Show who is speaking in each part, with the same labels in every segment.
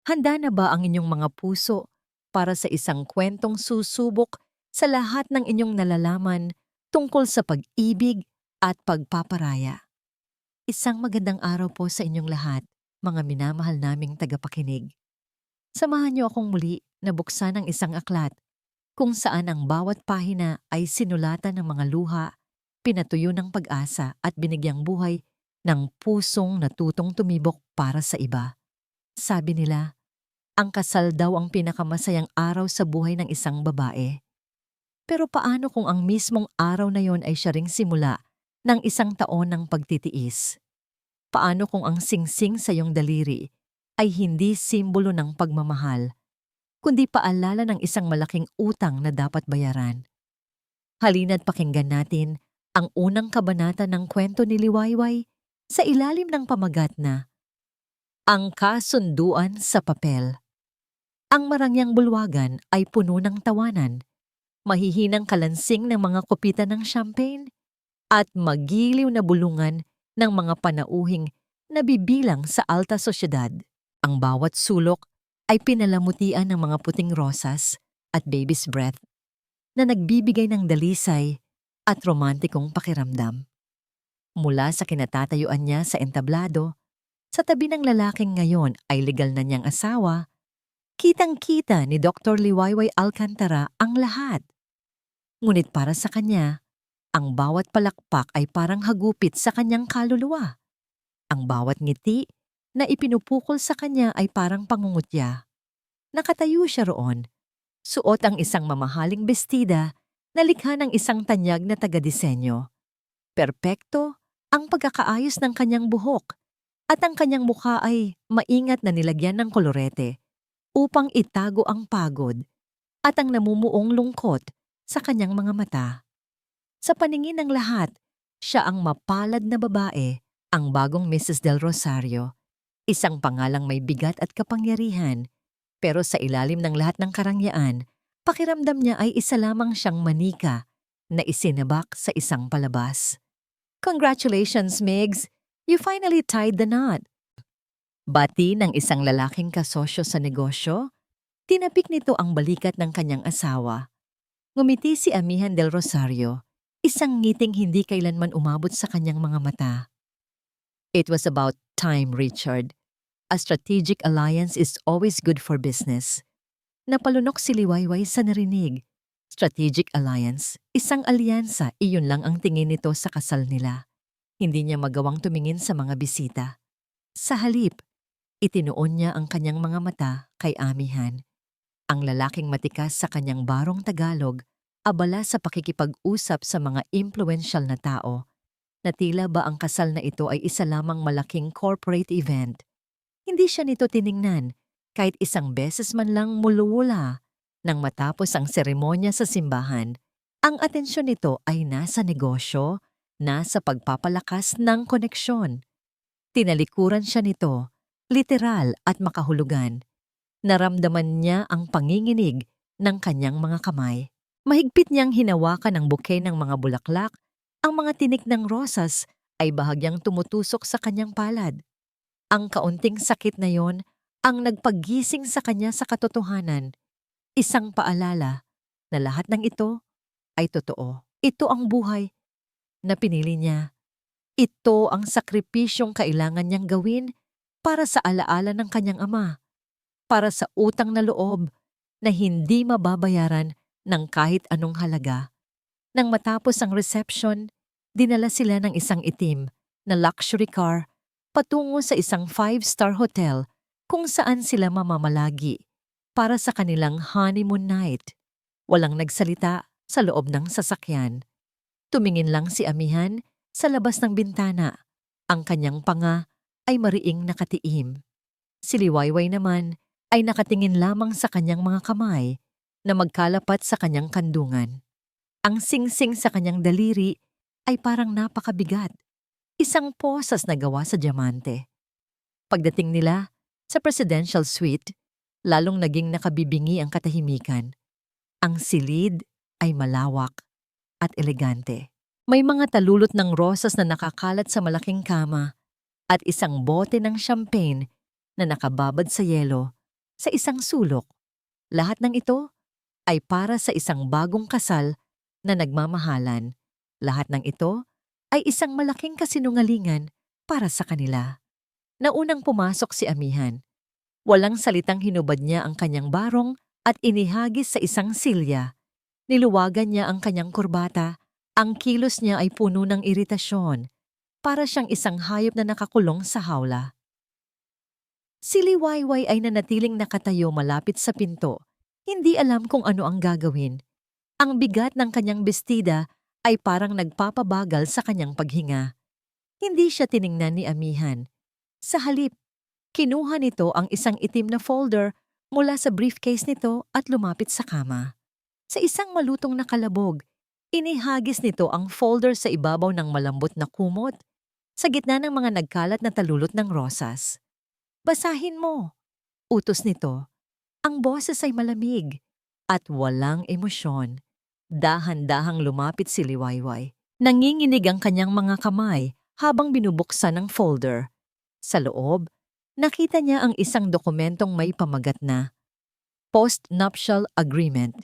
Speaker 1: Handa na ba ang inyong mga puso para sa isang kwentong susubok sa lahat ng inyong nalalaman tungkol sa pag-ibig at pagpaparaya? Isang magandang araw po sa inyong lahat, mga minamahal naming tagapakinig. Samahan niyo akong muli na buksan ang isang aklat kung saan ang bawat pahina ay sinulatan ng mga luha, pinatuyo ng pag-asa at binigyang buhay ng pusong natutong tumibok para sa iba. Sabi nila, ang kasal daw ang pinakamasayang araw sa buhay ng isang babae. Pero paano kung ang mismong araw na yon ay siya ring simula ng isang taon ng pagtitiis? Paano kung ang singsing sa iyong daliri ay hindi simbolo ng pagmamahal, kundi paalala ng isang malaking utang na dapat bayaran? Halina't pakinggan natin ang unang kabanata ng kwento ni Liwayway sa ilalim ng pamagat na Ang Kasunduan sa Papel. Ang marangyang bulwagan ay puno ng tawanan, mahihinang kalansing ng mga kupitan ng champagne, at magiliw na bulungan ng mga panauhing nabibilang sa alta sosyedad. Ang bawat sulok ay pinalamutian ng mga puting rosas at baby's breath na nagbibigay ng dalisay at romantikong pakiramdam. Mula sa kinatatayuan niya sa entablado, sa tabi ng lalaking ngayon ay legal na niyang asawa, kitang-kita ni Dr. Liwayway Alcantara ang lahat. Ngunit para sa kanya, ang bawat palakpak ay parang hagupit sa kanyang kaluluwa. Ang bawat ngiti na ipinupukol sa kanya ay parang pangungutya. Nakatayo siya roon, suot ang isang mamahaling bestida na likha ng isang tanyag na taga-disenyo. Perpekto ang pagkakaayos ng kanyang buhok at ang kanyang mukha ay maingat na nilagyan ng kolorete upang itago ang pagod at ang namumuong lungkot sa kanyang mga mata. Sa paningin ng lahat, siya ang mapalad na babae, ang bagong Mrs. Del Rosario, isang pangalang may bigat at kapangyarihan, pero sa ilalim ng lahat ng karangyaan, pakiramdam niya ay isa lamang siyang manika na isinabak sa isang palabas. Congratulations, Migs! You finally tied the knot. Bati ng isang lalaking kasosyo sa negosyo, tinapik nito ang balikat ng kanyang asawa. Ngumiti si Amihan Del Rosario, isang ngiting hindi kailanman umabot sa kanyang mga mata. It was about time, Richard. A strategic alliance is always good for business. Napalunok si Liwayway sa narinig. Strategic alliance, isang alyansa, iyon lang ang tingin nito sa kasal nila. Hindi niya magawang tumingin sa mga bisita. Sa halip, itinuon niya ang kanyang mga mata kay Amihan. Ang lalaking matikas sa kanyang barong Tagalog, abala sa pakikipag-usap sa mga impluensyal na tao, na tila ba ang kasal na ito ay isa lamang malaking corporate event. Hindi siya nito tiningnan kahit isang beses man lang muluwula. Nang matapos ang seremonya sa simbahan, ang atensyon nito ay nasa negosyo, nasa pagpapalakas ng koneksyon. Tinalikuran siya nito, literal at makahulugan. Naramdaman niya ang panginginig ng kanyang mga kamay. Mahigpit niyang hinawakan ang bouquet ng mga bulaklak, ang mga tinik ng rosas ay bahagyang tumutusok sa kanyang palad. Ang kaunting sakit na yon ang nagpagising sa kanya sa katotohanan. Isang paalala na lahat ng ito ay totoo. Ito ang buhay na pinili niya. Ito ang sakripisyong kailangan niyang gawin para sa alaala ng kanyang ama, para sa utang na loob na hindi mababayaran ng kahit anong halaga. Nang matapos ang reception, dinala sila ng isang itim na luxury car patungo sa isang 5-star hotel kung saan sila mamamalagi para sa kanilang honeymoon night. Walang nagsalita sa loob ng sasakyan. Tumingin lang si Amihan sa labas ng bintana. Ang kanyang panga ay mariing nakatiim. Si Liwayway naman ay nakatingin lamang sa kanyang mga kamay na magkalapat sa kanyang kandungan. Ang singsing sa kanyang daliri ay parang napakabigat, isang posas na gawa sa diamante. Pagdating nila sa presidential suite, lalong naging nakabibingi ang katahimikan. Ang silid ay malawak at elegante. May mga talulot ng rosas na nakakalat sa malaking kama at isang bote ng champagne na nakababad sa yelo sa isang sulok. Lahat ng ito ay para sa isang bagong kasal na nagmamahalan. Lahat ng ito ay isang malaking kasinungalingan para sa kanila. Naunang pumasok si amihan. Walang salitang hinubad niya ang kanyang barong at inihagis sa isang silya. Niluwagan niya ang kanyang kurbata. Ang kilos niya ay puno ng iritasyon. Para siyang isang hayop na nakakulong sa hawla. Si Liwayway ay nanatiling nakatayo malapit sa pinto. Hindi alam kung ano ang gagawin. Ang bigat ng kanyang bestida ay parang nagpapabagal sa kanyang paghinga. Hindi siya tiningnan ni amihan. Sa halip, kinuha nito ang isang itim na folder mula sa briefcase nito at lumapit sa kama. Sa isang malutong na kalabog, inihagis nito ang folder sa ibabaw ng malambot na kumot, sa gitna ng mga nagkalat na talulot ng rosas. Basahin mo, utos nito. Ang boses ay malamig at walang emosyon. Dahan-dahang lumapit si Liwayway. Nanginginig ang kanyang mga kamay habang binubuksan ang folder. Sa loob, nakita niya ang isang dokumentong may pamagat na Post-Nuptial Agreement.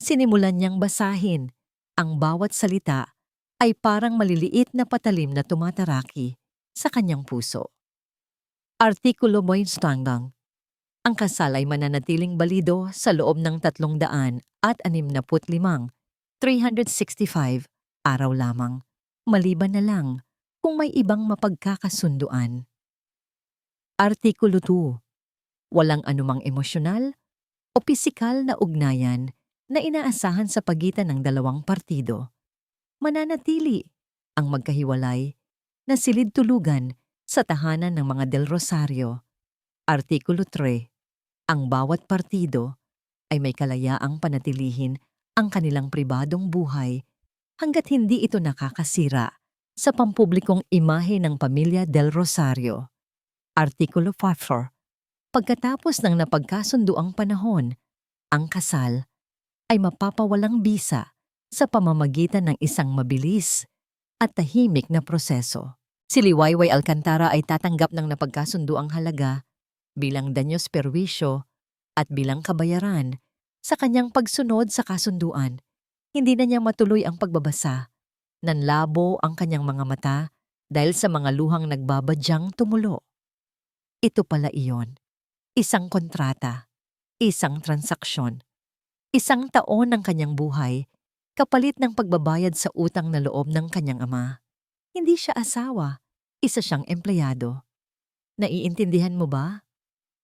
Speaker 1: Sinimulan niyang basahin. Ang bawat salita ay parang maliliit na patalim na tumataraki sa kanyang puso. Artikulo 22. Ang kasal ay mananatiling balido sa loob ng 365, 365 araw lamang, maliban na lang kung may ibang mapagkakasunduan. Artikulo 2. Walang anumang emosyonal o pisikal na ugnayan na inaasahan sa pagitan ng dalawang partido. Mananatili ang magkahiwalay na silid-tulugan sa tahanan ng mga Del Rosario. Artikulo 3. Ang bawat partido ay may kalayaang panatilihin ang kanilang pribadong buhay hanggat hindi ito nakakasira sa pampublikong imahe ng pamilya Del Rosario. Artikulo 4. Pagkatapos ng napagkasunduang panahon, ang kasal ay mapapawalang bisa sa pamamagitan ng isang mabilis at tahimik na proseso. Si Liwayway Alcantara ay tatanggap ng napagkasunduang halaga bilang danyos perwisyo at bilang kabayaran sa kanyang pagsunod sa kasunduan. Hindi na niya matuloy ang pagbabasa. Nanlabo ang kanyang mga mata dahil sa mga luhang nagbabadyang tumulo. Ito pala iyon. Isang kontrata, isang transaksyon, isang taon ng kanyang buhay kapalit ng pagbabayad sa utang na loob ng kanyang ama. Hindi siya asawa, isa siyang empleyado. Naiintindihan mo ba?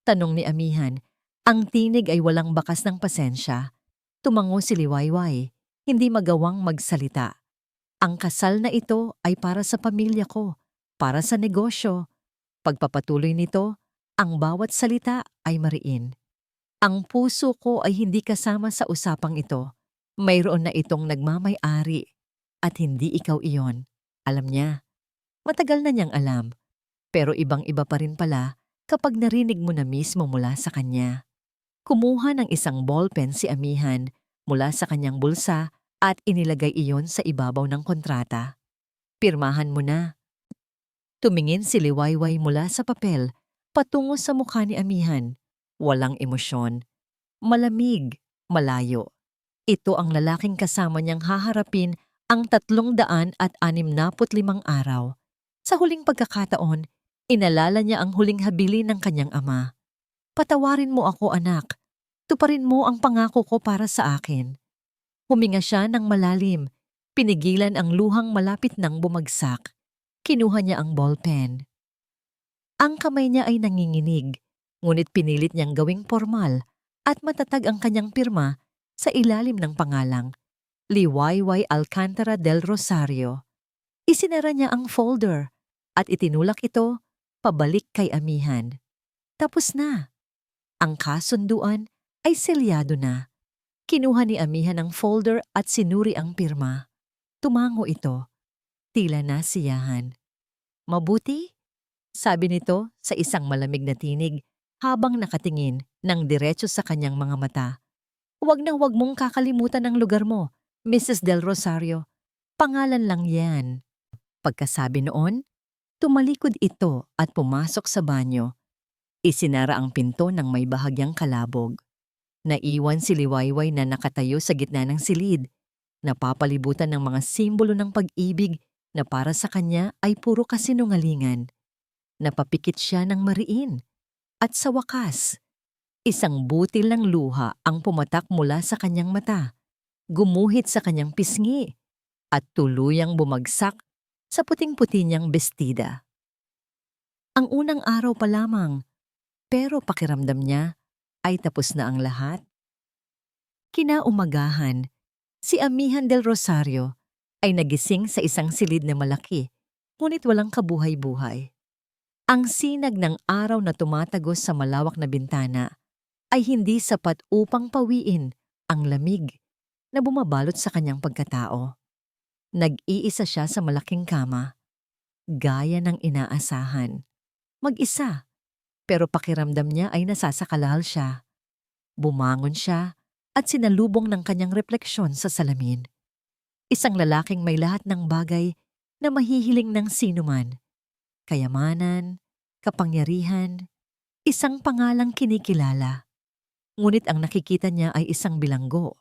Speaker 1: Tanong ni amihan. Ang tinig ay walang bakas ng pasensya. Tumango si Liwayway, hindi magawang magsalita. Ang kasal na ito ay para sa pamilya ko, para sa negosyo. Pagpapatuloy nito, ang bawat salita ay mariin. Ang puso ko ay hindi kasama sa usapang ito. Mayroon na itong nagmamay-ari at hindi ikaw iyon. Alam niya. Matagal na niyang alam. Pero ibang-iba pa rin pala kapag narinig mo na mismo mula sa kanya. Kumuha ng isang ballpen si amihan mula sa kanyang bulsa at inilagay iyon sa ibabaw ng kontrata. Pirmahan mo na. Tumingin si Liwayway mula sa papel patungo sa mukha ni amihan. Walang emosyon. Malamig, malayo. Ito ang lalaking kasama niyang haharapin ang 365 araw. Sa huling pagkakataon, inalala niya ang huling habilin ng kanyang ama. Patawarin mo ako, anak. Tuparin mo ang pangako ko para sa akin. Huminga siya ng malalim. Pinigilan ang luhang malapit nang bumagsak. Kinuha niya ang ballpen. Ang kamay niya ay nanginginig, ngunit pinilit niyang gawing formal at matatag ang kanyang pirma sa ilalim ng pangalang Liwayway Alcantara del Rosario. Isinara niya ang folder at itinulak ito pabalik kay amihan. Tapos na. Ang kasunduan ay selyado na. Kinuha ni amihan ang folder at sinuri ang pirma. Tumango ito. Tila nasiyahan. Mabuti? Sabi nito sa isang malamig na tinig habang nakatingin ng diretso sa kanyang mga mata. Huwag na huwag mong kakalimutan ang lugar mo, Mrs. Del Rosario. Pangalan lang yan. Pagkasabi noon, tumalikod ito at pumasok sa banyo. Isinara ang pinto ng may bahagyang kalabog. Naiwan si Liwayway na nakatayo sa gitna ng silid, napapalibutan ng mga simbolo ng pag-ibig na para sa kanya ay puro kasinungalingan. Napapikit siya ng mariin. At sa wakas, isang butil ng luha ang pumatak mula sa kanyang mata, gumuhit sa kanyang pisngi, at tuluyang bumagsak sa puting-puti niyang bestida. Ang unang araw pa lamang, pero pakiramdam niya ay tapos na ang lahat. Kinaumagahan, si Amihan del Rosario ay nagising sa isang silid na malaki, ngunit walang kabuhay-buhay. Ang sinag ng araw na tumatagos sa malawak na bintana ay hindi sapat upang pawiin ang lamig na bumabalot sa kanyang pagkatao. Nag-iisa siya sa malaking kama, gaya ng inaasahan. Mag-isa, pero pakiramdam niya ay nasasakalahal siya. Bumangon siya at sinalubong ng kanyang refleksyon sa salamin. Isang lalaking may lahat ng bagay na mahihiling ng sinuman. Kayamanan, kapangyarihan, isang pangalang kinikilala. Ngunit ang nakikita niya ay isang bilanggo.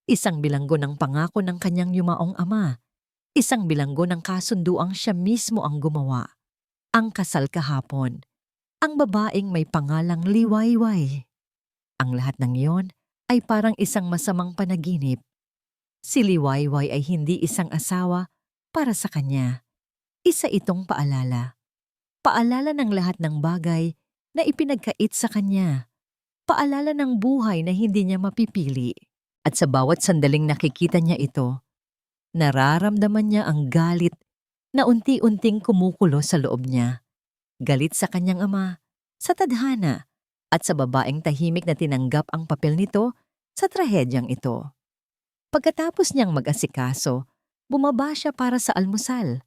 Speaker 1: Isang bilanggo ng pangako ng kanyang yumaong ama. Isang bilanggo ng kasunduang siya mismo ang gumawa. Ang kasal kahapon. Ang babaeng may pangalang Liwayway. Ang lahat ng iyon ay parang isang masamang panaginip. Si Liwayway ay hindi isang asawa para sa kanya. Isa itong paalala. Paalala ng lahat ng bagay na ipinagkait sa kanya. Paalala ng buhay na hindi niya mapipili. At sa bawat sandaling nakikita niya ito, nararamdaman niya ang galit na unti-unting kumukulo sa loob niya. Galit sa kanyang ama, sa tadhana, at sa babaeng tahimik na tinanggap ang papel nito sa trahedyang ito. Pagkatapos niyang mag-asikaso, bumaba siya para sa almusal.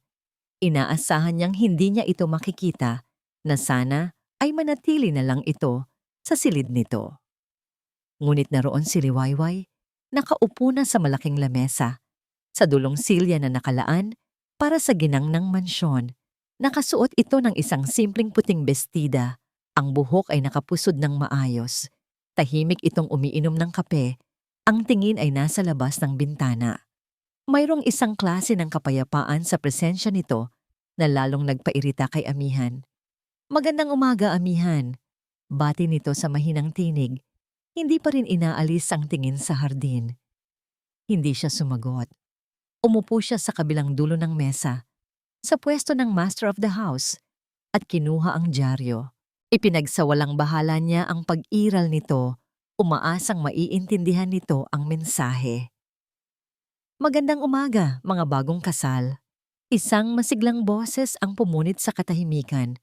Speaker 1: Inaasahan niyang hindi niya ito makikita, na sana ay manatili na lang ito sa silid nito. Ngunit naroon si Liwayway, nakaupo na sa malaking lamesa, sa dulong silya na nakalaan para sa ginang ng mansyon. Nakasuot ito ng isang simpleng puting bestida. Ang buhok ay nakapusod ng maayos. Tahimik itong umiinom ng kape. Ang tingin ay nasa labas ng bintana. Mayroong isang klase ng kapayapaan sa presensya nito na lalong nagpairita kay Amihan. "Magandang umaga, Amihan." Bati nito sa mahinang tinig. Hindi pa rin inaalis ang tingin sa hardin. Hindi siya sumagot. Umupo siya sa kabilang dulo ng mesa, sa pwesto ng master of the house, at kinuha ang dyaryo. Ipinagsawalang bahala niya ang pag-iral nito, umaasang maiintindihan nito ang mensahe. "Magandang umaga, mga bagong kasal." Isang masiglang boses ang pumunit sa katahimikan.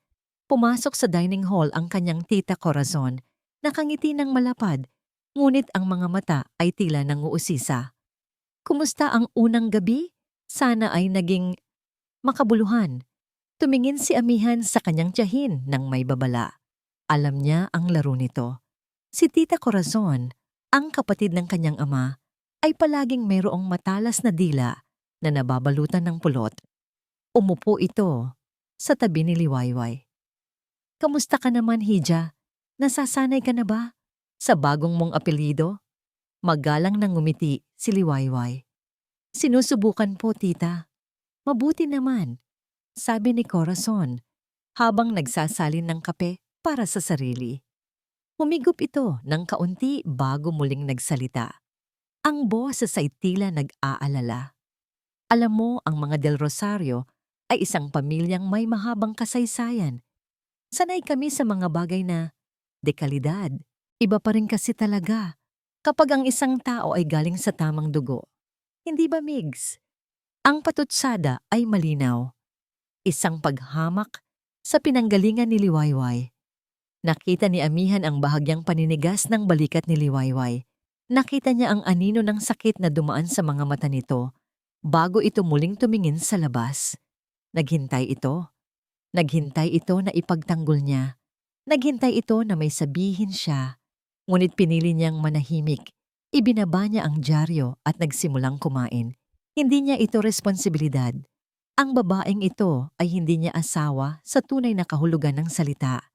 Speaker 1: Pumasok sa dining hall ang kanyang tita Corazon, nakangiti ng malapad, ngunit ang mga mata ay tila nanguusisa. "Kumusta ang unang gabi? Sana ay naging makabuluhan." Tumingin si Amihan sa kanyang tiyahin ng may babala. Alam niya ang laro nito. Si Tita Corazon, ang kapatid ng kanyang ama, ay palaging mayroong matalas na dila na nababalutan ng pulot. Umupo ito sa tabi ni Liwayway. "Kamusta ka naman, Hija? Nasasanay ka na ba sa bagong mong apelyido?" Magalang nang ngumiti si Liwayway. "Sinusubukan po, tita." "Mabuti naman," sabi ni Corazon, habang nagsasalin ng kape para sa sarili. Humigop ito ng kaunti bago muling nagsalita. Ang boses ay tila nag-aalala. "Alam mo, ang mga Del Rosario ay isang pamilyang may mahabang kasaysayan. Sanay kami sa mga bagay na dekalidad. Iba pa rin kasi talaga kapag ang isang tao ay galing sa tamang dugo. Hindi ba, Migs?" Ang patutsada ay malinaw. Isang paghamak sa pinanggalingan ni Liwayway. Nakita ni Amihan ang bahagyang paninigas ng balikat ni Liwayway. Nakita niya ang anino ng sakit na dumaan sa mga mata nito bago ito muling tumingin sa labas. Naghintay ito. Naghintay ito na ipagtanggol niya. Naghintay ito na may sabihin siya. Ngunit pinili niyang manahimik. Ibinaba niya ang dyaryo at nagsimulang kumain. Hindi niya ito responsibilidad. Ang babaeng ito ay hindi niya asawa sa tunay na kahulugan ng salita.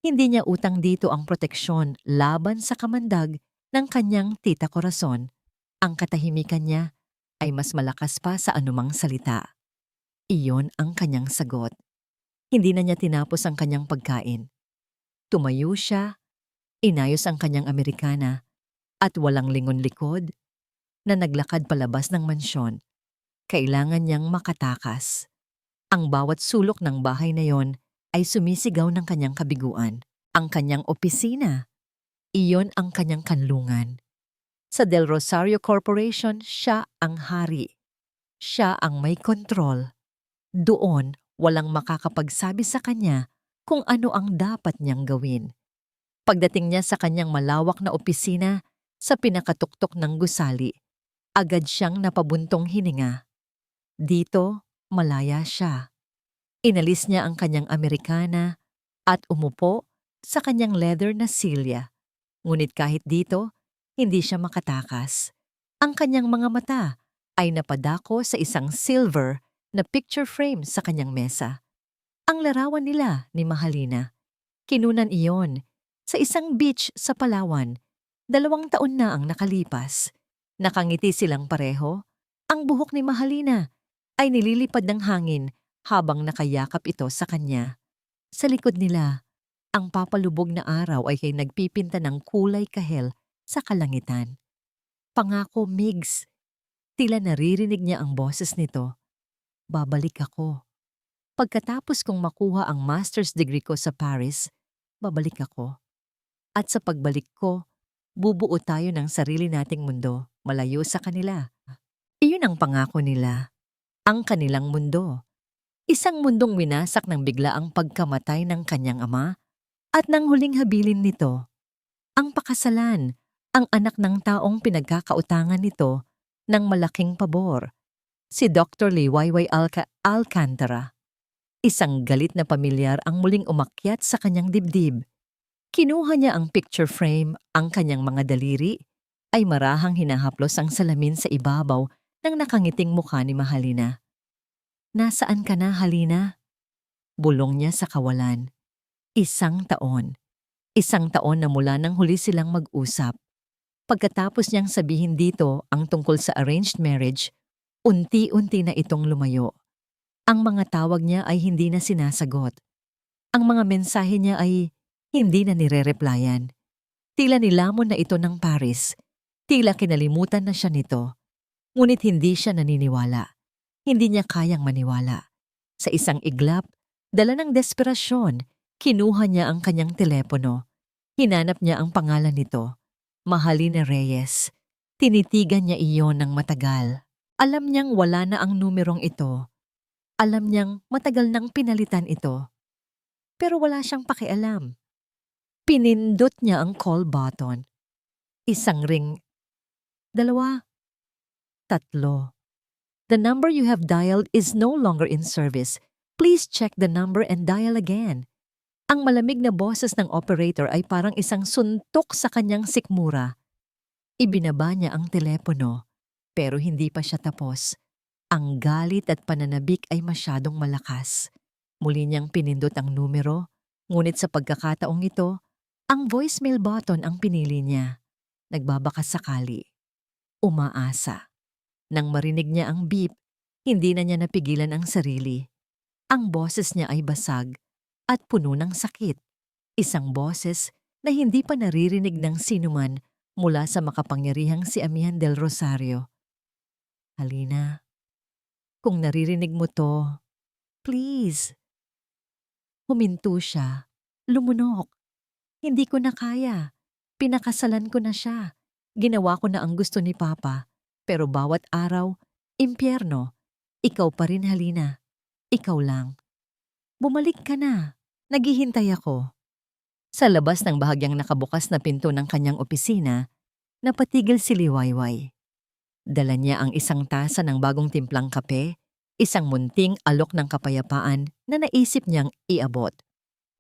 Speaker 1: Hindi niya utang dito ang proteksyon laban sa kamandag ng kanyang tita Corazon. Ang katahimikan niya ay mas malakas pa sa anumang salita. Iyon ang kanyang sagot. Hindi na niya tinapos ang kanyang pagkain. Tumayo siya, inayos ang kanyang Amerikana, at walang lingon likod na naglakad palabas ng mansyon. Kailangan niyang makatakas. Ang bawat sulok ng bahay na yon ay sumisigaw ng kanyang kabiguan. Ang kanyang opisina, iyon ang kanyang kanlungan. Sa Del Rosario Corporation, siya ang hari. Siya ang may kontrol. Doon, walang makakapagsabi sa kanya kung ano ang dapat niyang gawin. Pagdating niya sa kanyang malawak na opisina sa pinakatuktok ng gusali, agad siyang napabuntong hininga. Dito, malaya siya. Inalis niya ang kanyang Amerikana at umupo sa kanyang leather na silya. Ngunit kahit dito, hindi siya makatakas. Ang kanyang mga mata ay napadako sa isang silver na picture frame sa kanyang mesa. Ang larawan nila ni Mahalina. Kinunan iyon sa isang beach sa Palawan. 2 taon na ang nakalipas. Nakangiti silang pareho. Ang buhok ni Mahalina ay nililipad ng hangin habang nakayakap ito sa kanya. Sa likod nila, ang papalubog na araw ay kay nagpipinta ng kulay kahel sa kalangitan. Pangako, Migs. Tila naririnig niya ang boses nito. Babalik ako. Pagkatapos kong makuha ang master's degree ko sa Paris, babalik ako. At sa pagbalik ko, bubuo tayo ng sarili nating mundo, malayo sa kanila. Iyon ang pangako nila. Ang kanilang mundo. Isang mundong winasak ng biglaang pagkamatay ng kanyang ama at nang huling habilin nito. Ang pakasalan, ang anak ng taong pinagkakautangan nito ng malaking pabor. Si Dr. Liwayway Alcantara. Isang galit na pamilyar ang muling umakyat sa kanyang dibdib. Kinuha niya ang picture frame, ang kanyang mga daliri, ay marahang hinahaplos ang salamin sa ibabaw ng nakangiting mukha ni Mahalina. Nasaan ka na, Halina? Bulong niya sa kawalan. 1 taon. 1 taon na mula nang huli silang mag-usap. Pagkatapos niyang sabihin dito ang tungkol sa arranged marriage, unti-unti na itong lumayo. Ang mga tawag niya ay hindi na sinasagot. Ang mga mensahe niya ay hindi na nire-replyan. Tila nilamon na ito ng Paris. Tila kinalimutan na siya nito. Ngunit hindi siya naniniwala. Hindi niya kayang maniwala. Sa isang iglap, dala ng desperasyon, kinuha niya ang kanyang telepono. Hinanap niya ang pangalan nito, Mahalina Reyes. Tinitigan niya iyon ng matagal. Alam niyang wala na ang numerong ito. Alam niyang matagal nang pinalitan ito. Pero wala siyang pakialam. Pinindot niya ang call button. 1 ring. 2. 3. The number you have dialed is no longer in service. Please check the number and dial again. Ang malamig na boses ng operator ay parang isang suntok sa kanyang sikmura. Ibinaba niya ang telepono, pero hindi pa siya tapos. Ang galit at pananabik ay masyadong malakas. Muli niyang pinindot ang numero, ngunit sa pagkakataong ito, ang voicemail button ang pinili niya. Nagbabakas sakali. Umaasa. Nang marinig niya ang beep, hindi na niya napigilan ang sarili. Ang boses niya ay basag at puno ng sakit. Isang boses na hindi pa naririnig ng sinuman mula sa makapangyarihang si Amihan del Rosario. Halina, kung naririnig mo to, please. Huminto siya. Lumunok. Hindi ko na kaya. Pinakasalan ko na siya. Ginawa ko na ang gusto ni Papa. Pero bawat araw, impyerno. Ikaw pa rin, Halina. Ikaw lang. Bumalik ka na. Naghihintay ako. Sa labas ng bahagyang nakabukas na pinto ng kanyang opisina, napatigil si Liwayway. Dala niya ang isang tasa ng bagong timplang kape, isang munting alok ng kapayapaan na naisip niyang iabot.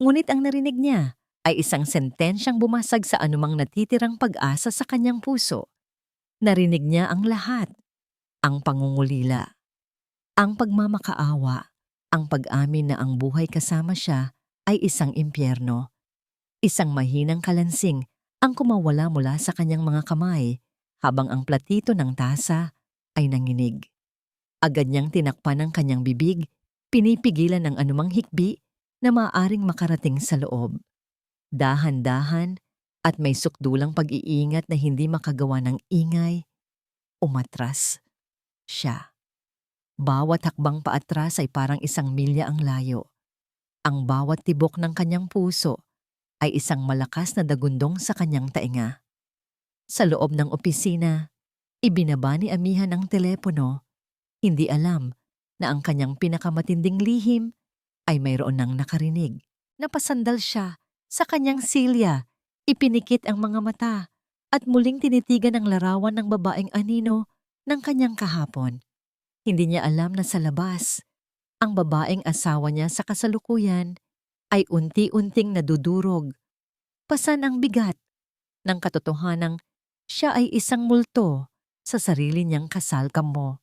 Speaker 1: Ngunit ang narinig niya ay isang sentensyang bumasag sa anumang natitirang pag-asa sa kanyang puso. Narinig niya ang lahat, ang pangungulila, ang pagmamakaawa, ang pag-amin na ang buhay kasama siya ay isang impyerno. Isang mahinang kalansing ang kumawala mula sa kanyang mga kamay habang ang platito ng tasa ay nanginig. Agad niyang tinakpan ang kanyang bibig, pinipigilan ng anumang hikbi na maaaring makarating sa loob. Dahan-dahan at may sukdulang pag-iingat na hindi makagawa ng ingay, umatras siya. Bawat hakbang paatras ay parang isang milya ang layo. Ang bawat tibok ng kanyang puso ay isang malakas na dagundong sa kanyang tainga. Sa loob ng opisina, ibinaba ni Amihan ang telepono. Hindi alam na ang kanyang pinakamatinding lihim ay mayroon nang nakarinig. Napasandal siya sa kanyang silya, ipinikit ang mga mata at muling tinitigan ang larawan ng babaeng anino ng kanyang kahapon. Hindi niya alam na sa labas, ang babaeng asawa niya sa kasalukuyan ay unti-unting nadudurog. Pasan ang bigat ng katotohanang siya ay isang multo sa sarili niyang kasalkamo.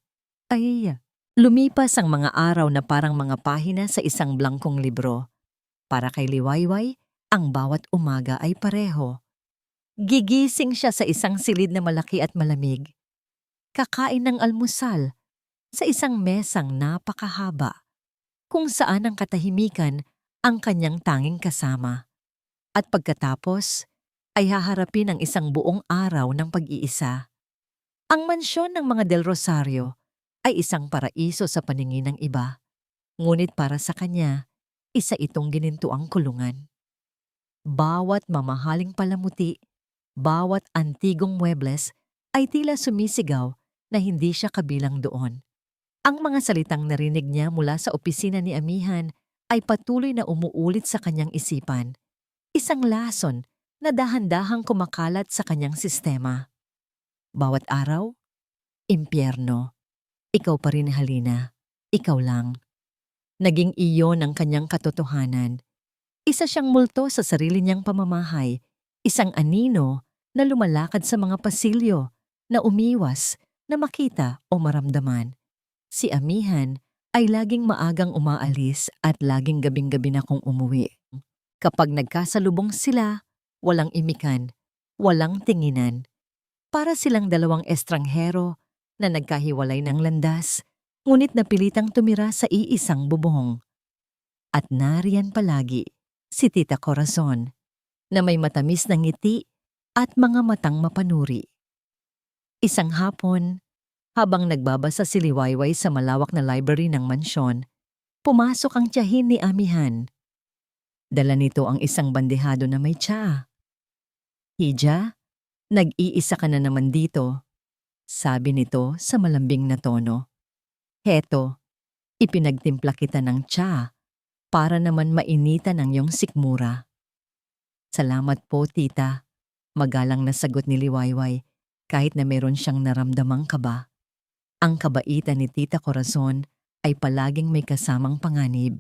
Speaker 1: Ay, lumipas ang mga araw na parang mga pahina sa isang blangkong libro. Para kay Liwayway, ang bawat umaga ay pareho. Gigising siya sa isang silid na malaki at malamig. Kakain ng almusal sa isang mesang napakahaba, kung saan ang katahimikan ang kanyang tanging kasama. At pagkatapos, ay haharapin ang isang buong araw ng pag-iisa. Ang mansyon ng mga Del Rosario ay isang paraiso sa paningin ng iba. Ngunit para sa kanya, isa itong ginintuang kulungan. Bawat mamahaling palamuti, bawat antigong muebles ay tila sumisigaw na hindi siya kabilang doon. Ang mga salitang narinig niya mula sa opisina ni Amihan ay patuloy na umuulit sa kanyang isipan. Isang lason na dahan-dahang kumakalat sa kanyang sistema. Bawat araw, impyerno. Ikaw pa rin, Halina. Ikaw lang. Naging iyon ang kanyang katotohanan. Isa siyang multo sa sarili niyang pamamahay. Isang anino na lumalakad sa mga pasilyo, na umiwas, na makita o maramdaman. Si Amihan ay laging maagang umaalis at laging gabing-gabi na kung umuwi. Kapag nagkasalubong sila, walang imikan, walang tinginan. Para silang dalawang estranghero na nagkahiwalay ng landas, ngunit napilitang tumira sa iisang bubong. At nariyan palagi si Tita Corazon, na may matamis na ngiti at mga matang mapanuri. Isang hapon, habang nagbabasa si Liwayway sa malawak na library ng mansyon, pumasok ang tiyahin ni Amihan. Dala nito ang isang bandehado na may tsaa. "Hija, nag-iisa ka na naman dito," sabi nito sa malambing na tono. "Heto, ipinagtimpla kita ng tsaa para naman mainitan ang iyong sikmura." "Salamat po, tita," magalang na sagot ni Liwayway kahit na meron siyang naramdamang kaba. Ang kabaitan ni Tita Corazon ay palaging may kasamang panganib.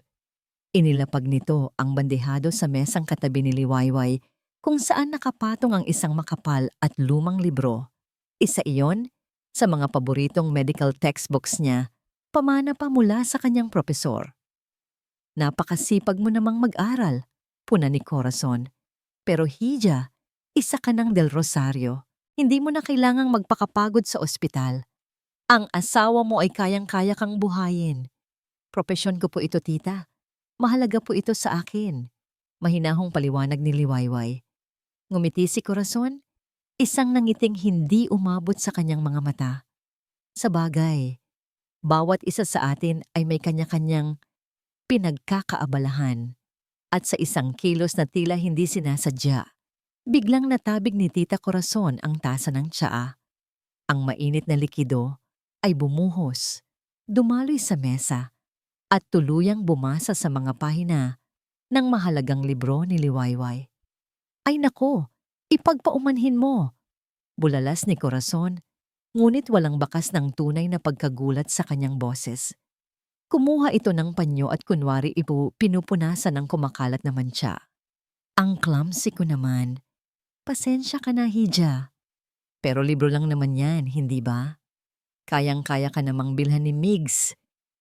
Speaker 1: Inilapag nito ang bandehado sa mesang katabi ni Liwayway kung saan nakapatong ang isang makapal at lumang libro. Isa iyon sa mga paboritong medical textbooks niya, pamana pa mula sa kanyang propesor. "Napakasipag mo namang mag-aral," puna ni Corazon. "Pero Hija, isa ka ng Del Rosario. Hindi mo na kailangang magpakapagod sa ospital. Ang asawa mo ay kayang-kaya kang buhayin." "Propesyon ko po ito, tita. Mahalaga po ito sa akin," mahinahong paliwanag ni Liwayway. Ngumiti si Corazon, isang nangiting hindi umabot sa kanyang mga mata. Sabagay, bawat isa sa atin ay may kanya-kanyang pinagkakaabalahan. At sa isang kilos na tila hindi sinasadya, biglang natabig ni Tita Corazon ang tasa ng tsaa. Ang mainit na likido ay bumuhos, dumaloy sa mesa, at tuluyang bumasa sa mga pahina ng mahalagang libro ni Liwayway. "Ay nako, ipagpaumanhin mo," bulalas ni Corazon, ngunit walang bakas ng tunay na pagkagulat sa kanyang boses. Kumuha ito ng panyo at kunwari pinupunasan ng kumakalat na mantsa. "Ang clumsy ko naman. Pasensya ka na, Hija. Pero libro lang naman yan, hindi ba? Kayang-kaya ka namang bilhan ni Migs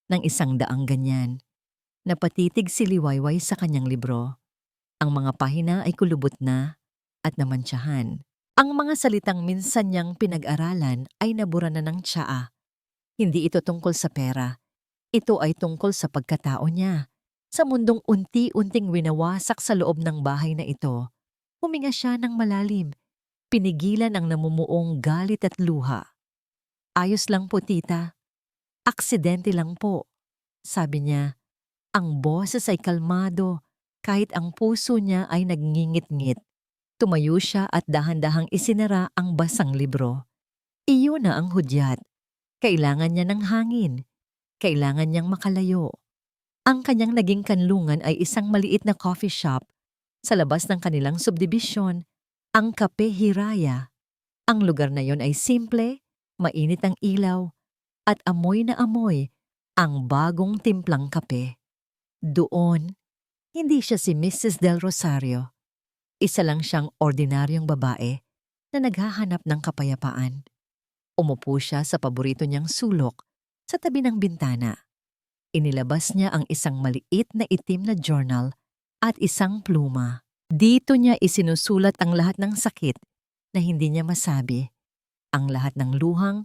Speaker 1: ng 100 ganyan." Napatitig si Liwayway sa kanyang libro. Ang mga pahina ay kulubot na at namantsahan. Ang mga salitang minsan niyang pinag-aralan ay nabura na ng tsaa. Hindi ito tungkol sa pera. Ito ay tungkol sa pagkatao niya. Sa mundong unti-unting winawasak sa loob ng bahay na ito, huminga siya ng malalim. Pinigilan ang namumuong galit at luha. "Ayos lang po, tita. Aksidente lang po," sabi niya. Ang boses ay kalmado, kahit ang puso niya ay nagngingit-ngit. Tumayo siya at dahan-dahang isinara ang basang libro. Iyon na ang hudyat. Kailangan niya ng hangin. Kailangan niyang makalayo. Ang kanyang naging kanlungan ay isang maliit na coffee shop sa labas ng kanilang subdivision, ang Kape Hiraya. Ang lugar na yon ay simple, mainit ang ilaw, at amoy na amoy ang bagong timplang kape. Doon, hindi siya si Mrs. Del Rosario. Isa lang siyang ordinaryong babae na naghahanap ng kapayapaan. Umupo siya sa paborito niyang sulok sa tabi ng bintana. Inilabas niya ang isang maliit na itim na journal at isang pluma. Dito niya isinusulat ang lahat ng sakit na hindi niya masabi, ang lahat ng luhang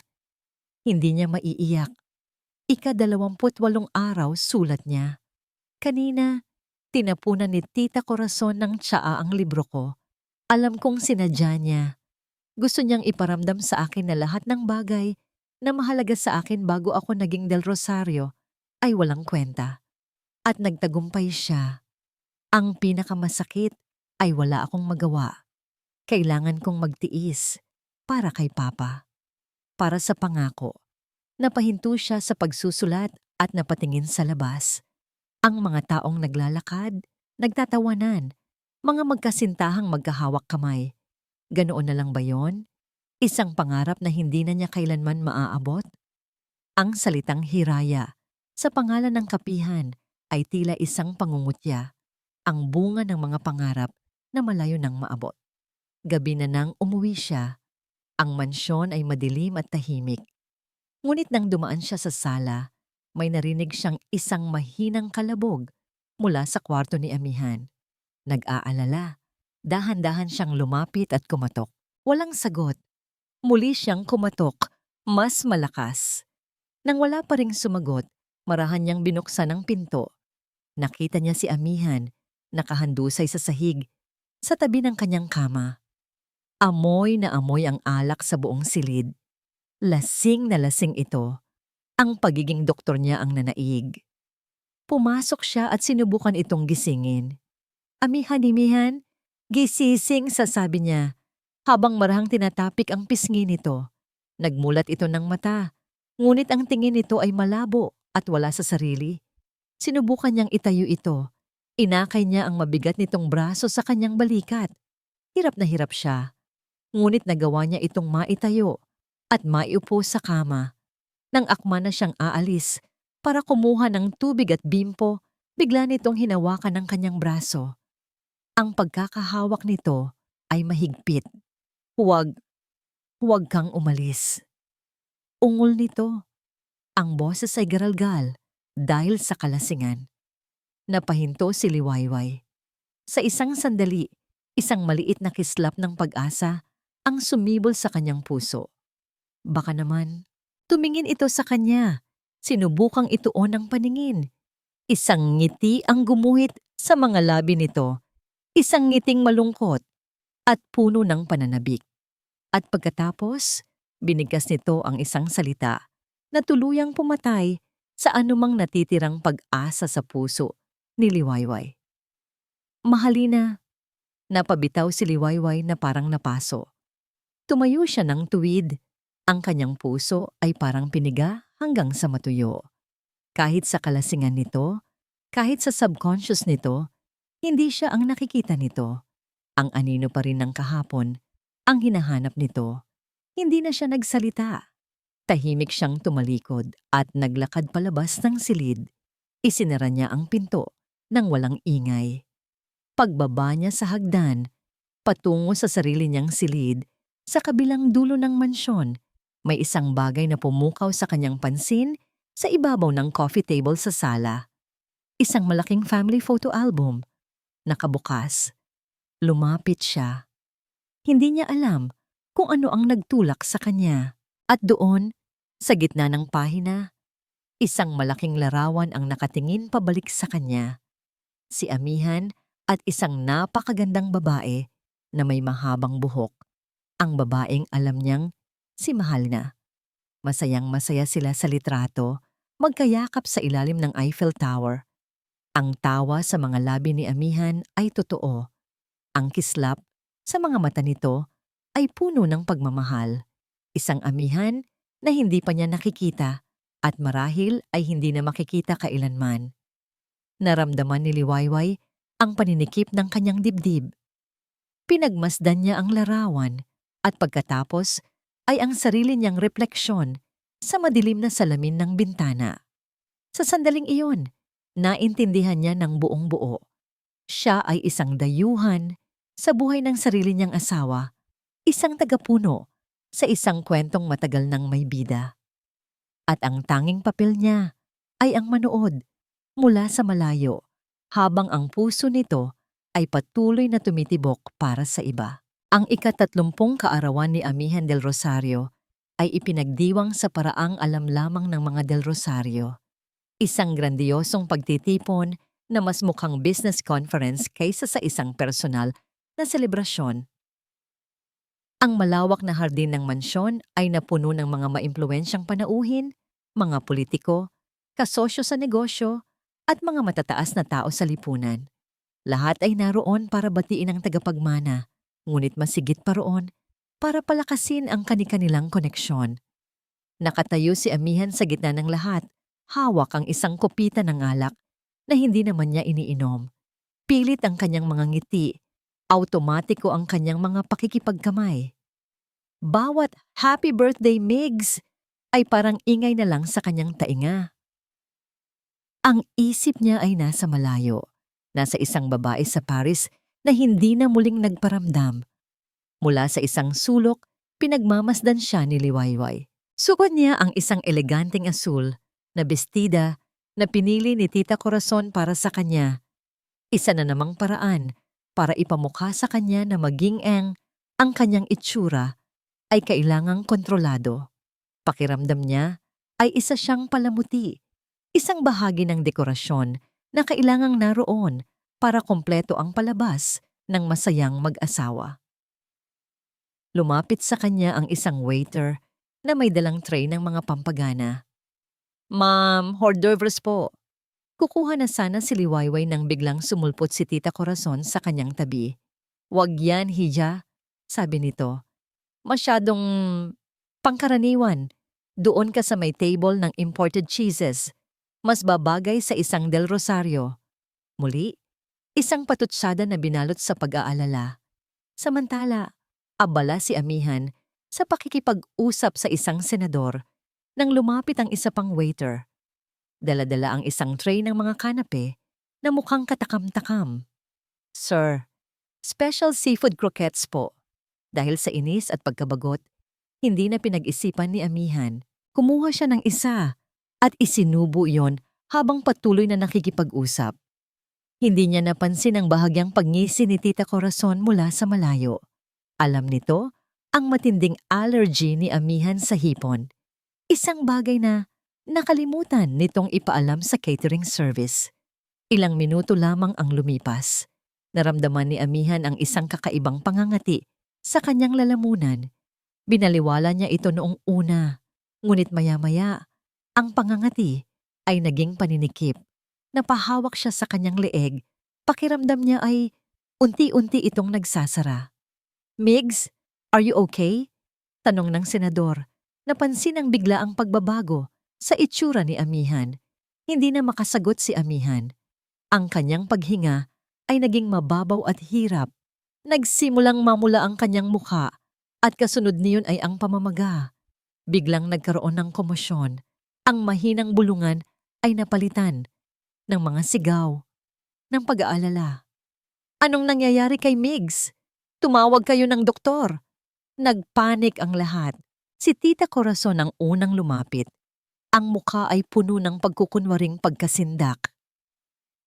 Speaker 1: hindi niya maiiyak. Ika-28 araw sulat niya. "Kanina, tinapunan ni Tita Corazon ng tsaa ang libro ko. Alam kong sinadya niya. Gusto niyang iparamdam sa akin na lahat ng bagay na mahalaga sa akin bago ako naging Del Rosario ay walang kwenta. At nagtagumpay siya. Ang pinakamasakit ay wala akong magawa. Kailangan kong magtiis para kay Papa. Para sa pangako." Napahinto siya sa pagsusulat at napatingin sa labas. Ang mga taong naglalakad, nagtatawanan, mga magkasintahang magkahawak kamay. Ganoon na lang ba yon? Isang pangarap na hindi na niya kailanman maaabot? Ang salitang hiraya sa pangalan ng kapihan ay tila isang pangungutya, ang bunga ng mga pangarap na malayo nang maabot. Gabi na nang umuwi siya. Ang mansyon ay madilim at tahimik. Ngunit nang dumaan siya sa sala, may narinig siyang isang mahinang kalabog mula sa kwarto ni amihan. Nag-aalala. Dahan-dahan siyang lumapit at kumatok. Walang sagot. Muli siyang kumatok, mas malakas. Nang wala pa ring sumagot, marahan niyang binuksan ang pinto. Nakita niya si amihan, nakahandusay sa sahig, sa tabi ng kanyang kama. Amoy na amoy ang alak sa buong silid. Lasing na lasing ito. Ang pagiging doktor niya ang nanaig. Pumasok siya at sinubukan itong gisingin. "Amihan, gisising," sasabi niya, habang marahang tinatapik ang pisngi nito. Nagmulat ito ng mata, ngunit ang tingin nito ay malabo at wala sa sarili. Sinubukan niyang itayo ito. Inakay niya ang mabigat nitong braso sa kanyang balikat. Hirap na hirap siya. Ngunit nagawa niya itong maitayo at maiupo sa kama. Nang akma na siyang aalis para kumuha ng tubig at bimpo, bigla nitong hinawakan ng kanyang braso. Ang pagkakahawak nito ay mahigpit. Huwag kang umalis." Ungol nito. Ang boses ay garalgal dahil sa kalasingan. Napahinto si Liwayway. Sa isang sandali, isang maliit na kislap ng pag-asa ang sumibol sa kanyang puso. Baka naman, tumingin ito sa kanya. Sinubukang ituon ang paningin. Isang ngiti ang gumuhit sa mga labi nito. Isang ngiting malungkot at puno ng pananabik. At pagkatapos, binigkas nito ang isang salita na tuluyang pumatay sa anumang natitirang pag-asa sa puso ni Liwayway. "Mahalina." Napabitaw si Liwayway na parang napaso. Tumayo siya ng tuwid. Ang kanyang puso ay parang piniga hanggang sa matuyo. Kahit sa kalasingan nito, kahit sa subconscious nito, hindi siya ang nakikita nito. Ang anino pa rin ng kahapon, ang hinahanap nito. Hindi na siya nagsalita. Tahimik siyang tumalikod at naglakad palabas ng silid. Isinara niya ang pinto nang walang ingay. Pagbaba niya sa hagdan, patungo sa sarili niyang silid, sa kabilang dulo ng mansyon, may isang bagay na pumukaw sa kanyang pansin sa ibabaw ng coffee table sa sala. Isang malaking family photo album. nakabukas. Lumapit siya. Hindi niya alam kung ano ang nagtulak sa kanya. At doon, sa gitna ng pahina, isang malaking larawan ang nakatingin pabalik sa kanya. Si Amihan at isang napakagandang babae na may mahabang buhok. Ang babaeng alam niyang si Mahal na. Masayang-masaya sila sa litrato, magkayakap sa ilalim ng Eiffel Tower. Ang tawa sa mga labi ni Amihan ay totoo. Ang kislap sa mga mata nito ay puno ng pagmamahal. Isang amihan na hindi pa niya nakikita at marahil ay hindi na makikita kailanman. Naramdaman ni Liwayway ang paninikip ng kanyang dibdib. Pinagmasdan niya ang larawan at pagkatapos ay ang sarili niyang refleksyon sa madilim na salamin ng bintana. Sa sandaling iyon, naintindihan niya ng buong buo. Siya ay isang dayuhan sa buhay ng sarili niyang asawa, isang tagapuno sa isang kwentong matagal ng may bida. At ang tanging papel niya ay ang manood mula sa malayo habang ang puso nito ay patuloy na tumitibok para sa iba. Ang ika-30 kaarawan ni Amihan del Rosario ay ipinagdiwang sa paraang alam lamang ng mga del Rosario. Isang grandiyosong pagtitipon na mas mukhang business conference kaysa sa isang personal na selebrasyon. Ang malawak na hardin ng mansyon ay napuno ng mga maimpluwensyang panauhin, mga politiko, kasosyo sa negosyo, at mga matataas na tao sa lipunan. Lahat ay naroon para batiin ang tagapagmana, ngunit masigit pa roon para palakasin ang kani-kanilang koneksyon. Nakatayo si Amihan sa gitna ng lahat, hawak ang isang kopita ng alak na hindi naman niya iniinom. Pilit ang kanyang mga ngiti, automatiko ang kanyang mga pakikipagkamay. Bawat "Happy Birthday, Migs!" ay parang ingay na lang sa kanyang tainga. Ang isip niya ay nasa malayo, nasa isang babae sa Paris na hindi na muling nagparamdam. Mula sa isang sulok, pinagmamasdan siya ni Liwayway. Suot niya ang isang eleganteng asul na bestida na pinili ni Tita Corazon para sa kanya. Isa na namang paraan para ipamukha sa kanya na maging ang kanyang itsura ay kailangang kontrolado. Pakiramdam niya ay isa siyang palamuti, isang bahagi ng dekorasyon na kailangang naroon para kompleto ang palabas ng masayang mag-asawa. Lumapit sa kanya ang isang waiter na may dalang tray ng mga pampagana. "Ma'am, hors d'oeuvres po." Kukuha na sana si Liwayway nang biglang sumulpot si Tita Corazon sa kanyang tabi. "Wag yan, Hija," sabi nito. "Masyadong pangkaraniwan. Doon ka sa may table ng imported cheeses. Mas babagay sa isang Del Rosario." Muli, isang patutsada na binalot sa pag-aalala. Samantala, abala si Amihan sa pakikipag-usap sa isang senador nang lumapit ang isa pang waiter. Dala-dala ang isang tray ng mga kanape na mukhang katakam-takam. "Sir, special seafood croquettes po." Dahil sa inis at pagkabagot, hindi na pinag-isipan ni Amihan. Kumuha siya ng isa at isinubo iyon habang patuloy na nakikipag-usap. Hindi niya napansin ang bahagyang pagngisi ni Tita Corazon mula sa malayo. Alam nito ang matinding allergy ni Amihan sa hipon. Isang bagay na nakalimutan nitong ipaalam sa catering service. Ilang minuto lamang ang lumipas. Naramdaman ni Amihan ang isang kakaibang pangangati sa kanyang lalamunan. Binaliwala niya ito noong una, ngunit maya-maya, ang pangangati ay naging paninikip. Napahawak siya sa kanyang leeg, pakiramdam niya ay unti-unti itong nagsasara. "Migs, are you okay?" Tanong ng senador. Napansin ang bigla ang pagbabago sa itsura ni Amihan. Hindi na makasagot si Amihan. Ang kanyang paghinga ay naging mababaw at hirap. Nagsimulang mamula ang kanyang mukha at kasunod niyon ay ang pamamaga. Biglang nagkaroon ng komosyon. Ang mahinang bulungan ay napalitan ng mga sigaw, ng pag-aalala. "Anong nangyayari kay Migs? Tumawag kayo ng doktor." Nagpanik ang lahat. Si Tita Corazon ang unang lumapit. Ang mukha ay puno ng pagkukunwaring pagkasindak.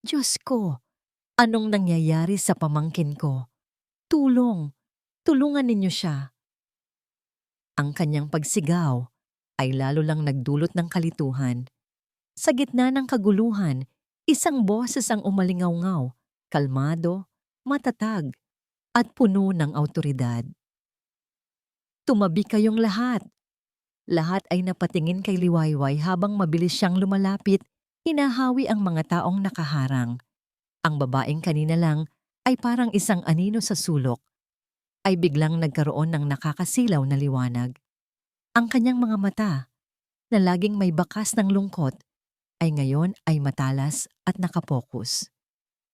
Speaker 1: "Diyos ko, Anong nangyayari sa pamangkin ko? Tulong! Tulungan ninyo siya. Ang kanyang pagsigaw ay lalo lang nagdulot ng kalituhan. Sa gitna ng kaguluhan, isang boses ang umalingaw-ngaw, kalmado, matatag, at puno ng awtoridad. Tumabi kayong lahat. Lahat ay napatingin kay Liwayway habang mabilis siyang lumalapit, hinahawi ang mga taong nakaharang. Ang babaeng kanina lang ay parang isang anino sa sulok, ay biglang nagkaroon ng nakakasilaw na liwanag. Ang kanyang mga mata, na laging may bakas ng lungkot, ay ngayon ay matalas at nakapokus.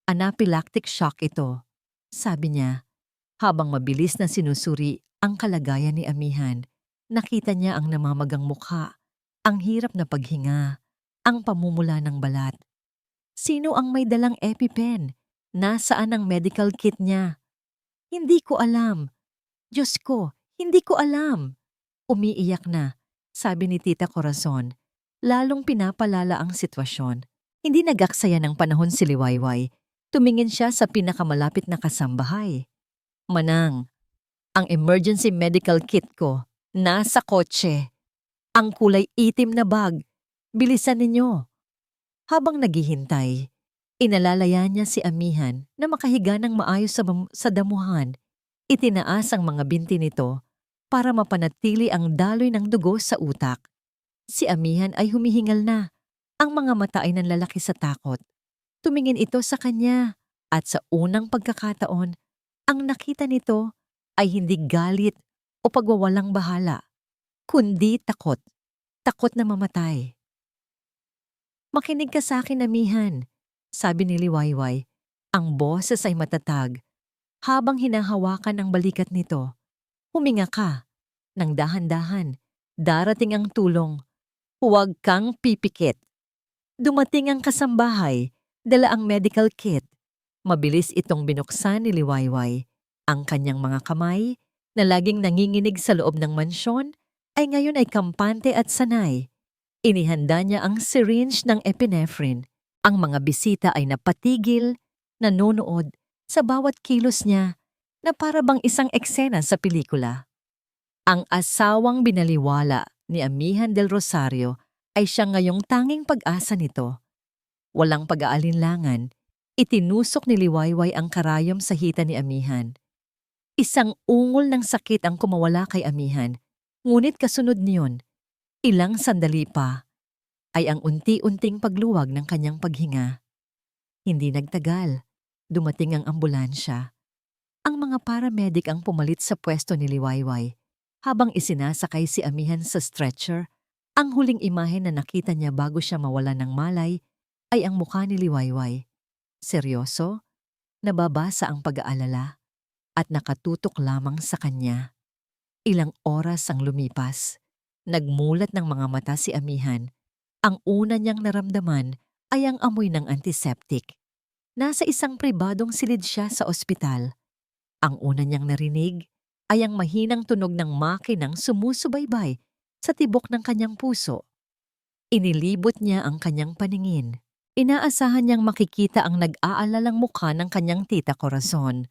Speaker 1: Anaphylactic shock ito, sabi niya, habang mabilis na sinusuri ang kalagayan ni Amihan. Nakita niya ang namamagang mukha, ang hirap na paghinga, ang pamumula ng balat. Sino ang may dalang EpiPen? Nasaan ang medical kit niya? Hindi ko alam. Diyos ko, hindi ko alam. Umiiyak na, sabi ni Tita Corazon. Lalong pinapalala ang sitwasyon. Hindi nagaksaya ng panahon si Liwayway. Tumingin siya sa pinakamalapit na kasambahay. Manang, ang emergency medical kit ko, nasa kotse. Ang kulay itim na bag. Bilisan ninyo. Habang naghihintay, inalalaya niya si Amihan na makahiga ng maayos sa damuhan. Itinaas ang mga binti nito para mapanatili ang daloy ng dugo sa utak. Si Amihan ay humihingal na. Ang mga mata ay nanlalaki sa takot. Tumingin ito sa kanya at sa unang pagkakataon, ang nakita nito ay hindi galit o pagwawalang bahala, kundi takot. Takot na mamatay. Makinig ka sa akin, Amihan, sabi ni Liwayway. Ang boses ay matatag. Habang hinahawakan ang balikat nito, huminga ka. Nang dahan-dahan, darating ang tulong. Huwag kang pipikit. Dumating ang kasambahay, dala ang medical kit. Mabilis itong binuksan ni Liwayway. Ang kanyang mga kamay, na laging nanginginig sa loob ng mansyon, ay ngayon ay kampante at sanay. Inihanda niya ang syringe ng epinephrine. Ang mga bisita ay napatigil, nanonood sa bawat kilos niya na para bang isang eksena sa pelikula. Ang asawang binaliwala ni Amihan del Rosario ay siya ngayong tanging pag-asa nito. Walang pag-aalinlangan, itinusok ni Liwayway ang karayom sa hita ni Amihan. Isang ungol ng sakit ang kumawala kay Amihan, ngunit kasunod niyon, ilang sandali pa, ay ang unti-unting pagluwag ng kanyang paghinga. Hindi nagtagal, dumating ang ambulansya. Ang mga paramedic ang pumalit sa pwesto ni Liwayway. Habang isinasakay si Amihan sa stretcher, ang huling imahe na nakita niya bago siya mawala ng malay ay ang mukha ni Liwayway. Seryoso, nababasa ang pag-aalala, at nakatutok lamang sa kanya. Ilang oras ang lumipas. Nagmulat ng mga mata si Amihan. Ang una niyang naramdaman ay ang amoy ng antiseptic. Nasa isang pribadong silid siya sa ospital. Ang una niyang narinig ay ang mahinang tunog ng makinang sumusubaybay sa tibok ng kanyang puso. Inilibot niya ang kanyang paningin. Inaasahan niyang makikita ang nag-aalalang mukha ng kanyang Tita Corazon.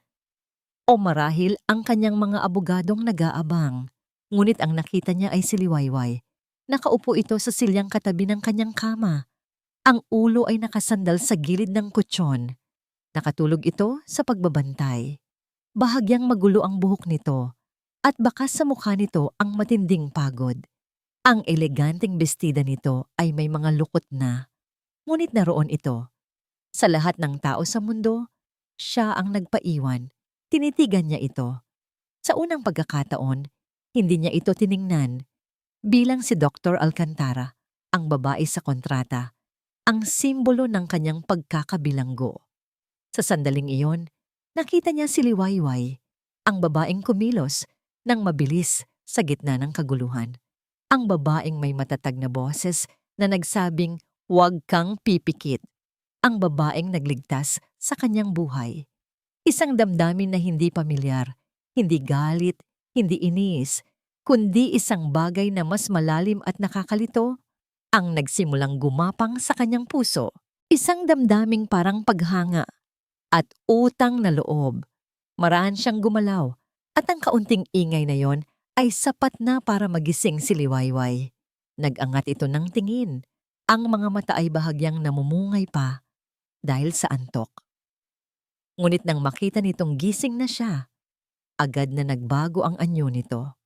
Speaker 1: O marahil ang kanyang mga abogadong nag-aabang. Ngunit ang nakita niya ay si Liwayway. Nakaupo ito sa silyang katabi ng kanyang kama. Ang ulo ay nakasandal sa gilid ng kutsyon. Nakatulog ito sa pagbabantay. Bahagyang magulo ang buhok nito at bakas sa mukha nito ang matinding pagod. Ang eleganteng bestida nito ay may mga lukot na. Ngunit naroon ito. Sa lahat ng tao sa mundo, siya ang nagpaiwan. Tinitigan niya ito. Sa unang pagkakataon, hindi niya ito tiningnan. Bilang si Dr. Alcantara, ang babae sa kontrata, ang simbolo ng kanyang pagkakabilanggo. Sa sandaling iyon, nakita niya si Liwayway, ang babaeng kumilos ng mabilis sa gitna ng kaguluhan. Ang babaeng may matatag na boses na nagsabing, "Huwag kang pipikit." Ang babaeng nagligtas sa kanyang buhay. Isang damdamin na hindi pamilyar, hindi galit, hindi inis, kundi isang bagay na mas malalim at nakakalito ang nagsimulang gumapang sa kanyang puso. Isang damdaming parang paghanga at utang na loob. Marahan siyang gumalaw at ang kaunting ingay na yon ay sapat na para magising si Liwayway. Nag-angat ito ng tingin. Ang mga mata ay bahagyang namumungay pa dahil sa antok. Ngunit nang makita nitong gising na siya, agad na nagbago ang anyo nito.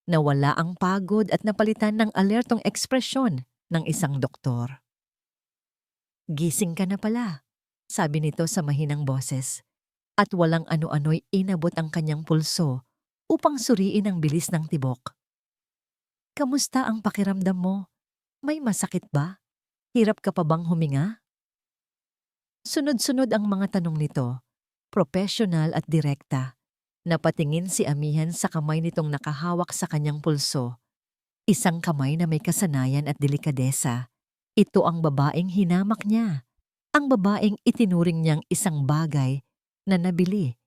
Speaker 1: Nawala ang pagod at napalitan ng alertong ekspresyon ng isang doktor. "Gising ka na pala," sabi nito sa mahinang boses, at walang ano-ano'y inabot ang kanyang pulso upang suriin ang bilis ng tibok. "Kamusta ang pakiramdam mo? May masakit ba? Hirap ka pa bang huminga?" Sunod-sunod ang mga tanong nito, profesional at direkta. Napatingin si amihan sa kamay nitong nakahawak sa kanyang pulso. Isang kamay na may kasanayan at delikadesa. Ito ang babaeng hinamak niya. Ang babaeng itinuring niyang isang bagay na nabili.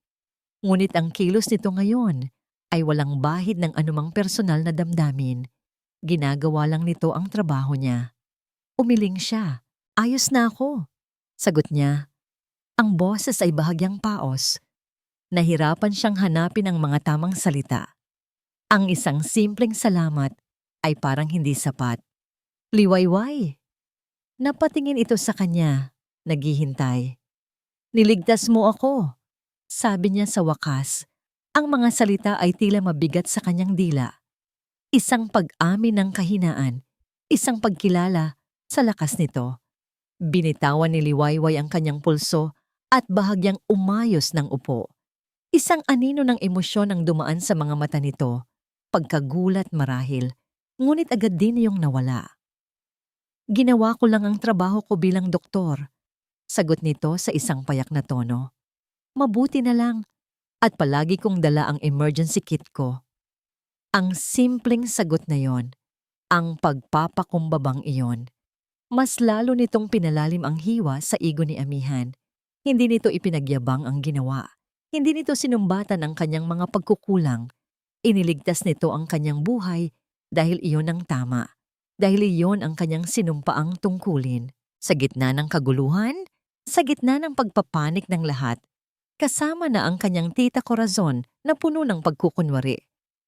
Speaker 1: Ngunit ang kilos nito ngayon ay walang bahid ng anumang personal na damdamin. Ginagawa lang nito ang trabaho niya. Umiling siya. "Ayos na ako," sagot niya. Ang boses ay bahagyang paos. Nahirapan siyang hanapin ang mga tamang salita. Ang isang simpleng salamat ay parang hindi sapat. "Liwayway." Napatingin ito sa kanya, naghihintay. "Niligtas mo ako," sabi niya sa wakas. Ang mga salita ay tila mabigat sa kanyang dila. Isang pag-amin ng kahinaan, isang pagkilala sa lakas nito. Binitawan ni Liwayway ang kanyang pulso at bahagyang umayos ng upo. Isang anino ng emosyon ang dumaan sa mga mata nito, pagkagulat marahil, ngunit agad din iyong nawala. "Ginawa ko lang ang trabaho ko bilang doktor," sagot nito sa isang payak na tono. "Mabuti na lang at palagi kong dala ang emergency kit ko." Ang simpleng sagot na yon, ang pagpapakumbabang iyon, mas lalo nitong pinalalim ang hiwa sa ego ni amihan. Hindi nito ipinagyabang ang ginawa. Hindi nito sinumbatan ang kanyang mga pagkukulang. Iniligtas nito ang kanyang buhay dahil iyon ang tama. Dahil iyon ang kanyang sinumpaang tungkulin. Sa gitna ng kaguluhan, sa gitna ng pagpapanik ng lahat, kasama na ang kanyang tita Corazon na puno ng pagkukunwari.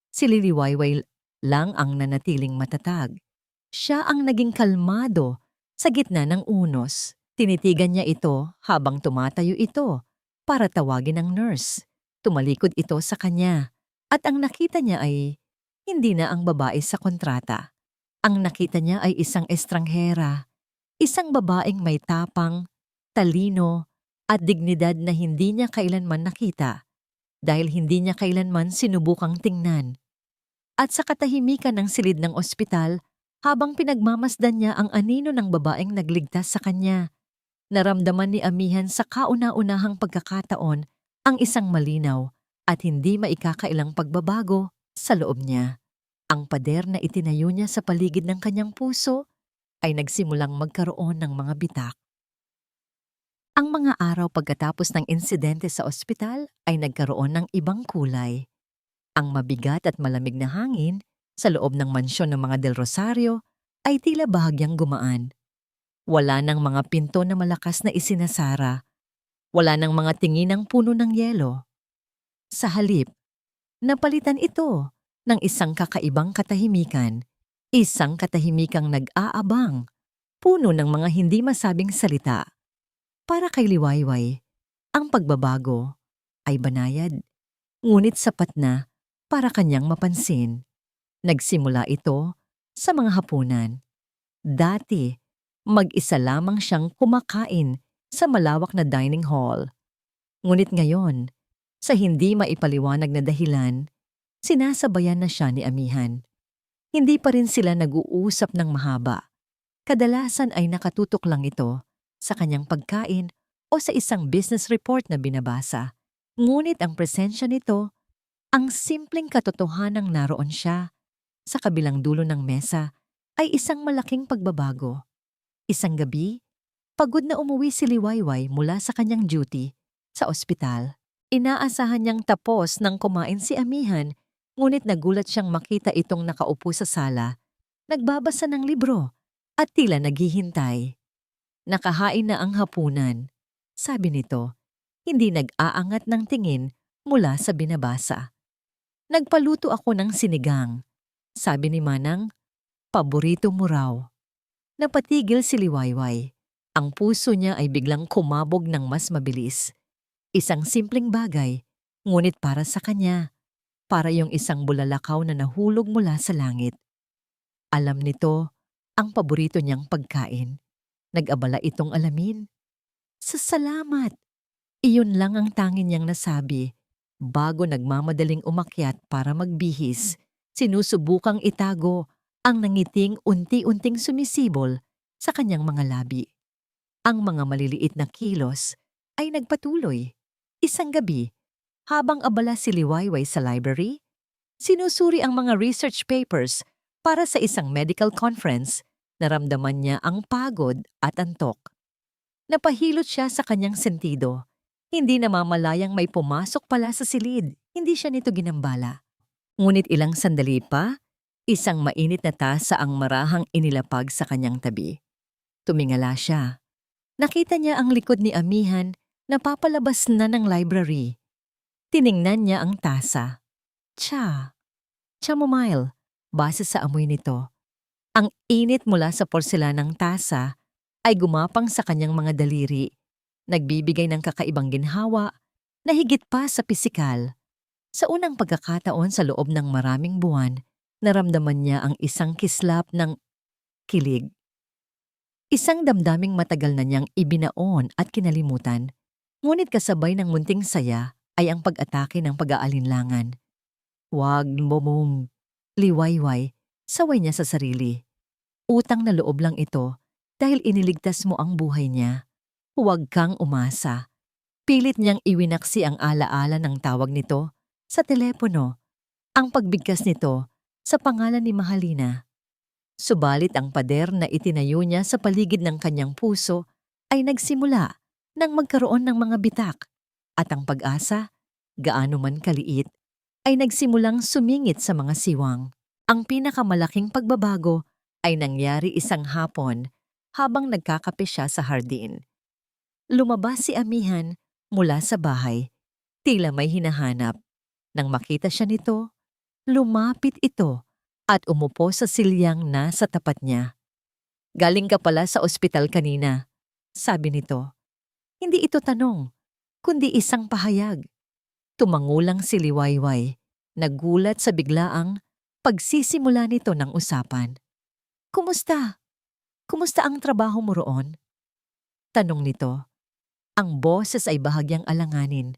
Speaker 1: Si Liwayway lang ang nanatiling matatag. Siya ang naging kalmado sa gitna ng unos. Tinitigan niya ito habang tumatayo ito para tawagin ang nurse. Tumalikod ito sa kanya at ang nakita niya ay hindi na ang babae sa kontrata. Ang nakita niya ay isang estranghera, isang babaeng may tapang, talino at dignidad na hindi niya kailanman nakita dahil hindi niya kailanman sinubukang tingnan. At sa katahimikan ng silid ng ospital, habang pinagmamasdan niya ang anino ng babaeng nagligtas sa kanya, naramdaman ni amihan sa kauna-unahang pagkakataon ang isang malinaw at hindi maikakailang pagbabago sa loob niya. Ang pader na itinayo niya sa paligid ng kanyang puso ay nagsimulang magkaroon ng mga bitak. Ang mga araw pagkatapos ng insidente sa ospital ay nagkaroon ng ibang kulay. Ang mabigat at malamig na hangin sa loob ng mansyon ng mga Del Rosario ay tila bahagyang gumaan. Wala nang mga pinto na malakas na isinasara. Wala nang mga tinginang puno ng yelo. Sa halip, napalitan ito ng isang kakaibang katahimikan. Isang katahimikang nag-aabang, puno ng mga hindi masabing salita. Para kay Liwayway, ang pagbabago ay banayad, ngunit sapat na para kanyang mapansin. Nagsimula ito sa mga hapunan. Dati, mag-isa lamang siyang kumakain sa malawak na dining hall. Ngunit ngayon, sa hindi maipaliwanag na dahilan, sinasabayan na siya ni amihan. Hindi pa rin sila nag-uusap ng mahaba. Kadalasan ay nakatutok lang ito sa kanyang pagkain o sa isang business report na binabasa. Ngunit ang presensya nito, ang simpleng katotohanang naroon siya sa kabilang dulo ng mesa, ay isang malaking pagbabago. Isang gabi, pagod na umuwi si Liwayway mula sa kanyang duty sa ospital. Inaasahan niyang tapos nang kumain si amihan, ngunit nagulat siyang makita itong nakaupo sa sala, nagbabasa ng libro at tila naghihintay. Nakahain na ang hapunan. sabi nito, hindi nag-aangat ng tingin mula sa binabasa. Nagpaluto ako ng sinigang. Sabi ni Manang, paborito mo raw. Napatigil si Liwayway. Ang puso niya ay biglang kumabog ng mas mabilis. Isang simpleng bagay, ngunit para sa kanya, para yung isang bulalakaw na nahulog mula sa langit. Alam nito, ang paborito niyang pagkain. Nag-abala itong alamin. Salamat! Iyon lang ang tanging niyang nasabi. Bago nagmamadaling umakyat para magbihis, sinusubukang itago ang nangiting unti-unting sumisibol sa kanyang mga labi. Ang mga maliliit na kilos ay nagpatuloy. Isang gabi, habang abala si Liwayway sa library, sinusuri ang mga research papers para sa isang medical conference, naramdaman niya ang pagod at antok. Napahilot siya sa kanyang sentido. Hindi namamalayang may pumasok pala sa silid. Hindi siya nito ginambala. Ngunit ilang sandali pa, isang mainit na tasa ang marahang inilapag sa kanyang tabi. Tumingala siya. Nakita niya ang likod ni Amihan na papalabas na ng library. Tiningnan niya ang tasa. Chamomile, base sa amoy nito. Ang init mula sa porselanang tasa ay gumapang sa kanyang mga daliri, nagbibigay ng kakaibang ginhawa na higit pa sa pisikal. Sa unang pagkakataon sa loob ng maraming buwan, naramdaman niya ang isang kislap ng kilig. Isang damdaming matagal na niyang ibinaon at kinalimutan, ngunit kasabay ng munting saya ay ang pag-atake ng pag-aalinlangan. Wag momong, Liwayway, saway niya sa sarili. Utang na loob lang ito dahil iniligtas mo ang buhay niya. Huwag kang umasa. Pilit niyang iwinaksi ang alaala ng tawag nito sa telepono, ang pagbigkas nito sa pangalan ni Mahalina. Subalit ang pader na itinayo niya sa paligid ng kanyang puso ay nagsimula nang magkaroon ng mga bitak, at ang pag-asa, gaano man kaliit, ay nagsimulang sumingit sa mga siwang. Ang pinakamalaking pagbabago ay nangyari isang hapon habang nagkakape siya sa hardin. Lumabas si Amihan mula sa bahay, tila may hinahanap. Nang makita siya nito, lumapit ito at umupo sa silyang nasa tapat niya. Galing ka pala sa ospital kanina, sabi nito. Hindi ito tanong, kundi isang pahayag. Tumangulang si Liwayway, nagulat sa biglaang pagsisimula nito ng usapan. Kumusta? Kumusta ang trabaho mo roon? Tanong nito. Ang boses ay bahagyang alanganin,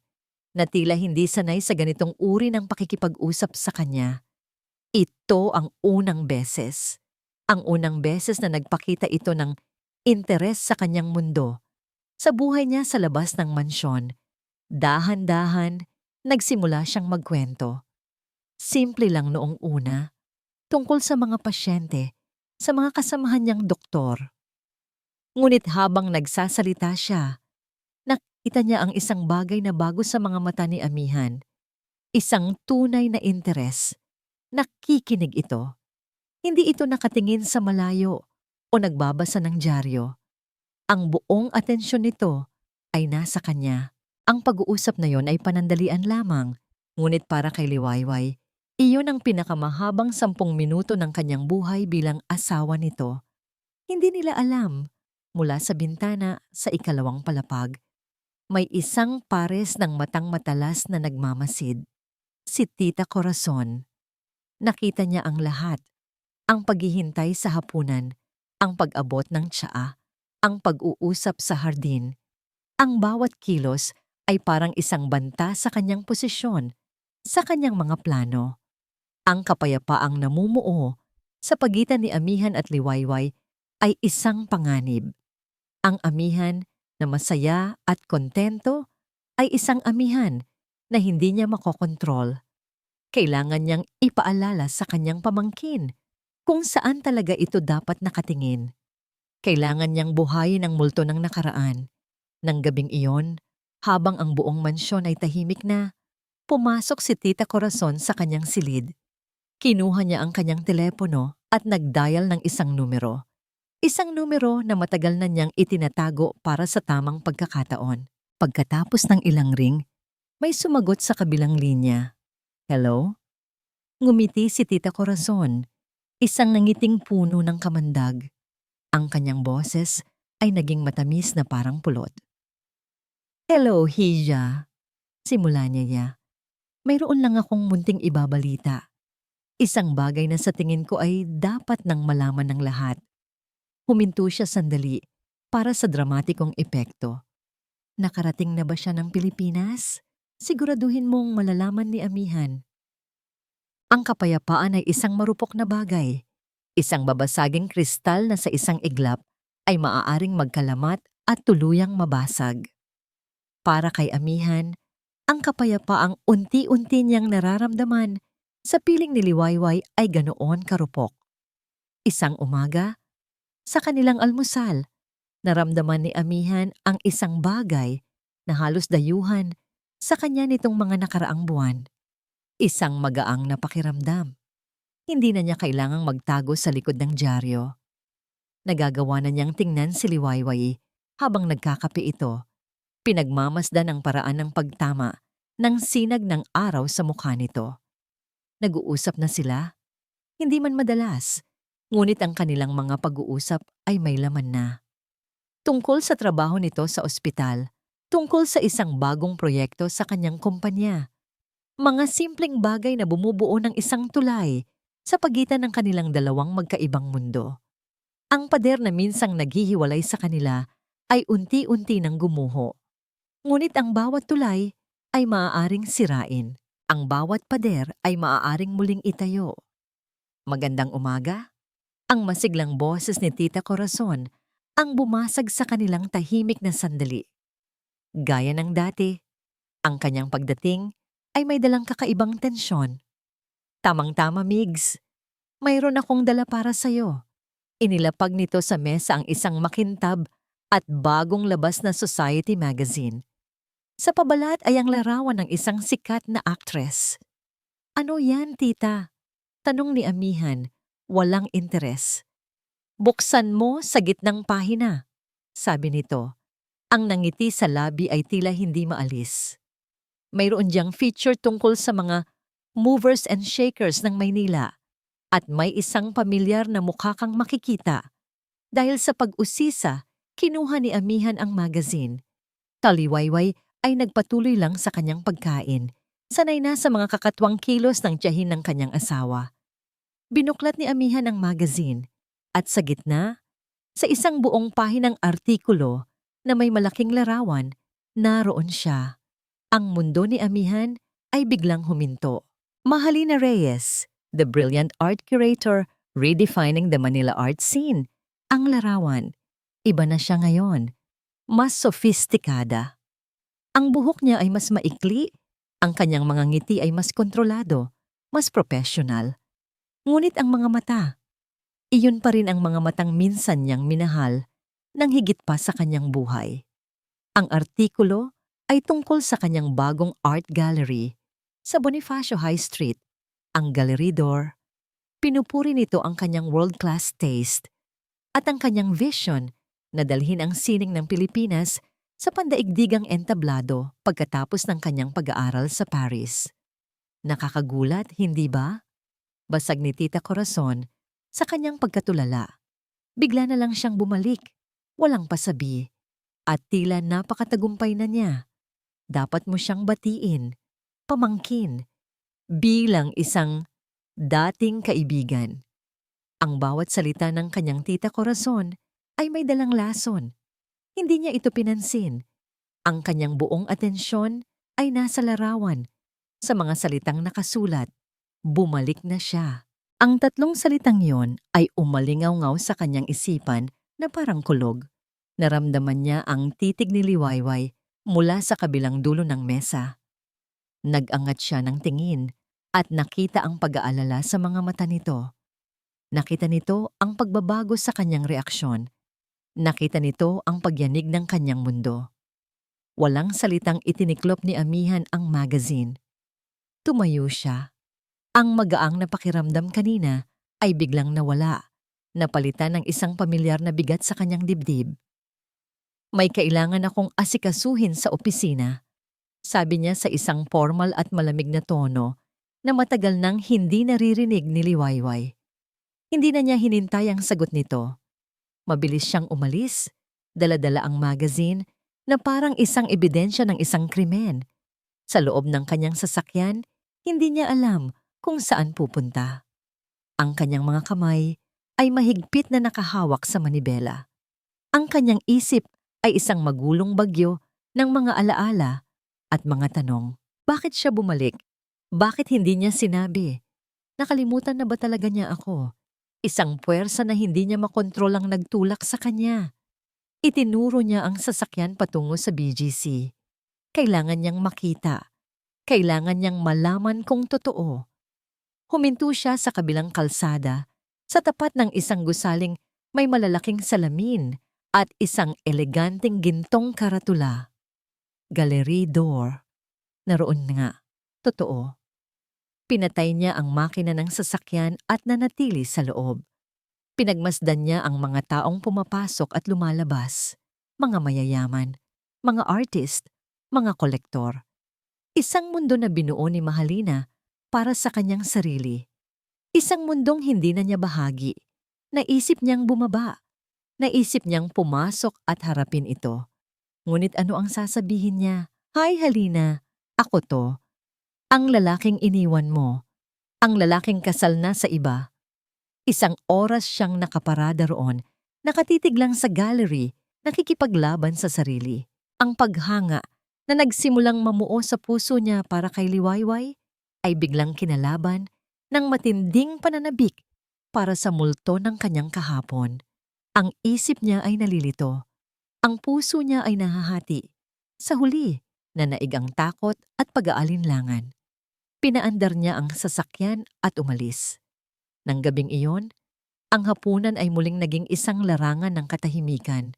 Speaker 1: na tila hindi sanay sa ganitong uri ng pakikipag-usap sa kanya. Ito ang unang beses. Ang unang beses na nagpakita ito ng interes sa kanyang mundo, sa buhay niya sa labas ng mansyon. Dahan-dahan, nagsimula siyang magkwento. Simple lang noong una, tungkol sa mga pasyente, sa mga kasamahan niyang doktor. Ngunit habang nagsasalita siya, nakita niya ang isang bagay na bago sa mga mata ni Amihan. Isang tunay na interes. Nakikinig ito. Hindi ito nakatingin sa malayo o nagbabasa ng dyaryo. Ang buong atensyon nito ay nasa kanya. Ang pag-uusap na yon ay panandalian lamang, ngunit para kay Liwayway, iyon ang pinakamahabang 10 minuto ng kanyang buhay bilang asawa nito. Hindi nila alam, mula sa bintana sa ikalawang palapag, may isang pares ng matang matalas na nagmamasid. Si Tita Corazon. Nakita niya ang lahat. Ang paghihintay sa hapunan, ang pag-abot ng tsaa, ang pag-uusap sa hardin. Ang bawat kilos ay parang isang banta sa kanyang posisyon, sa kanyang mga plano. Ang kapayapaang namumuo sa pagitan ni Amihan at Liwayway ay isang panganib. Ang Amihan na masaya at kontento ay isang Amihan na hindi niya makokontrol. Kailangan niyang ipaalala sa kanyang pamangkin kung saan talaga ito dapat nakatingin. Kailangan niyang buhayin ang multo ng nakaraan. Nang gabing iyon, habang ang buong mansyon ay tahimik na, pumasok si Tita Corazon sa kanyang silid. Kinuha niya ang kanyang telepono at nag-dial ng isang numero. Isang numero na matagal na niyang itinatago para sa tamang pagkakataon. Pagkatapos ng ilang ring, may sumagot sa kabilang linya. Hello? Ngumiti si Tita Corazon, isang nangiting puno ng kamandag. Ang kanyang boses ay naging matamis na parang pulot. Hello, Hija. Simula niya. Mayroon lang akong munting ibabalita. Isang bagay na sa tingin ko ay dapat nang malaman ng lahat. Huminto siya sandali para sa dramatikong epekto. Nakarating na ba siya ng Pilipinas? Siguraduhin mong malalaman ni Amihan. Ang kapayapaan ay isang marupok na bagay. Isang babasaging kristal na sa isang iglap ay maaaring magkalamat at tuluyang mabasag. Para kay Amihan, ang kapayapaang unti-unti niyang nararamdaman sa piling ni Liwayway ay ganoon karupok. Isang umaga, sa kanilang almusal, naramdaman ni Amihan ang isang bagay na halos dayuhan sa kanya nitong mga nakaraang buwan. Isang magaang na pakiramdam. Hindi na niya kailangang magtago sa likod ng dyaryo. Nagagawa na niyang tingnan si Liwayway habang nagkakape ito. Pinagmamasdan ang paraan ng pagtama ng sinag ng araw sa mukha nito. Nag-uusap na sila. Hindi man madalas, ngunit ang kanilang mga pag-uusap ay may laman na. Tungkol sa trabaho nito sa ospital, tungkol sa isang bagong proyekto sa kanyang kumpanya. Mga simpleng bagay na bumubuo ng isang tulay sa pagitan ng kanilang dalawang magkaibang mundo. Ang pader na minsang naghihiwalay sa kanila ay unti-unti nang gumuho. Ngunit ang bawat tulay ay maaaring sirain. Ang bawat pader ay maaaring muling itayo. Magandang umaga. Ang masiglang boses ni Tita Corazon ang bumasag sa kanilang tahimik na sandali. Gaya ng dati, ang kanyang pagdating ay may dalang kakaibang tensyon. Tamang-tama, Migs. Mayroon akong dala para sa'yo. Inilapag nito sa mesa ang isang makintab at bagong labas na society magazine. Sa pabalat ay ang larawan ng isang sikat na actress. Ano yan, tita? Tanong ni Amihan, walang interes. Buksan mo sa gitnang pahina, sabi nito. Ang nangiti sa labi ay tila hindi maalis. Mayroon diyang feature tungkol sa mga movers and shakers ng Maynila at may isang pamilyar na mukha kang makikita. Dahil sa pag-usisa, kinuha ni Amihan ang magazine. Taliwayway ay nagpatuloy lang sa kanyang pagkain, sanay na sa mga kakatwang kilos ng tiyahin ng kanyang asawa. Binuklat ni Amihan ang magazine at sa gitna, sa isang buong pahinang artikulo na may malaking larawan, naroon siya. Ang mundo ni Amihan ay biglang huminto. Mahalina Reyes, the brilliant art curator redefining the Manila art scene. Ang larawan, iba na siya ngayon, mas sofistikada. Ang buhok niya ay mas maikli, ang kanyang mga ngiti ay mas kontrolado, mas professional. Ngunit ang mga mata, iyon pa rin ang mga matang minsan niyang minahal nang higit pa sa kanyang buhay. Ang artikulo ay tungkol sa kanyang bagong art gallery sa Bonifacio High Street, ang Galeridor. Pinupuri nito ang kanyang world-class taste at ang kanyang vision na dalhin ang sining ng Pilipinas sa pandaigdigang entablado pagkatapos ng kanyang pag-aaral sa Paris. Nakakagulat, hindi ba? Basag ni Tita Corazon sa kanyang pagkatulala. Bigla na lang siyang bumalik, walang pasabi, at tila napakatagumpay na niya. Dapat mo siyang batiin, pamangkin, bilang isang dating kaibigan. Ang bawat salita ng kanyang Tita Corazon ay may dalang lason. Hindi niya ito pinansin. Ang kanyang buong atensyon ay nasa larawan, sa mga salitang nakasulat. Bumalik na siya. Ang tatlong salitang yon ay umalingaw-ngaw sa kanyang isipan na parang kulog. Naramdaman niya ang titig ni Liwayway mula sa kabilang dulo ng mesa. Nag-angat siya ng tingin at nakita ang pag-aalala sa mga mata nito. Nakita nito ang pagbabago sa kanyang reaksyon. Nakita nito ang pagyanig ng kanyang mundo. Walang salitang itiniklop ni Amihan ang magazine. Tumayo siya. Ang magaang na pakiramdam kanina ay biglang nawala, napalitan ng isang pamilyar na bigat sa kanyang dibdib. May kailangan akong asikasuhin sa opisina, sabi niya sa isang formal at malamig na tono na matagal nang hindi naririnig ni Liwayway. Hindi na niya hinintay ang sagot nito. Mabilis siyang umalis, dala-dala ang magazine na parang isang ebidensya ng isang krimen. Sa loob ng kanyang sasakyan, hindi niya alam kung saan pupunta. Ang kanyang mga kamay ay mahigpit na nakahawak sa manibela. Ang kanyang isip ay isang magulong bagyo ng mga alaala at mga tanong. Bakit siya bumalik? Bakit hindi niya sinabi? Nakalimutan na ba talaga niya ako? Isang puwersa na hindi niya makontrol ang nagtulak sa kanya. Itinuro niya ang sasakyan patungo sa BGC. Kailangan niyang makita. Kailangan niyang malaman kung totoo. Huminto siya sa kabilang kalsada, sa tapat ng isang gusaling may malalaking salamin at isang eleganteng gintong karatula. Gallery door. Naroon nga. Totoo. Pinatay niya ang makina ng sasakyan at nanatili sa loob. Pinagmasdan niya ang mga taong pumapasok at lumalabas. Mga mayayaman, mga artist, mga kolektor. Isang mundo na binuo ni Mahalina para sa kanyang sarili. Isang mundong hindi na niya bahagi. Naisip niyang bumaba. Naisip niyang pumasok at harapin ito. Ngunit ano ang sasabihin niya? Hi Halina, ako to. Ang lalaking iniwan mo. Ang lalaking kasal na sa iba. Isang oras siyang nakaparada roon, nakatitig lang sa gallery, nakikipaglaban sa sarili. Ang paghanga na nagsimulang mamuo sa puso niya para kay Liwayway ay biglang kinalaban ng matinding pananabik para sa multo ng kanyang kahapon. Ang isip niya ay nalilito. Ang puso niya ay nahahati. Sa huli, nanaig ang takot at pag-aalinlangan. Pinaandar niya ang sasakyan at umalis. Nang gabing iyon, ang hapunan ay muling naging isang larangan ng katahimikan.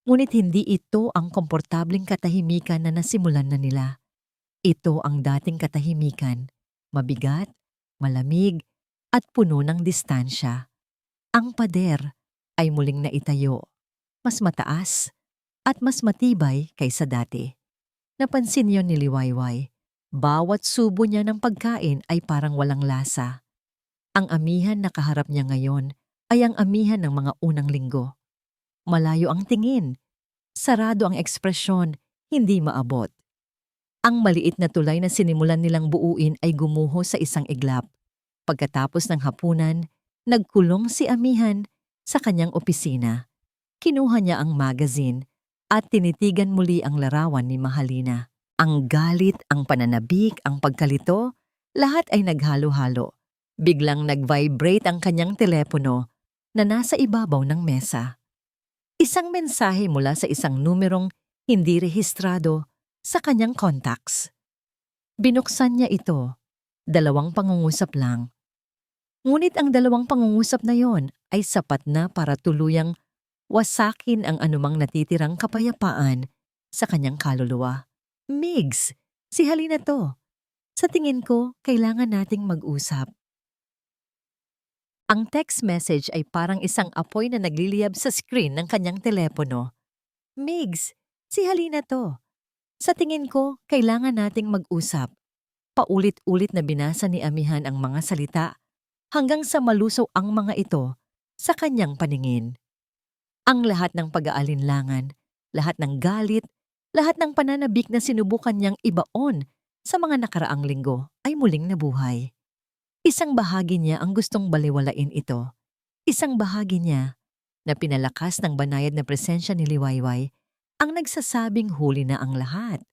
Speaker 1: Ngunit hindi ito ang komportabling katahimikan na nasimulan na nila. Ito ang dating katahimikan, mabigat, malamig, at puno ng distansya. Ang pader ay muling naitayo, mas mataas at mas matibay kaysa dati. Napansin yon ni Liwayway. Bawat subo niya ng pagkain ay parang walang lasa. Ang amihan na kaharap niya ngayon ay ang amihan ng mga unang linggo. Malayo ang tingin, sarado ang ekspresyon, hindi maabot. Ang maliit na tulay na sinimulan nilang buuin ay gumuho sa isang iglap. Pagkatapos ng hapunan, nagkulong si amihan sa kanyang opisina. Kinuha niya ang magazine at tinitigan muli ang larawan ni Mahalina. Ang galit, ang pananabik, ang pagkalito, lahat ay naghalo-halo. Biglang nag-vibrate ang kanyang telepono na nasa ibabaw ng mesa. Isang mensahe mula sa isang numerong hindi rehistrado sa kanyang contacts. Binuksan niya ito, 2 pangungusap lang. Ngunit ang 2 pangungusap na yon ay sapat na para tuluyang wasakin ang anumang natitirang kapayapaan sa kanyang kaluluwa. Migs, si Halina to. Sa tingin ko, kailangan nating mag-usap. Ang text message ay parang isang apoy na nagliliyab sa screen ng kanyang telepono. Migs, si Halina to. Sa tingin ko, kailangan nating mag-usap. Paulit-ulit na binasa ni amihan ang mga salita hanggang sa malusaw ang mga ito sa kanyang paningin. Ang lahat ng pag-aalinlangan, lahat ng galit, lahat ng pananabik na sinubukan niyang ibaon sa mga nakaraang linggo ay muling nabuhay. Isang bahagi niya ang gustong baliwalain ito. Isang bahagi niya na pinalakas ng banayad na presensya ni Liwayway ang nagsasabing huli na ang lahat.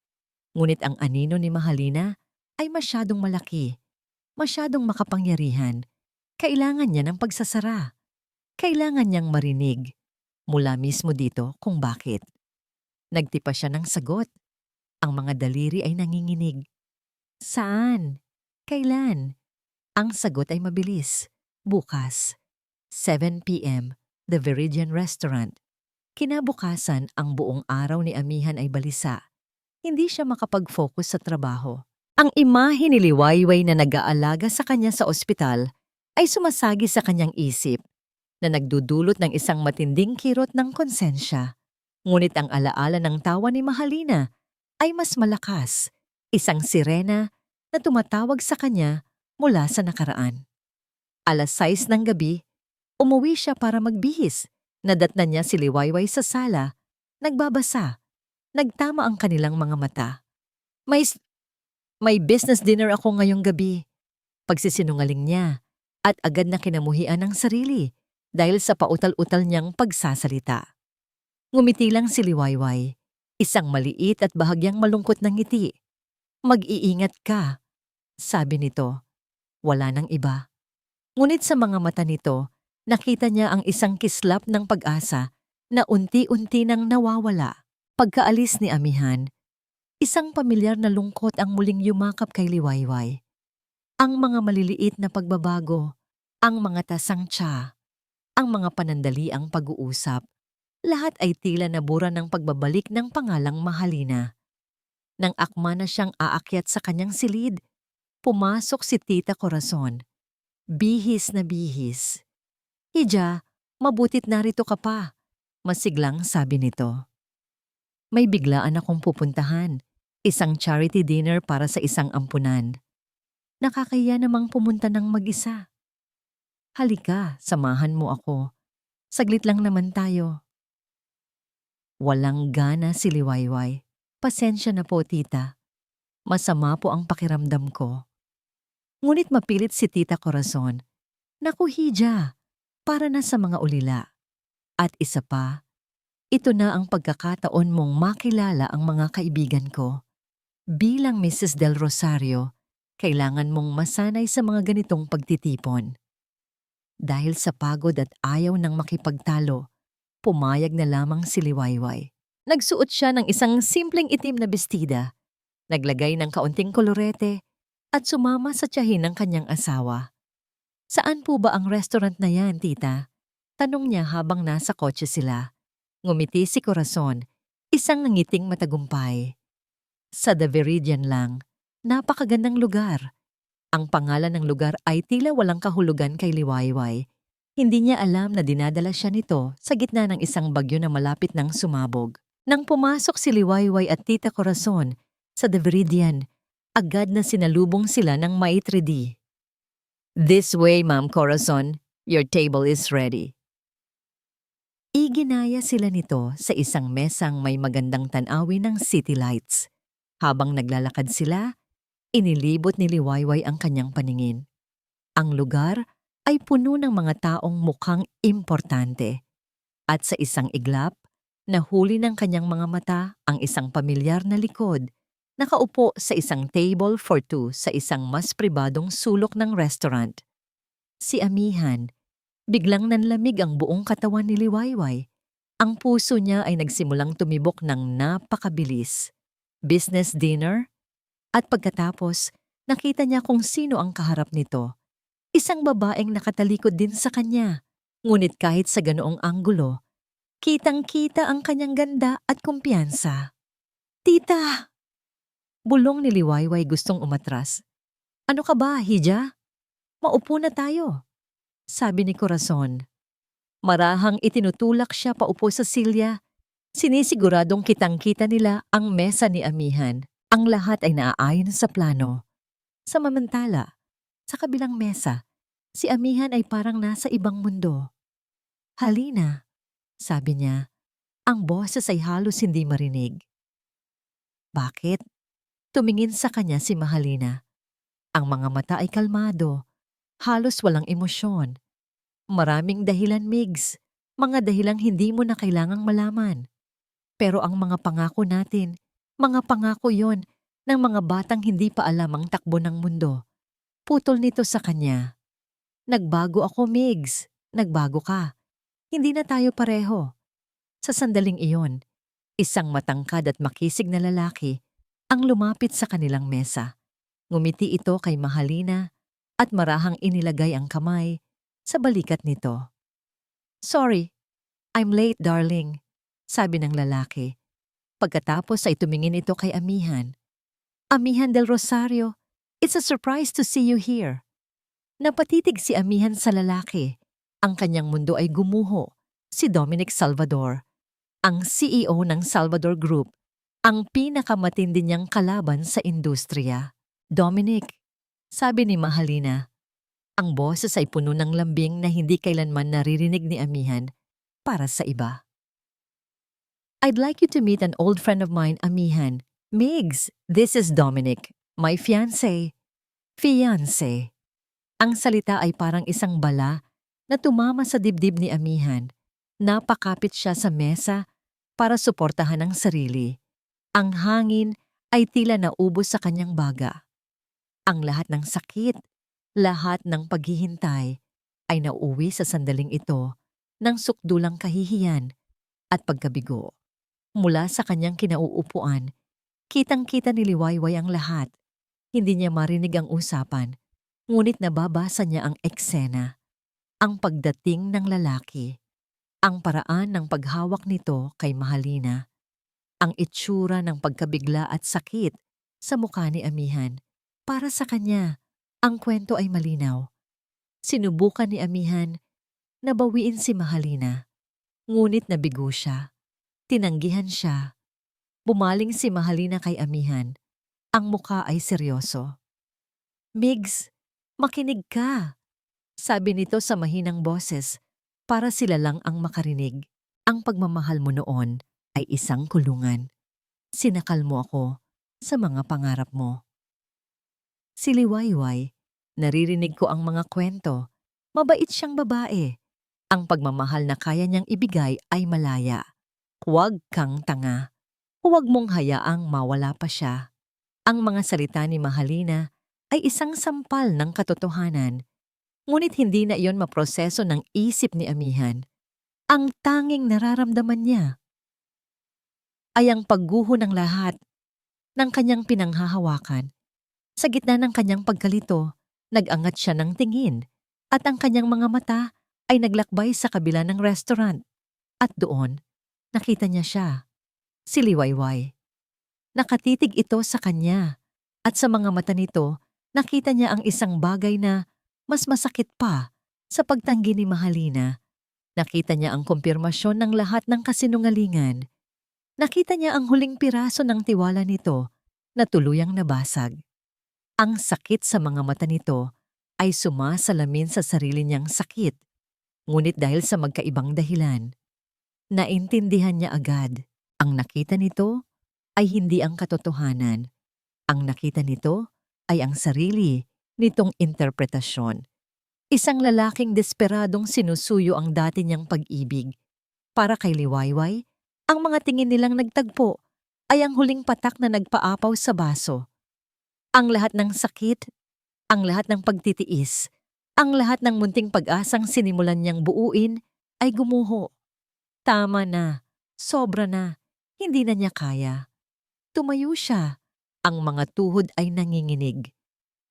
Speaker 1: Ngunit ang anino ni Mahalina ay masyadong malaki, masyadong makapangyarihan. Kailangan niya ng pagsasara. Kailangan niyang marinig mula mismo dito kung bakit. Nagtipa siya ng sagot. Ang mga daliri ay nanginginig. Saan? Kailan? Ang sagot ay mabilis. Bukas. 7 p.m. The Viridian Restaurant. Kinabukasan, ang buong araw ni amihan ay balisa. Hindi siya makapag-focus sa trabaho. Ang imahe ni Liwayway na nag-aalaga sa kanya sa ospital ay sumasagi sa kanyang isip na nagdudulot ng isang matinding kirot ng konsensya. Ngunit ang alaala ng tawa ni Mahalina ay mas malakas, isang sirena na tumatawag sa kanya mula sa nakaraan. 6:00 ng gabi, umuwi siya para magbihis. Nadatnan niya si Liwayway sa sala, nagbabasa. Nagtama ang kanilang mga mata. May business dinner ako ngayong gabi. Pagsisinungaling niya at agad na kinamuhian ng sarili dahil sa pautal-utal niyang pagsasalita. Ngumiti lang si Liwayway, isang maliit at bahagyang malungkot na ngiti. Mag-iingat ka, sabi nito. Wala nang iba. Ngunit sa mga mata nito, nakita niya ang isang kislap ng pag-asa na unti-unti nang nawawala. Pagkaalis ni Amihan, isang pamilyar na lungkot ang muling yumakap kay Liwayway. Ang mga maliliit na pagbabago, ang mga tasang tsa, ang mga panandaliang pag-uusap, lahat ay tila nabura ng pagbabalik ng pangalang Mahalina. Nang akma na siyang aakyat sa kanyang silid, pumasok si Tita Corazon. Bihis na bihis. "Hija, mabutit narito ka pa," masiglang sabi nito. "May biglaan akong pupuntahan, isang charity dinner para sa isang ampunan. Nakakahiya namang pumunta ng mag-isa. Halika, samahan mo ako. Saglit lang naman tayo." Walang gana si Liwayway. "Pasensya na po, tita. Masama po ang pakiramdam ko." Ngunit mapilit si Tita Corazon. "Naku, Hija, para na sa mga ulila. At isa pa, ito na ang pagkakataon mong makilala ang mga kaibigan ko. Bilang Mrs. Del Rosario, kailangan mong masanay sa mga ganitong pagtitipon." Dahil sa pagod at ayaw ng makipagtalo, pumayag na lamang si Liwayway. Nagsuot siya ng isang simpleng itim na bestida, naglagay ng kaunting kolorete, at sumama sa tiyahin ng kanyang asawa. "Saan po ba ang restaurant na yan, tita?" tanong niya habang nasa kotse sila. Ngumiti si Corazon, isang nangiting matagumpay. "Sa The Viridian lang. Napakagandang lugar." Ang pangalan ng lugar ay tila walang kahulugan kay Liwayway. Hindi niya alam na dinadala siya nito sa gitna ng isang bagyo na malapit nang sumabog. Nang pumasok si Liwayway at Tita Corazon sa The Viridian, agad na sinalubong sila ng maitre d'. "This way, Ma'am Corazon. Your table is ready." Iginaya sila nito sa isang mesang may magandang tanawin ng city lights. Habang naglalakad sila, inilibot ni Liwayway ang kanyang paningin. Ang lugar ay puno ng mga taong mukhang importante. At sa isang iglap, nahuli ng kanyang mga mata ang isang pamilyar na likod, nakaupo sa isang table for two sa isang mas pribadong sulok ng restaurant. Si Amihan. Biglang nanlamig ang buong katawan ni Liwayway. Ang puso niya ay nagsimulang tumibok ng napakabilis. Business dinner? At pagkatapos, nakita niya kung sino ang kaharap nito. Isang babaeng nakatalikod din sa kanya. Ngunit kahit sa ganoong anggulo, kitang-kita ang kanyang ganda at kumpiyansa. "Tita!" Bulong ni Liwayway gustong umatras. "Ano ka ba, Hija? Maupo na tayo," sabi ni Corazon. Marahang itinutulak siya paupo sa silya. Sinisiguradong kitang-kita nila ang mesa ni Amihan. Ang lahat ay naaayon sa plano. Samantala, sa kabilang mesa, si Amihan ay parang nasa ibang mundo. "Halina," sabi niya. Ang boses ay halos hindi marinig. "Bakit?" Tumingin sa kanya si Mahalina. Ang mga mata ay kalmado, halos walang emosyon. "Maraming dahilan, Migs. Mga dahilang hindi mo na kailangang malaman. Pero ang mga pangako natin, mga pangako yon ng mga batang hindi pa alam ang takbo ng mundo." Putol nito sa kanya. "Nagbago ako, Migs. Nagbago ka. Hindi na tayo pareho." Sa sandaling iyon, isang matangkad at makisig na lalaki ang lumapit sa kanilang mesa. Ngumiti ito kay Mahalina at marahang inilagay ang kamay sa balikat nito. "Sorry, I'm late, darling," sabi ng lalaki. Pagkatapos ay tumingin ito kay Amihan. "Amihan del Rosario, it's a surprise to see you here." Napatitig si Amihan sa lalaki. Ang kanyang mundo ay gumuho. Si Dominic Salvador. ang CEO ng Salvador Group, ang pinakamatindi niyang kalaban sa industriya. Dominic, sabi ni Mahalina, ang boses ay puno ng lambing na hindi kailanman naririnig ni Amihan para sa iba. I'd like you to meet an old friend of mine, Amihan. Migs, this is Dominic, my fiancé. Fiancé. Ang salita ay parang isang bala na tumama sa dibdib ni Amihan. Napakapit siya sa mesa para suportahan ang sarili. Ang hangin ay tila naubos sa kanyang baga. Ang lahat ng sakit, lahat ng paghihintay ay nauwi sa sandaling ito ng sukdulang kahihiyan at pagkabigo. Mula sa kanyang kinauupuan, kitang-kita ni Liwayway ang lahat. Hindi niya marinig ang usapan, ngunit nababasa niya ang eksena. Ang pagdating ng lalaki, ang paraan ng paghawak nito kay Mahalina, ang itsura ng pagkabigla at sakit sa mukha ni Amihan. Para sa kanya, ang kwento ay malinaw. Sinubukan ni Amihan na bawiin si Mahalina, ngunit nabigo siya. Tinanggihan siya. Bumaling si Mahalina kay Amihan. Ang mukha ay seryoso. Migs, makinig ka, sabi nito sa mahinang boses para sila lang ang makarinig. Ang pagmamahal mo noon ay isang kulungan. Sinakal mo ako sa mga pangarap mo. Si Liwayway, naririnig ko ang mga kwento. Mabait siyang babae. Ang pagmamahal na kaya niyang ibigay ay malaya. Huwag kang tanga. Huwag mong hayaang mawala pa siya. Ang mga salita ni Mahalina ay isang sampal ng katotohanan. Ngunit hindi na iyon maproseso ng isip ni Amihan. Ang tanging nararamdaman niya ay ang pagguho ng lahat ng kanyang pinanghahawakan. Sa gitna ng kanyang pagkalito, nag-angat siya ng tingin at ang kanyang mga mata ay naglakbay sa kabila ng restaurant. At doon, nakita niya siya, si Liwayway. Nakatitig ito sa kanya at sa mga mata nito, nakita niya ang isang bagay na mas masakit pa sa pagtanggi ni Mahalina. Nakita niya ang kumpirmasyon ng lahat ng kasinungalingan. Nakita niya ang huling piraso ng tiwala nito na tuluyang nabasag. Ang sakit sa mga mata nito ay sumasalamin sa sarili niyang sakit. Ngunit dahil sa magkaibang dahilan, naintindihan niya agad. Ang nakita nito ay hindi ang katotohanan. Ang nakita nito ay ang sarili nitong interpretasyon. Isang lalaking desperadong sinusuyo ang dati niyang pag-ibig. Para kay Liwayway, ang mga tingin nilang nagtagpo ay ang huling patak na nagpaapaw sa baso. Ang lahat ng sakit, ang lahat ng pagtitiis, ang lahat ng munting pag-asang sinimulan niyang buuin ay gumuho. Tama na, sobra na, hindi na niya kaya. Tumayo siya, ang mga tuhod ay nanginginig.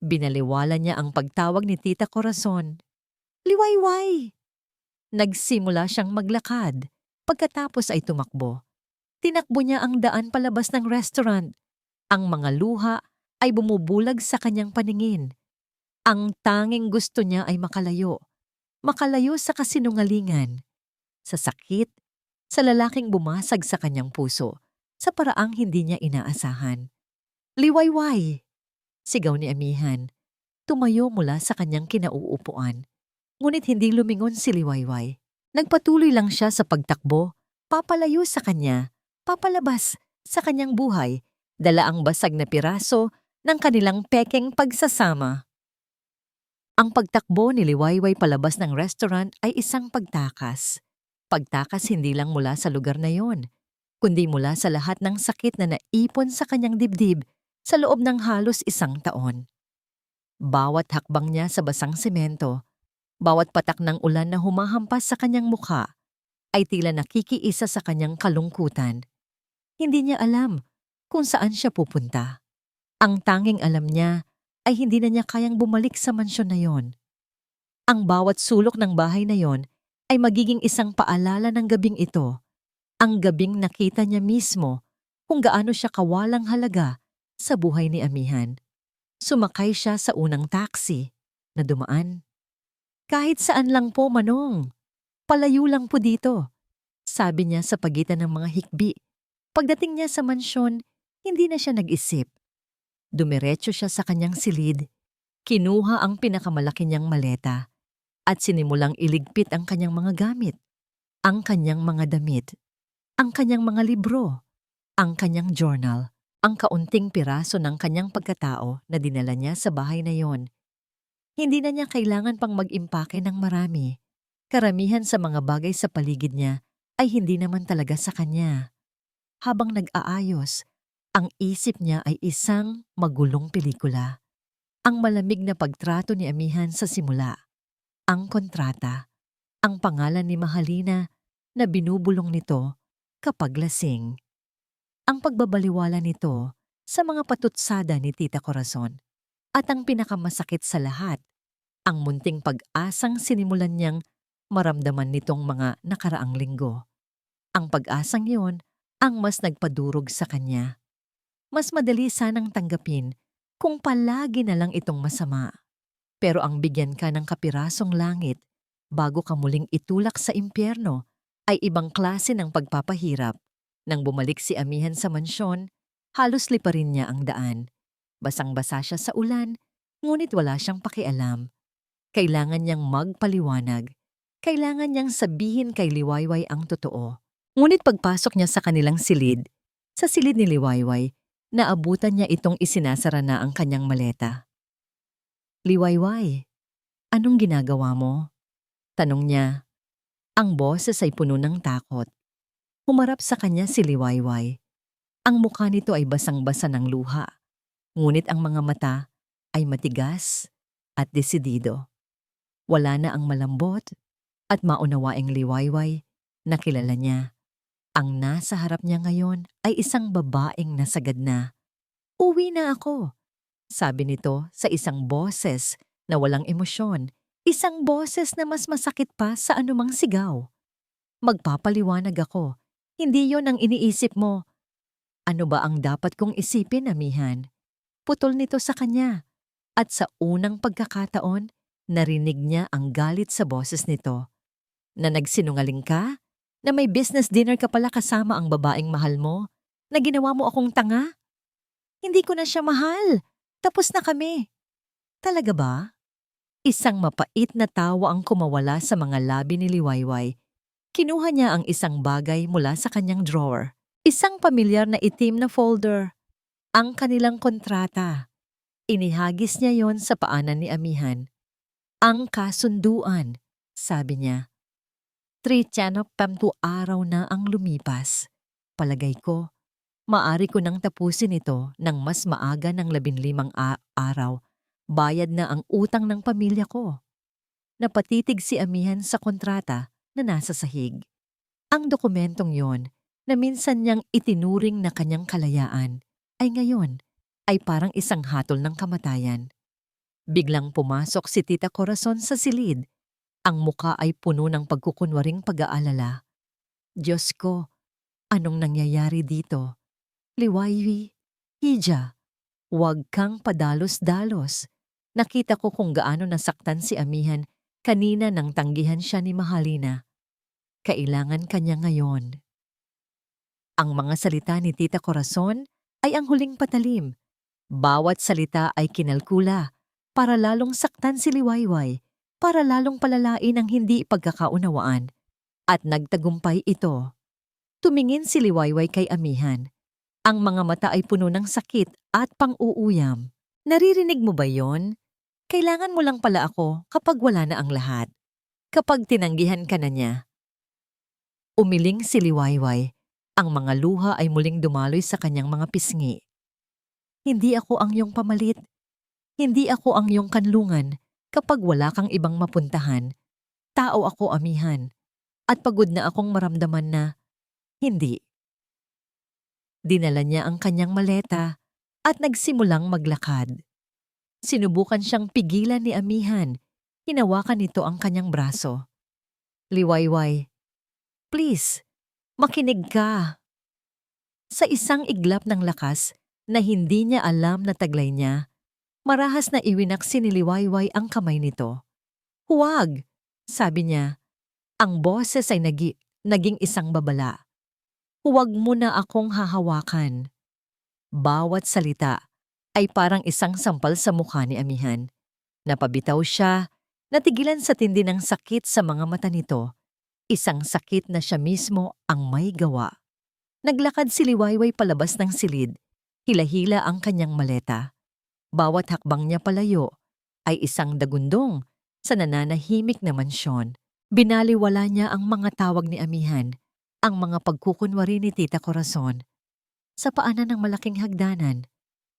Speaker 1: Binaliwala niya ang pagtawag ni Tita Corazon. Liwayway! Nagsimula siyang maglakad. Pagkatapos ay tumakbo. Tinakbo niya ang daan palabas ng restaurant. Ang mga luha ay bumubulag sa kanyang paningin. Ang tanging gusto niya ay makalayo. Makalayo sa kasinungalingan. Sa sakit, sa lalaking bumasag sa kanyang puso, sa paraang hindi niya inaasahan. Liwayway! Sigaw ni Amihan. Tumayo mula sa kanyang kinauupuan. Ngunit hindi lumingon si Liwayway. Nagpatuloy lang siya sa pagtakbo, papalayo sa kanya, papalabas sa kanyang buhay, dala ang basag na piraso ng kanilang pekeng pagsasama. Ang pagtakbo ni Liwayway palabas ng restaurant ay isang pagtakas. Pagtakas hindi lang mula sa lugar na yon, kundi mula sa lahat ng sakit na naipon sa kanyang dibdib sa loob ng halos 1 taon. Bawat hakbang niya sa basang semento, bawat patak ng ulan na humahampas sa kanyang mukha, ay tila nakikiisa sa kanyang kalungkutan. Hindi niya alam kung saan siya pupunta. Ang tanging alam niya ay hindi na niya kayang bumalik sa mansyon na yon. Ang bawat sulok ng bahay na yon ay magiging isang paalala ng gabing ito. Ang gabing nakita niya mismo kung gaano siya kawalang halaga sa buhay ni Amihan. Sumakay siya sa unang taxi na dumaan. Kahit saan lang po, Manong. Palayo lang po dito. sabi niya sa pagitan ng mga hikbi. Pagdating niya sa mansyon, hindi na siya nag-isip. Dumiretso siya sa kanyang silid, kinuha ang pinakamalaki niyang maleta, at sinimulang iligpit ang kanyang mga gamit, ang kanyang mga damit, ang kanyang mga libro, ang kanyang journal, ang kaunting piraso ng kanyang pagkatao na dinala niya sa bahay na yon. Hindi na niya kailangan pang mag-impake ng marami. Karamihan sa mga bagay sa paligid niya ay hindi naman talaga sa kanya. Habang nag-aayos, ang isip niya ay isang magulong pelikula. Ang malamig na pagtrato ni Amihan sa simula, ang kontrata, ang pangalan ni Mahalina na binubulong nito kapag lasing. Ang pagbabaliwala nito sa mga patutsada ni Tita Corazon. At ang pinakamasakit sa lahat, ang munting pag-asang sinimulan niyang maramdaman nitong mga nakaraang linggo. Ang pag-asang yon ang mas nagpadurog sa kanya. Mas madali sanang tanggapin kung palagi na lang itong masama. Pero ang bigyan ka ng kapirasong langit bago ka muling itulak sa impyerno ay ibang klase ng pagpapahirap. Nang bumalik si Amihan sa mansyon, halos liparin niya ang daan. Basang-basa siya sa ulan, ngunit wala siyang pakialam. Kailangan niyang magpaliwanag. Kailangan niyang sabihin kay Liwayway ang totoo. Ngunit pagpasok niya sa kanilang silid, sa silid ni Liwayway, naabutan niya itong isinasara na ang kanyang maleta. "Liwayway, anong ginagawa mo?" tanong niya. Ang boses ay puno ng takot. Humarap sa kanya si Liwayway. Ang mukha nito ay basang-basa ng luha. Ngunit ang mga mata ay matigas at desidido. Wala na ang malambot at maunawaing Liwayway na kilala niya. Ang nasa harap niya ngayon ay isang babaeng nasagad na. "Uwi na ako," sabi nito sa isang boses na walang emosyon, isang boses na mas masakit pa sa anumang sigaw. "Magpapaliwanag ako. Hindi yon ang iniisip mo." Ano ba ang dapat kong isipin, Amihan? Putol nito sa kanya. At sa unang pagkakataon, narinig niya ang galit sa boses nito. "Na nagsinungaling ka? Na may business dinner ka pala kasama ang babaeng mahal mo? Na ginawa mo akong tanga? Hindi ko na siya mahal. Tapos na kami." "Talaga ba?" Isang mapait na tawa ang kumawala sa mga labi ni Liwayway. Kinuha niya ang isang bagay mula sa kanyang drawer. Isang pamilyar na itim na folder. Ang kanilang kontrata. Inihagis niya yon sa paanan ni Amihan. "Ang kasunduan," sabi niya. 3 araw na ang lumipas. Palagay ko, maari ko nang tapusin ito ng mas maaga ng 15 araw. Bayad na ang utang ng pamilya ko. Napatitig si Amihan sa kontrata na nasa sahig. Ang dokumentong yon na minsan niyang itinuring na kanyang kalayaan ay ngayon ay parang isang hatol ng kamatayan. Biglang pumasok si Tita Corazon sa silid. Ang muka ay puno ng pagkukunwaring pag-aalala. "Diyos ko, anong nangyayari dito? Liwayway, Hija, huwag kang padalos-dalos. Nakita ko kung gaano nasaktan si Amihan kanina nang tanggihan siya ni Mahalina. Kailangan kanya ngayon." Ang mga salita ni Tita Corazon ay ang huling patalim. Bawat salita ay kinalkula para lalong saktan si Liwayway, para lalong palalain ang hindi pagkakaunawaan. At nagtagumpay ito. Tumingin si Liwayway kay Amihan. Ang mga mata ay puno ng sakit at pang-uuyam. "Naririnig mo ba yon? Kailangan mo lang pala ako kapag wala na ang lahat. Kapag tinanggihan ka na niya." Umiling si Liwayway. Ang mga luha ay muling dumaloy sa kanyang mga pisngi. "Hindi ako ang iyong pamalit. Hindi ako ang iyong kanlungan kapag wala kang ibang mapuntahan. Tao ako, Amihan. At pagod na akong maramdaman na hindi." Dinala niya ang kanyang maleta at nagsimulang maglakad. Sinubukan siyang pigilan ni Amihan. Hinawakan nito ang kanyang braso. "Liwayway, please, makinig ka." Sa isang iglap ng lakas na hindi niya alam na taglay niya, marahas na iwinaksi ni Liwayway ang kamay nito. "Huwag," sabi niya. Ang boses ay naging isang babala. Huwag mo na akong hahawakan. Bawat salita ay parang isang sampal sa mukha ni amihan. Napabitaw siya, natigilan sa tindi ng sakit sa mga mata nito. Isang sakit na siya mismo ang may gawa. Naglakad si Liwayway palabas ng silid. Hila-hila ang kanyang maleta. Bawat hakbang niya palayo ay isang dagundong sa nananahimik na mansyon. Binaliwala niya ang mga tawag ni amihan, ang mga pagkukunwari ni Tita Corazon. Sa paanan ng malaking hagdanan,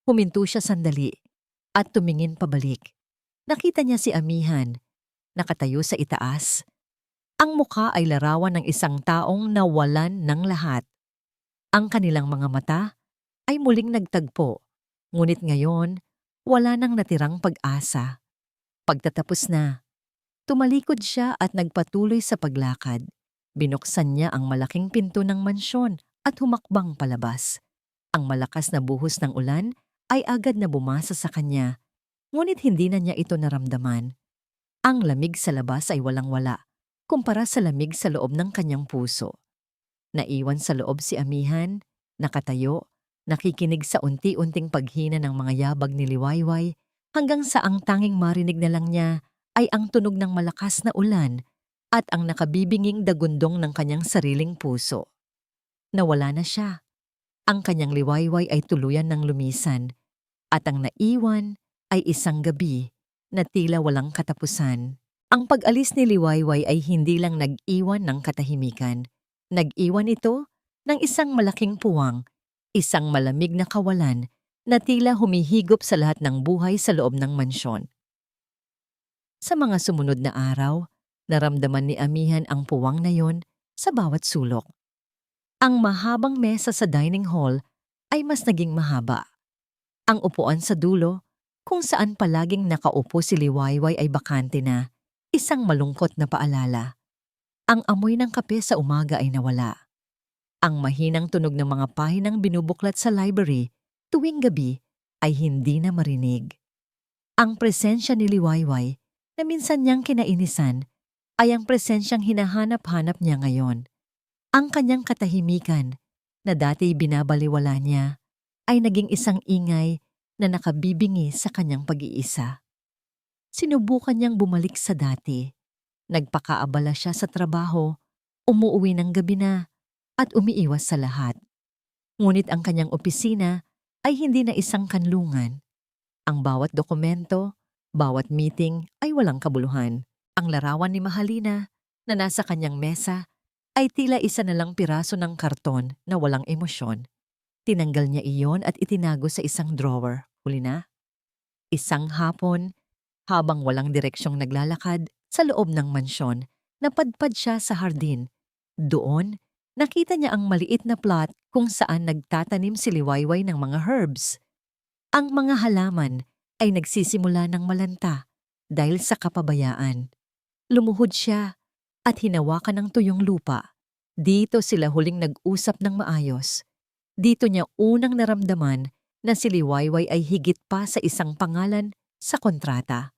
Speaker 1: huminto siya sandali at tumingin pabalik. Nakita niya si amihan, nakatayo sa itaas. Ang mukha ay larawan ng isang taong nawalan ng lahat. Ang kanilang mga mata ay muling nagtagpo, ngunit ngayon wala nang natirang pag-asa. Pagtatapos na, tumalikod siya at nagpatuloy sa paglakad. Binuksan niya ang malaking pinto ng mansyon at humakbang palabas. Ang malakas na buhos ng ulan ay agad na bumasa sa kanya, ngunit hindi na niya ito naramdaman. Ang lamig sa labas ay walang-wala, kumpara sa lamig sa loob ng kanyang puso. Naiwan sa loob si amihan, nakatayo, nakikinig sa unti-unting paghina ng mga yabag ni Liwayway, hanggang sa ang tanging marinig na lang niya ay ang tunog ng malakas na ulan at ang nakabibinging dagundong ng kanyang sariling puso. Nawala na siya. Ang kanyang Liwayway ay tuluyan ng lumisan, at ang naiwan ay isang gabi na tila walang katapusan. Ang pag-alis ni Liwayway ay hindi lang nag-iwan ng katahimikan. Nag-iwan ito ng isang malaking puwang, isang malamig na kawalan na tila humihigop sa lahat ng buhay sa loob ng mansyon. Sa mga sumunod na araw, naramdaman ni amihan ang puwang na yon sa bawat sulok. Ang mahabang mesa sa dining hall ay mas naging mahaba. Ang upuan sa dulo, kung saan palaging nakaupo si Liwayway ay bakante na, isang malungkot na paalala. Ang amoy ng kape sa umaga ay nawala. Ang mahinang tunog ng mga pahinang binubuklat sa library tuwing gabi ay hindi na marinig. Ang presensya ni Liwayway na minsan niyang kinainisan ay ang presensyang hinahanap-hanap niya ngayon. Ang kanyang katahimikan na dati binabaliwala niya ay naging isang ingay na nakabibingi sa kanyang pag-iisa. Sinubukan niyang bumalik sa dati. Nagpakaabala siya sa trabaho, umuuwi ng gabi na, at umiiwas sa lahat. Ngunit ang kanyang opisina ay hindi na isang kanlungan. Ang bawat dokumento, bawat meeting ay walang kabuluhan. Ang larawan ni Mahalina na nasa kanyang mesa ay tila isa na lang piraso ng karton na walang emosyon. Tinanggal niya iyon at itinago sa isang drawer. Huli na. Isang hapon, habang walang direksyong naglalakad sa loob ng mansyon, napadpad siya sa hardin. Doon, nakita niya ang maliit na plot kung saan nagtatanim si Liwayway ng mga herbs. Ang mga halaman ay nagsisimula ng malanta dahil sa kapabayaan. Lumuhod siya at hinawakan ng tuyong lupa. Dito sila huling nag-usap ng maayos. Dito niya unang naramdaman na si Liwayway ay higit pa sa isang pangalan sa kontrata.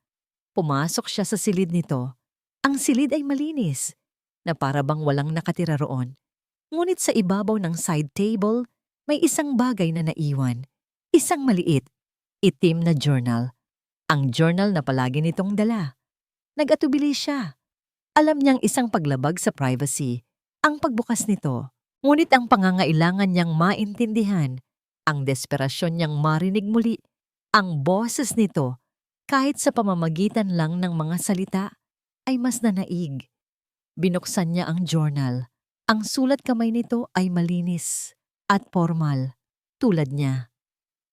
Speaker 1: Pumasok siya sa silid nito. Ang silid ay malinis, na para bang walang nakatira roon. Ngunit sa ibabaw ng side table, may isang bagay na naiwan. Isang maliit, itim na journal. Ang journal na palagi nitong dala. Nag-atubili siya. Alam niyang isang paglabag sa privacy ang pagbukas nito. Ngunit ang pangangailangan niyang maintindihan, ang desperasyon niyang marinig muli, ang boses nito, kahit sa pamamagitan lang ng mga salita, ay mas nanaig. Binuksan niya ang journal. Ang sulat kamay nito ay malinis at formal, tulad niya.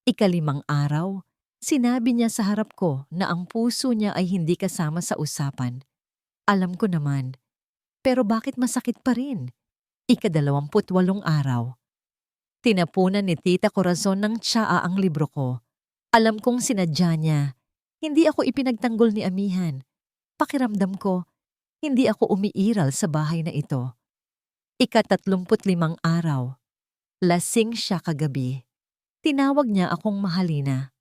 Speaker 1: 5 araw, sinabi niya sa harap ko na ang puso niya ay hindi kasama sa usapan. Alam ko naman, pero bakit masakit pa rin? 28 araw. Tinapunan ni Tita Corazon ng tsaa ang libro ko. Alam kong sinadya niya. Hindi ako ipinagtanggol ni amihan. Pakiramdam ko, hindi ako umiiral sa bahay na ito. 35 araw. Lasing siya kagabi. Tinawag niya akong Mahalina.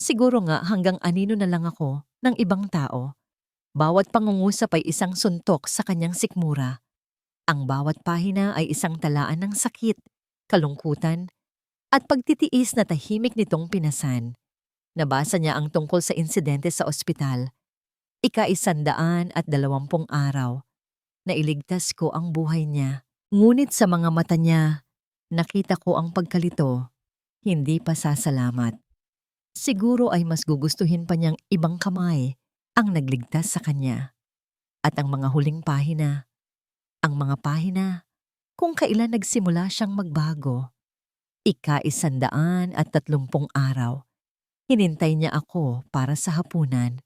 Speaker 1: Siguro nga hanggang anino na lang ako ng ibang tao. Bawat pangungusap ay isang suntok sa kanyang sikmura. Ang bawat pahina ay isang talaan ng sakit, kalungkutan, at pagtitiis na tahimik nitong pinasan. Nabasa niya ang tungkol sa insidente sa ospital, ika-120 araw, na iligtas ko ang buhay niya. Ngunit sa mga mata niya, nakita ko ang pagkalito, hindi pasasalamat. Siguro ay mas gugustuhin pa niyang ibang kamay ang nagligtas sa kanya. At ang mga huling pahina, ang mga pahina kung kailan nagsimula siyang magbago. Ika-130 araw. Hinintay niya ako para sa hapunan.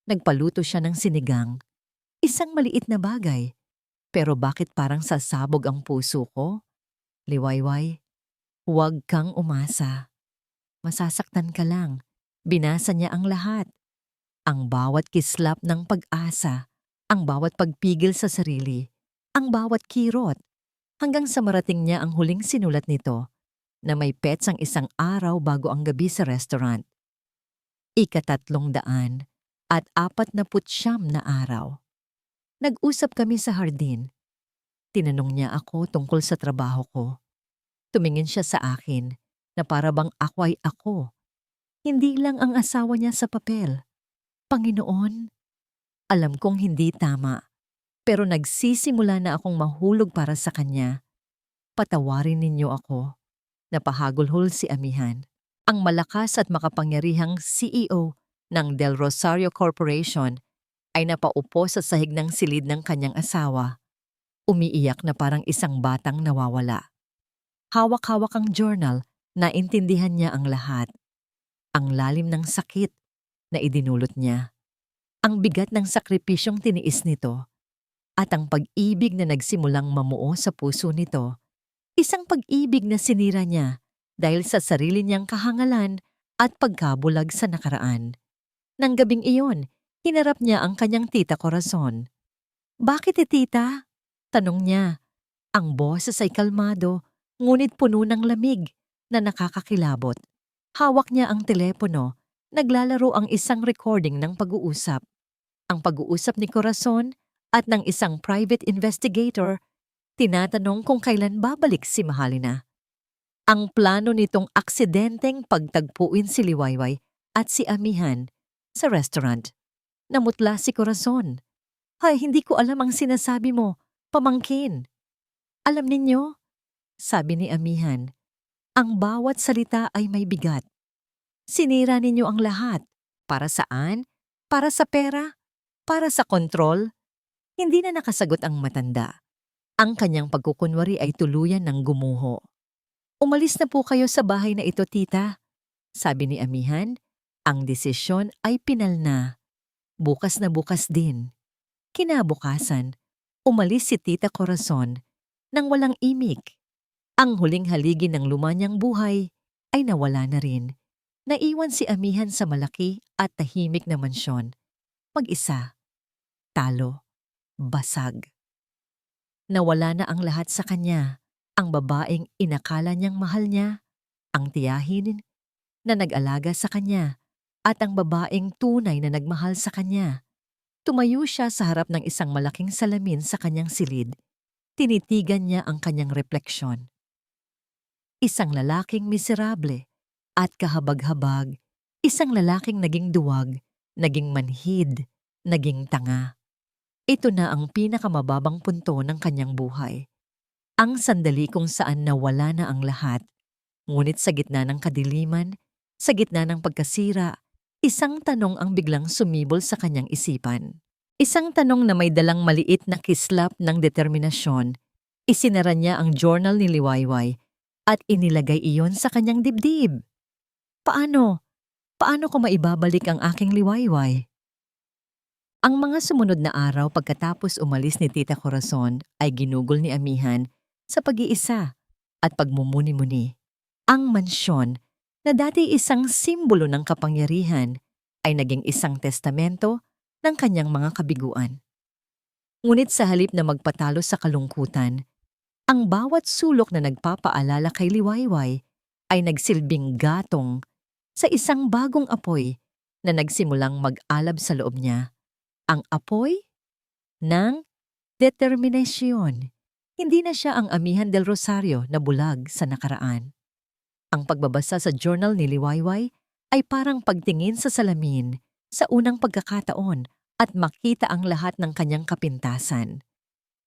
Speaker 1: Nagpaluto siya ng sinigang. Isang maliit na bagay. Pero bakit parang sasabog ang puso ko? Liwayway, huwag kang umasa. Masasaktan ka lang. Binasa niya ang lahat. Ang bawat kislap ng pag-asa, ang bawat pagpigil sa sarili, ang bawat kirot, hanggang sa marating niya ang huling sinulat nito na may petsang 1 araw bago ang gabi sa restaurant. Ika-349 na araw. Nag-usap kami sa hardin. Tinanong niya ako tungkol sa trabaho ko. Tumingin siya sa akin na para bang ako ay ako. Hindi lang ang asawa niya sa papel. Panginoon, alam kong hindi tama, pero nagsisimula na akong mahulog para sa kanya. Patawarin ninyo ako. Napahagulhol si Amihan, ang malakas at makapangyarihang CEO ng Del Rosario Corporation, ay napaupo sa sahig ng silid ng kanyang asawa. Umiiyak na parang isang batang nawawala. Hawak-hawak ang journal, naintindihan niya ang lahat. Ang lalim ng sakit na idinulot niya. Ang bigat ng sakripisyong tiniis nito. At ang pag-ibig na nagsimulang mamuo sa puso nito. Isang pag-ibig na sinira niya dahil sa sarili niyang kahangalan at pagkabulag sa nakaraan. Nang gabing iyon, hinarap niya ang kanyang tita Corazon. "Bakit tita?" tanong niya. Ang boses ay kalmado, ngunit puno ng lamig na nakakakilabot. Hawak niya ang telepono, naglalaro ang isang recording ng pag-uusap. Ang pag-uusap ni Corazon at ng isang private investigator, tinatanong kung kailan babalik si Mahalina. Ang plano nitong aksidenteng pagtagpuin si Liwayway at si Amihan sa restaurant. Namutla si Corazon. "Hay, hindi ko alam ang sinasabi mo, pamangkin." "Alam ninyo," sabi ni Amihan, "ang bawat salita ay may bigat. Sinira ninyo ang lahat. Para saan? Para sa pera? Para sa kontrol?" Hindi na nakasagot ang matanda. Ang kanyang pagkukunwari ay tuluyan ng gumuho. "Umalis na po kayo sa bahay na ito, tita," sabi ni Amihan. Ang desisyon ay pinal na. Bukas na bukas din. Kinabukasan, umalis si Tita Corazon nang walang imik. Ang huling haligi ng lumanyang buhay ay nawala na rin. Naiwan si Amihan sa malaki at tahimik na mansyon. Mag-isa. Talo. Basag. Nawala na ang lahat sa kanya. Ang babaeng inakala niyang mahal niya, ang tiyahin na nag-alaga sa kanya, at ang babaeng tunay na nagmahal sa kanya. Tumayo siya sa harap ng isang malaking salamin sa kanyang silid. Tinitigan niya ang kanyang refleksyon. Isang lalaking miserable at kahabag-habag. Isang lalaking naging duwag, naging manhid, naging tanga. Ito na ang pinakamababang punto ng kanyang buhay. Ang sandali kung saan nawala na ang lahat. Ngunit sa gitna ng kadiliman, sa gitna ng pagkasira, isang tanong ang biglang sumibol sa kanyang isipan. Isang tanong na may dalang maliit na kislap ng determinasyon. Isinara niya ang journal ni Liwayway at inilagay iyon sa kanyang dibdib. Paano? Paano ko maibabalik ang aking Liwayway? Ang mga sumunod na araw pagkatapos umalis ni Tita Corazon ay ginugol ni Amihan sa pag-iisa at pagmumuni-muni. Ang mansyon na dati isang simbolo ng kapangyarihan ay naging isang testamento ng kanyang mga kabiguan. Ngunit sa halip na magpatalo sa kalungkutan, ang bawat sulok na nagpapaalala kay Liwayway ay nagsilbing gatong sa isang bagong apoy na nagsimulang mag-alab sa loob niya. Ang apoy ng determinasyon. Hindi na siya ang Amihan del Rosario na bulag sa nakaraan. Ang pagbabasa sa journal ni Liwayway ay parang pagtingin sa salamin sa unang pagkakataon at makita ang lahat ng kanyang kapintasan.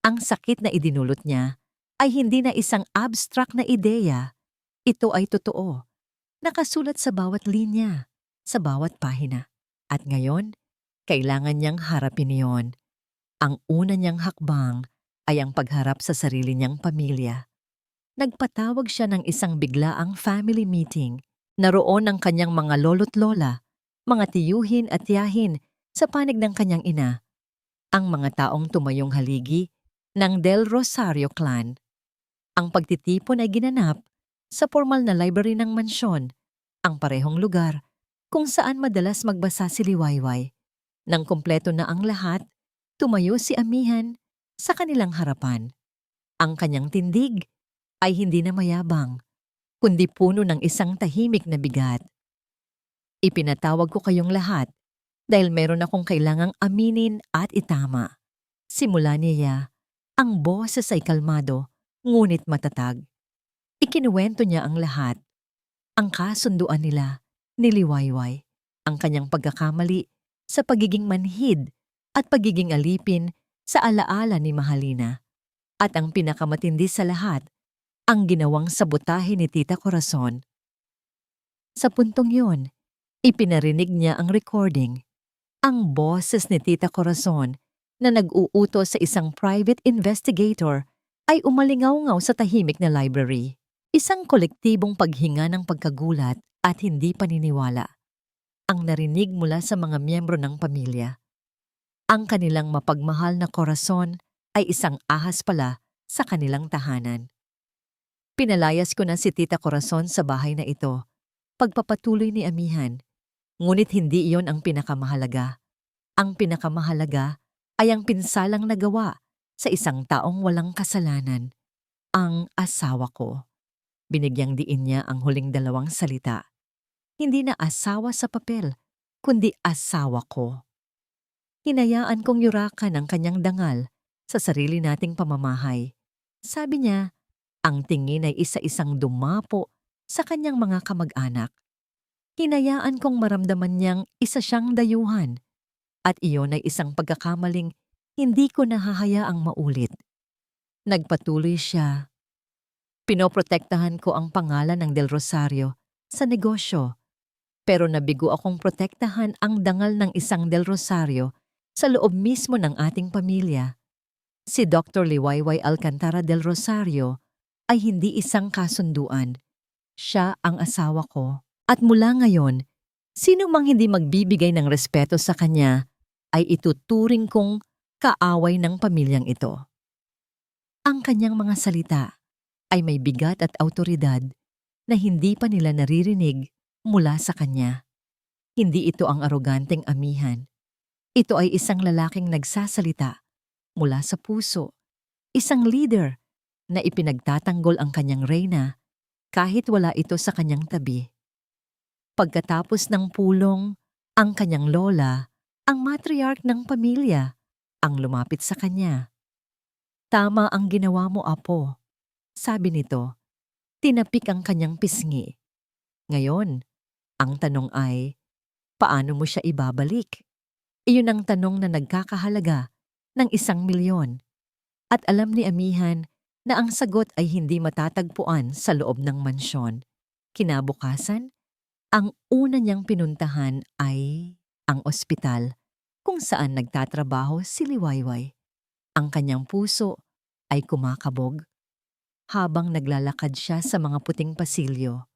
Speaker 1: Ang sakit na idinulot niya ay hindi na isang abstract na ideya. Ito ay totoo. Nakasulat sa bawat linya, sa bawat pahina. At ngayon, kailangan niyang harapin iyon. Ang una niyang hakbang ay ang pagharap sa sarili niyang pamilya. Nagpatawag siya ng isang biglaang family meeting. Naroon ang kanyang mga lolo't lola, mga tiyuhin at tiyahin sa panig ng kanyang ina. Ang mga taong tumayong haligi ng Del Rosario clan. Ang pagtitipon ay ginanap sa formal na library ng mansyon, ang parehong lugar kung saan madalas magbasa si Liwayway. Nang kumpleto na ang lahat, tumayo si Amihan sa kanilang harapan. Ang kanyang tindig ay hindi na mayabang, kundi puno ng isang tahimik na bigat. Ipinatawag ko kayong lahat dahil meron akong kailangang aminin at itama. Simula niya, ang boses ay kalmado, ngunit matatag. Ikinuwento niya ang lahat. Ang kasunduan nila ni Liwayway, ang kanyang pagkakamali sa pagiging manhid at pagiging alipin sa alaala ni Mahalina. At ang pinakamatindi sa lahat, ang ginawang sabotahe ni Tita Corazon. Sa puntong yun, ipinarinig niya ang recording. Ang boses ni Tita Corazon na nag-uutos sa isang private investigator ay umalingaw-ngaw sa tahimik na library. Isang kolektibong paghinga ng pagkagulat at hindi paniniwala. Ang narinig mula sa mga miyembro ng pamilya. Ang kanilang mapagmahal na Corazon ay isang ahas pala sa kanilang tahanan. Pinalayas ko na si Tita Corazon sa bahay na ito, pagpapatuloy ni Amihan. Ngunit hindi iyon ang pinakamahalaga. Ang pinakamahalaga ay ang pinsalang nagawa sa isang taong walang kasalanan, ang asawa ko. Binigyang diin niya ang huling dalawang salita. Hindi na asawa sa papel, kundi asawa ko. Hinayaan kong yurakan ang kanyang dangal sa sarili nating pamamahay. Sabi niya, ang tingin ay isa-isang dumapo sa kanyang mga kamag-anak. Hinayaan kong maramdaman niyang isa siyang dayuhan at iyon ay isang pagkakamaling hindi ko nahahayaang maulit. Nagpatuloy siya. Pinoprotektahan ko ang pangalan ng Del Rosario sa negosyo, pero nabigo akong protektahan ang dangal ng isang Del Rosario sa loob mismo ng ating pamilya. Si Dr. Liwayway Alcantara del Rosario ay hindi isang kasunduan. Siya ang asawa ko. At mula ngayon, sino mang hindi magbibigay ng respeto sa kanya ay ituturing kong kaaway ng pamilyang ito. Ang kanyang mga salita ay may bigat at awtoridad na hindi pa nila naririnig mula sa kanya. Hindi ito ang aroganteng Amihan. Ito ay isang lalaking nagsasalita mula sa puso, isang leader na ipinagtatanggol ang kanyang reyna kahit wala ito sa kanyang tabi. Pagkatapos ng pulong, ang kanyang lola, ang matriarch ng pamilya, ang lumapit sa kanya. Tama ang ginawa mo, apo, sabi nito. Tinapik ang kanyang pisngi. Ngayon, ang tanong ay, paano mo siya ibabalik? Iyon ang tanong na nagkakahalaga ng 1,000,000. At alam ni Amihan na ang sagot ay hindi matatagpuan sa loob ng mansyon. Kinabukasan, ang una niyang pinuntahan ay ang ospital kung saan nagtatrabaho si Liwayway. Ang kanyang puso ay kumakabog habang naglalakad siya sa mga puting pasilyo.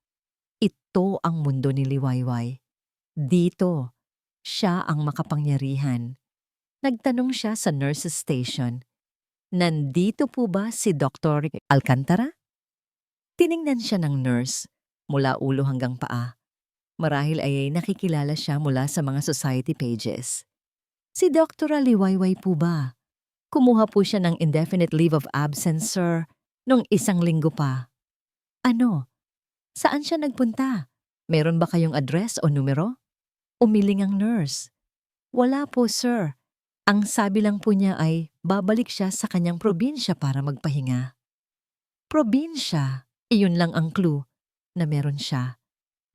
Speaker 1: Ito ang mundo ni Liwayway. Dito, siya ang makapangyarihan. Nagtanong siya sa nurse's station. Nandito po ba si Dr. Alcantara? Tiningnan siya ng nurse mula ulo hanggang paa. Marahil ay nakikilala siya mula sa mga society pages. Si Dr. Liwayway po ba? Kumuha po siya ng indefinite leave of absence, sir, nung 1 linggo pa. Ano? Saan siya nagpunta? Meron ba kayong address o numero? Umiling ang nurse. Wala po, sir. Ang sabi lang po niya ay babalik siya sa kanyang probinsya para magpahinga. Probinsya, iyon lang ang clue na meron siya.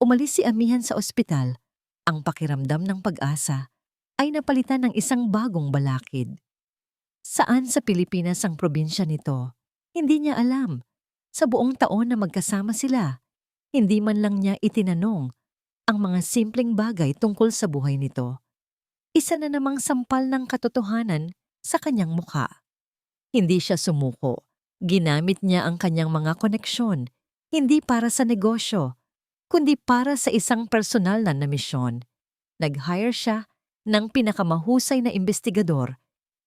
Speaker 1: Umalis si Amihan sa ospital. Ang pakiramdam ng pag-asa ay napalitan ng isang bagong balakid. Saan sa Pilipinas ang probinsya nito? Hindi niya alam. Sa buong taon na magkasama sila, hindi man lang niya itinanong ang mga simpleng bagay tungkol sa buhay nito. Isa na namang sampal ng katotohanan sa kanyang mukha. Hindi siya sumuko. Ginamit niya ang kanyang mga koneksyon, hindi para sa negosyo, kundi para sa isang personal na misyon. Nag-hire siya ng pinakamahusay na investigador,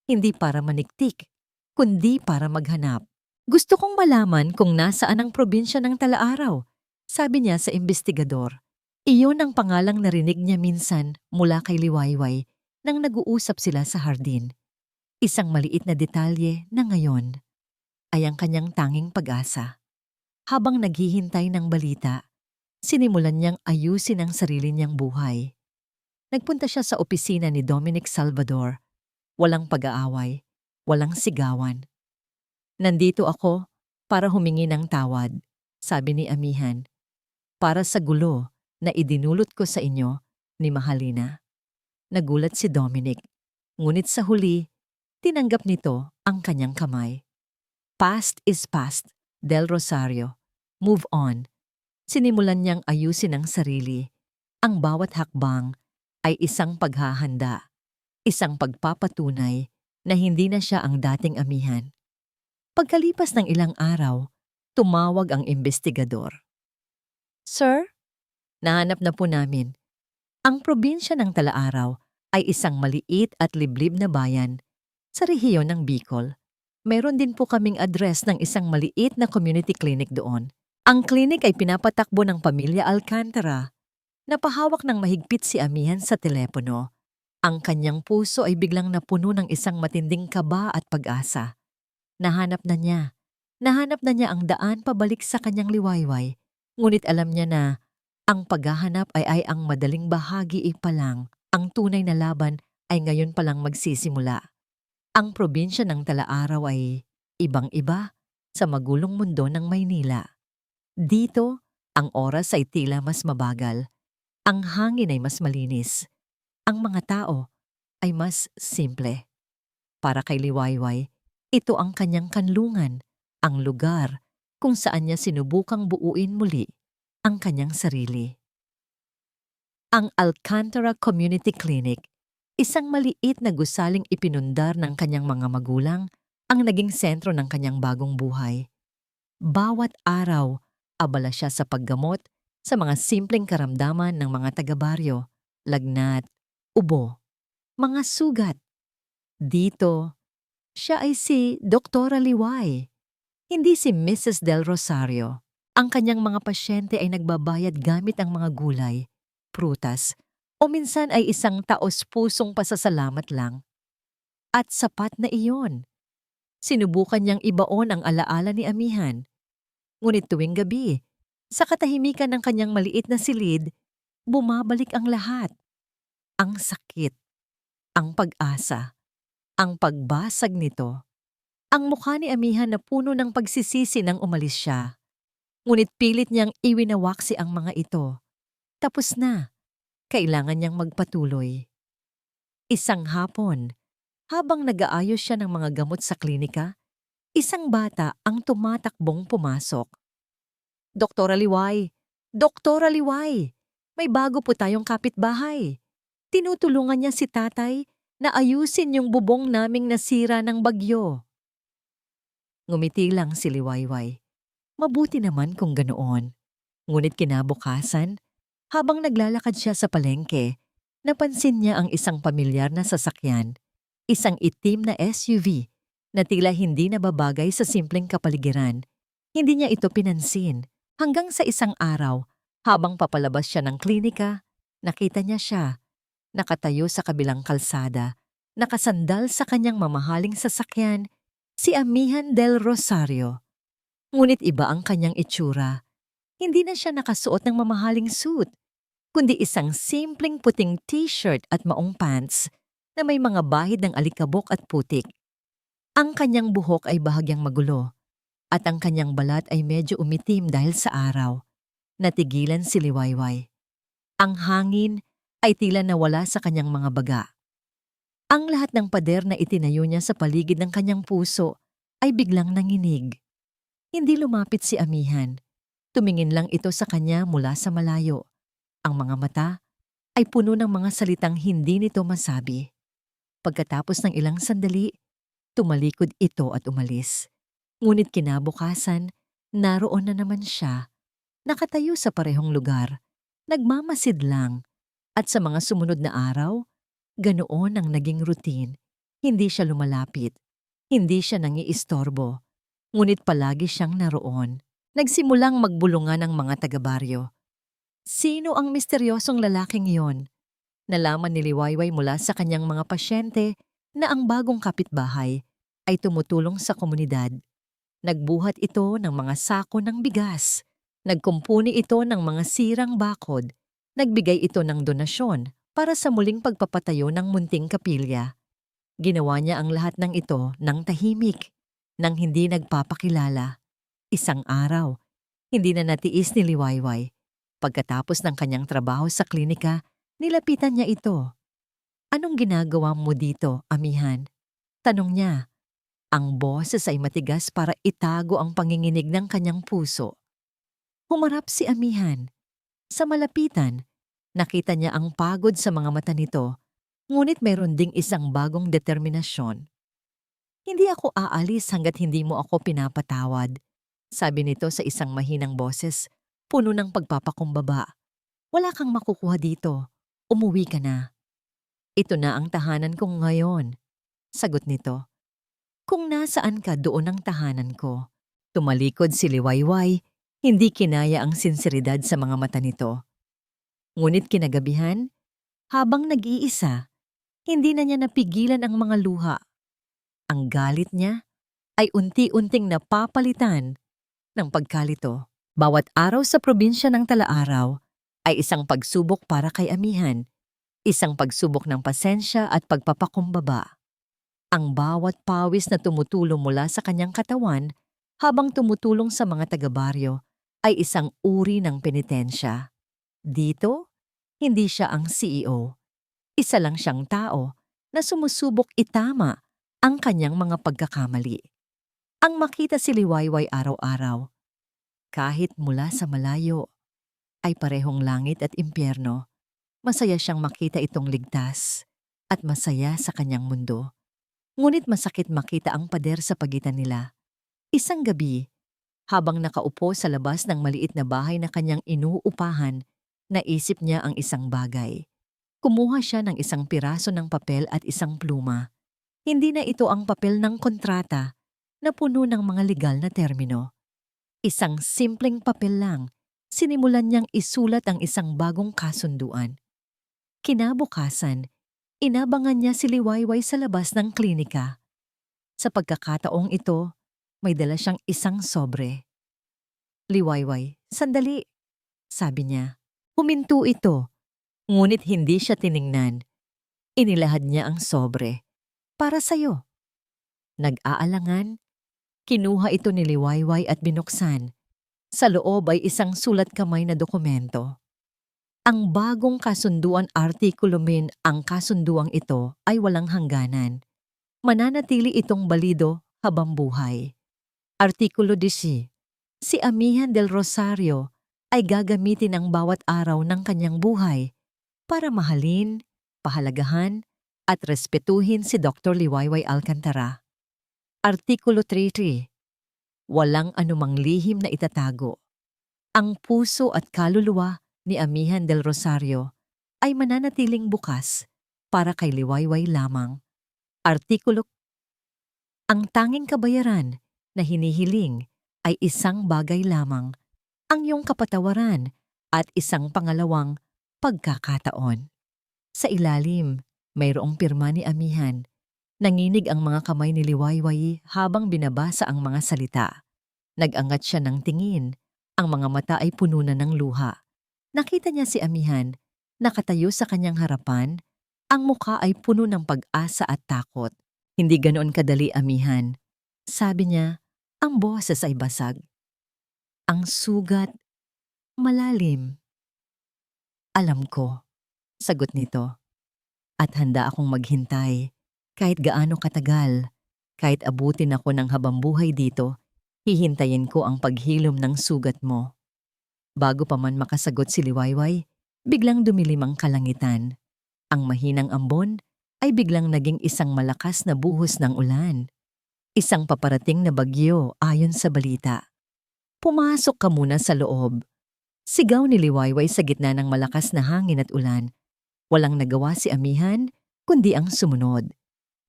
Speaker 1: hindi para maniktik, kundi para maghanap. Gusto kong malaman kung nasaan ang probinsya ng Talaaraw, sabi niya sa investigador. Iyon ang pangalang narinig niya minsan mula kay Liwayway nang nag-uusap sila sa hardin. Isang maliit na detalye na ngayon ay ang kanyang tanging pag-asa. Habang naghihintay ng balita, sinimulan niyang ayusin ang sarili niyang buhay. Nagpunta siya sa opisina ni Dominic Salvador. Walang pag-aaway, walang sigawan. Nandito ako para humingi ng tawad, sabi ni Amihan, para sa gulo na idinulot ko sa inyo ni Mahalina. Nagulat si Dominic, ngunit sa huli, tinanggap nito ang kanyang kamay. Past is past, Del Rosario. Move on. Sinimulan niyang ayusin ang sarili. Ang bawat hakbang ay isang paghahanda, isang pagpapatunay na hindi na siya ang dating Amihan. Pagkalipas ng ilang araw, tumawag ang investigador. Sir, nahanap na po namin. Ang probinsya ng Talaaraw ay isang maliit at liblib na bayan sa rehiyon ng Bicol. Meron din po kaming address ng isang maliit na community clinic doon. Ang klinik ay pinapatakbo ng pamilya Alcantara. Napahawak ng mahigpit si Amihan sa telepono. Ang kanyang puso ay biglang napuno ng isang matinding kaba at pag-asa. Nahanap na niya ang daan pabalik sa kanyang liwayway. Ngunit alam niya na ang paghahanap ay ang madaling bahagi pa lang. Ang tunay na laban ay ngayon palang magsisimula. Ang probinsya ng Talaaraw ay ibang-iba sa magulong mundo ng Maynila. Dito, ang oras ay tila mas mabagal. Ang hangin ay mas malinis. Ang mga tao ay mas simple. Para kay Liwayway, ito ang kanyang kanlungan, ang lugar kung saan niya sinubukang buuin muli ang kanyang sarili. Ang Alcantara Community Clinic, isang maliit na gusaling ipinundar ng kanyang mga magulang, ang naging sentro ng kanyang bagong buhay. Bawat araw, abala siya sa paggamot sa mga simpleng karamdaman ng mga taga-baryo, lagnat, ubo, mga sugat. Dito, siya ay si Doktora Liway, hindi si Mrs. Del Rosario. Ang kanyang mga pasyente ay nagbabayad gamit ang mga gulay, prutas, o minsan ay isang taos-pusong pasasalamat lang. At sapat na iyon. Sinubukan niyang ibaon ang alaala ni Amihan. Ngunit tuwing gabi, sa katahimikan ng kanyang maliit na silid, bumabalik ang lahat. Ang sakit, ang pag-asa, ang pagbasag nito. Ang mukha ni Amihan na puno ng pagsisisi nang umalis siya. Ngunit pilit niyang iwinawaksi ang mga ito. Tapos na. Kailangan niyang magpatuloy. Isang hapon, habang nag-aayos siya ng mga gamot sa klinika, isang bata ang tumatakbong pumasok. Doktora Liway! Doktora Liway! May bago po tayong kapitbahay. Tinutulungan niya si tatay na ayusin yung bubong naming nasira ng bagyo. Ngumiti lang si Liwayway. Mabuti naman kung ganoon. Ngunit kinabukasan, habang naglalakad siya sa palengke, napansin niya ang isang pamilyar na sasakyan, isang itim na SUV na tila hindi nababagay sa simpleng kapaligiran. Hindi niya ito pinansin hanggang sa isang araw, habang papalabas siya ng klinika, nakita niya siya, nakatayo sa kabilang kalsada, nakasandal sa kanyang mamahaling sasakyan, si Amihan Del Rosario. Ngunit iba ang kanyang itsura. Hindi na siya nakasuot ng mamahaling suit, kundi isang simpleng puting t-shirt at maong pants. na may mga bahid ng alikabok at putik. Ang kanyang buhok ay bahagyang magulo at ang kanyang balat ay medyo umitim dahil sa araw. Natigilan si Liwayway. Ang hangin ay tila nawala sa kanyang mga baga. Ang lahat ng pader na itinayo niya sa paligid ng kanyang puso ay biglang nanginig. Hindi lumapit si Amihan. Tumingin lang ito sa kanya mula sa malayo. Ang mga mata ay puno ng mga salitang hindi nito masabi. Pagkatapos ng ilang sandali, tumalikod ito at umalis. Ngunit kinabukasan, naroon na naman siya, nakatayo sa parehong lugar, nagmamasid lang. At sa mga sumunod na araw, ganoon ang naging routine. Hindi siya lumalapit, hindi siya nangiistorbo, ngunit palagi siyang naroon. Nagsimulang magbulungan ang mga taga-baryo. Sino ang misteryosong lalaking iyon? Nalaman ni Liwayway mula sa kanyang mga pasyente na ang bagong kapitbahay ay tumutulong sa komunidad. Nagbuhat ito ng mga sako ng bigas. Nagkumpuni ito ng mga sirang bakod. Nagbigay ito ng donasyon para sa muling pagpapatayo ng munting kapilya. Ginawa niya ang lahat ng ito ng tahimik, nang hindi nagpapakilala. Isang araw, hindi na natiis ni Liwayway. Pagkatapos ng kanyang trabaho sa klinika, nilapitan niya ito. "Anong ginagawa mo dito, Amihan?" Tanong niya. Ang boses ay matigas para itago ang panginginig ng kanyang puso. Humarap si Amihan. Sa malapitan, nakita niya ang pagod sa mga mata nito, ngunit mayroon ding isang bagong determinasyon. "Hindi ako aalis hanggat hindi mo ako pinapatawad," sabi nito sa isang mahinang boses, puno ng pagpapakumbaba. "Wala kang makukuha dito. Umuwi ka na." "Ito na ang tahanan ko ngayon," sagot nito. "Kung nasaan ka, doon ang tahanan ko." Tumalikod si Liwayway, hindi kinaya ang sinseridad sa mga mata nito. Ngunit kinagabihan, habang nag-iisa, hindi na niya napigilan ang mga luha. Ang galit niya ay unti-unting napapalitan ng pagkalito. Bawat araw sa probinsya ng Tala-Araw ay isang pagsubok para kay Amihan, isang pagsubok ng pasensya at pagpapakumbaba. Ang bawat pawis na tumutulong mula sa kanyang katawan habang tumutulong sa mga taga-baryo ay isang uri ng penitensya. Dito, hindi siya ang CEO. Isa lang siyang tao na sumusubok itama ang kanyang mga pagkakamali. Ang makita si Liwayway araw-araw, kahit mula sa malayo, ay parehong langit at impyerno. Masaya siyang makita itong ligtas at masaya sa kanyang mundo. Ngunit masakit makita ang pader sa pagitan nila. Isang gabi, habang nakaupo sa labas ng maliit na bahay na kanyang inuupahan, naisip niya ang isang bagay. Kumuha siya ng isang piraso ng papel at isang pluma. Hindi na ito ang papel ng kontrata na puno ng mga legal na termino. Isang simpleng papel lang, sinimulan niyang isulat ang isang bagong kasunduan. Kinabukasan, inabangan niya si Liwayway sa labas ng klinika. Sa pagkakataong ito, may dala siyang isang sobre. "Liwayway, sandali," sabi niya. Huminto ito, ngunit hindi siya tiningnan. Inilahad niya ang sobre. "Para sa'yo." Nag-aalangan, kinuha ito ni Liwayway at binuksan. Sa loob ay isang sulat kamay na dokumento. Ang bagong kasunduan artikulumin ang kasunduang ito ay walang hangganan. Mananatili itong balido habang buhay. Artikulo 10. Si Amihan del Rosario ay gagamitin ang bawat araw ng kanyang buhay para mahalin, pahalagahan, at respetuhin si Dr. Liwayway Alcantara. Artikulo 3.3. Walang anumang lihim na itatago. Ang puso at kaluluwa ni Amihan del Rosario ay mananatiling bukas para kay Liwayway lamang. Artikulo. Ang tanging kabayaran na hinihiling ay isang bagay lamang, ang iyong kapatawaran at isang pangalawang pagkakataon. Sa ilalim, mayroong pirma ni Amihan. Nanginig ang mga kamay ni Liwayway habang binabasa ang mga salita. Nag-angat siya ng tingin. Ang mga mata ay puno na ng luha. Nakita niya si Amihan, nakatayo sa kanyang harapan, Ang mukha ay puno ng pag-asa at takot. Hindi ganoon kadali, Amihan. Sabi niya, ang boses ay basag. Ang sugat, malalim. Alam ko, sagot nito. At handa akong maghintay. Kahit gaano katagal, kahit abutin ako ng habambuhay dito, hihintayin ko ang paghilom ng sugat mo. Bago pa man makasagot si Liwayway, biglang dumilim ang kalangitan. Ang mahinang ambon ay biglang naging isang malakas na buhos ng ulan. Isang paparating na bagyo ayon sa balita. Pumasok ka muna sa loob. Sigaw ni Liwayway sa gitna ng malakas na hangin at ulan. Walang nagawa si Amihan, kundi ang sumunod.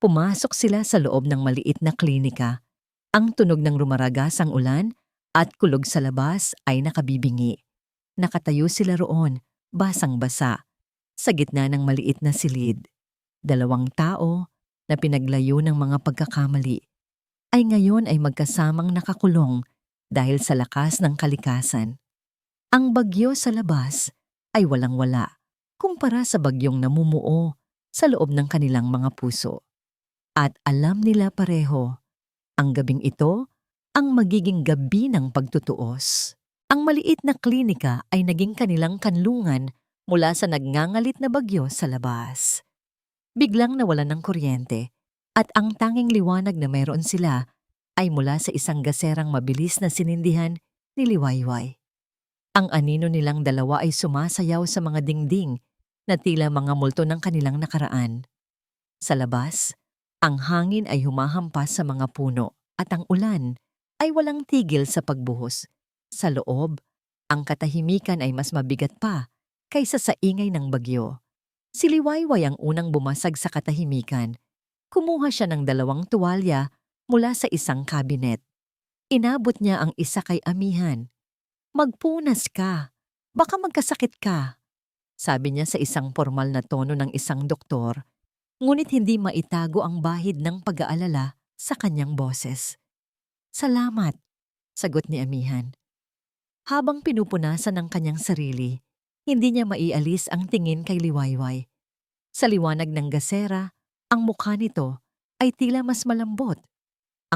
Speaker 1: Pumasok sila sa loob ng maliit na klinika. Ang tunog ng rumaragas ang ulan at kulog sa labas ay nakabibingi. Nakatayo sila roon, basang-basa, sa gitna ng maliit na silid. Dalawang tao na pinaglayo ng mga pagkakamali ay ngayon ay magkasamang nakakulong dahil sa lakas ng kalikasan. Ang bagyo sa labas ay walang-wala kumpara sa bagyong namumuo sa loob ng kanilang mga puso. At alam nila pareho, ang gabing ito ang magiging gabi ng pagtutuos. Ang maliit na klinika ay naging kanilang kanlungan mula sa nagngangalit na bagyo sa labas. Biglang nawalan ng kuryente at ang tanging liwanag na mayroon sila ay mula sa isang gaserang mabilis na sinindihan ni Liwayway. Ang anino nilang dalawa ay sumasayaw sa mga dingding na tila mga multo ng kanilang nakaraan. Sa labas, ang hangin ay humahampas sa mga puno at ang ulan ay walang tigil sa pagbuhos. Sa loob, ang katahimikan ay mas mabigat pa kaysa sa ingay ng bagyo. Si Liwayway ang unang bumasag sa katahimikan. Kumuha siya ng 2 tuwalya mula sa isang kabinet. Inabot niya ang isa kay Amihan. Magpunas ka, baka magkasakit ka, sabi niya sa isang formal na tono ng isang doktor. Ngunit hindi maitago ang bahid ng pag-aalala sa kanyang boses. Salamat, sagot ni Amihan. Habang pinupunasan ng kanyang sarili, hindi niya maialis ang tingin kay Liwayway. Sa liwanag ng gasera, ang mukha nito ay tila mas malambot.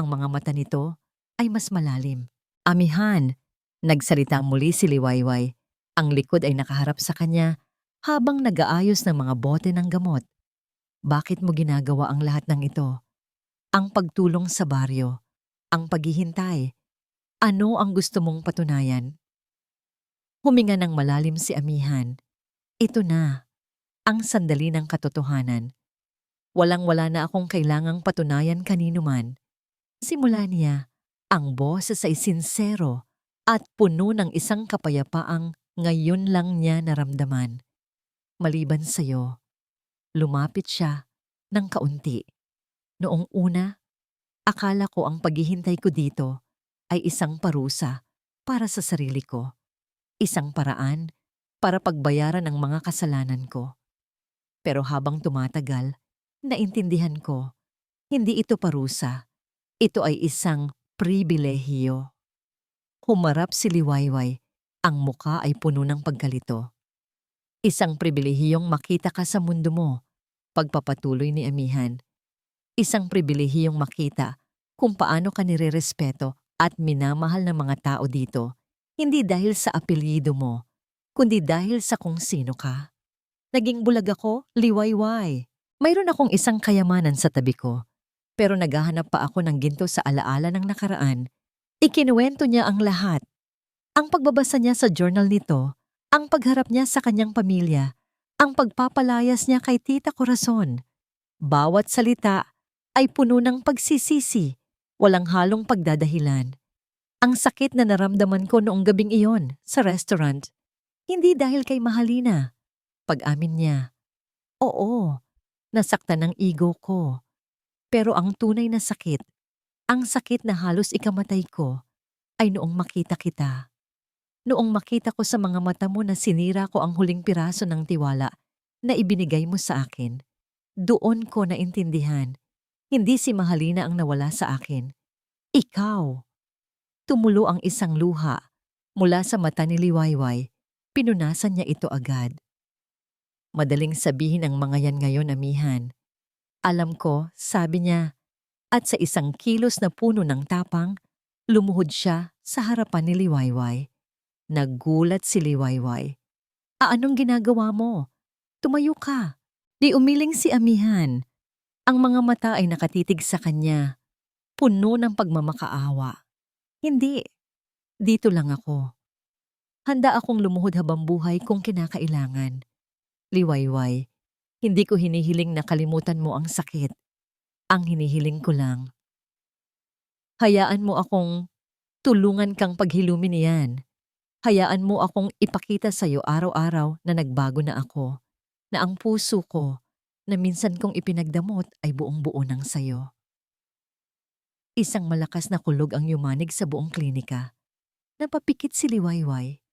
Speaker 1: Ang mga mata nito ay mas malalim. Amihan, nagsalita muli si Liwayway. Ang likod ay nakaharap sa kanya habang nag-aayos ng mga bote ng gamot. Bakit mo ginagawa ang lahat ng ito? Ang pagtulong sa baryo, ang paghihintay. Ano ang gusto mong patunayan? Huminga ng malalim si Amihan. Ito na, ang sandali ng katotohanan. Walang-wala na akong kailangang patunayan kanino man. Simula niya, ang boses ay sinsero at puno ng isang kapayapaang ngayon lang niya naramdaman. Maliban sa'yo, lumapit siya ng kaunti. Noong una, akala ko ang paghihintay ko dito ay isang parusa para sa sarili ko. Isang paraan para pagbayaran ang mga kasalanan ko. Pero habang tumatagal, naintindihan ko, hindi ito parusa. Ito ay isang pribilehiyo. Humarap si Liwayway, ang muka ay puno ng pagkalito. Isang pribilehiyong makita ka sa mundo mo, pagpapatuloy ni Amihan. Isang pribilehiyong makita kung paano ka nirerespeto at minamahal ng mga tao dito, hindi dahil sa apelyido mo, kundi dahil sa kung sino ka. Naging bulag ako, Liwayway. Mayroon akong isang kayamanan sa tabi ko, pero naghahanap pa ako ng ginto sa alaala ng nakaraan. Ikinuwento niya ang lahat. Ang pagbabasa niya sa journal nito, ang pagharap niya sa kanyang pamilya, ang pagpapalayas niya kay Tita Corazon. Bawat salita ay puno ng pagsisisi, walang halong pagdadahilan. Ang sakit na naramdaman ko noong gabing iyon sa restaurant, hindi dahil kay Mahalina. Pag-amin niya, oo, nasaktan ang ego ko. Pero ang tunay na sakit, ang sakit na halos ikamatay ko, ay noong makita kita. Noong makita ko sa mga mata mo na sinira ko ang huling piraso ng tiwala na ibinigay mo sa akin, doon ko naintindihan. Hindi si Mahalina ang nawala sa akin. Ikaw. Tumulo ang isang luha mula sa mata ni Liwayway. Pinunasan niya ito agad. Madaling sabihin ang mga yan ngayon, amihan. Alam ko, sabi niya, at sa isang kilos na puno ng tapang, lumuhod siya sa harapan ni Liwayway. Nagulat si Liwayway. Anong ginagawa mo? Tumayo ka. Di umiling si amihan. Ang mga mata ay nakatitig sa kanya, puno ng pagmamakaawa. Hindi, dito lang ako. Handa akong lumuhod habang buhay kung kinakailangan. Liwayway, hindi ko hinihiling na kalimutan mo ang sakit. Ang hinihiling ko lang, hayaan mo akong tulungan kang paghilumin niyan. Hayaan mo akong ipakita sa iyo araw-araw na nagbago na ako, na ang puso ko na minsan kong ipinagdamot ay buong-buo ng sayo. Isang malakas na kulog ang yumanig sa buong klinika. Napapikit si Liwayway.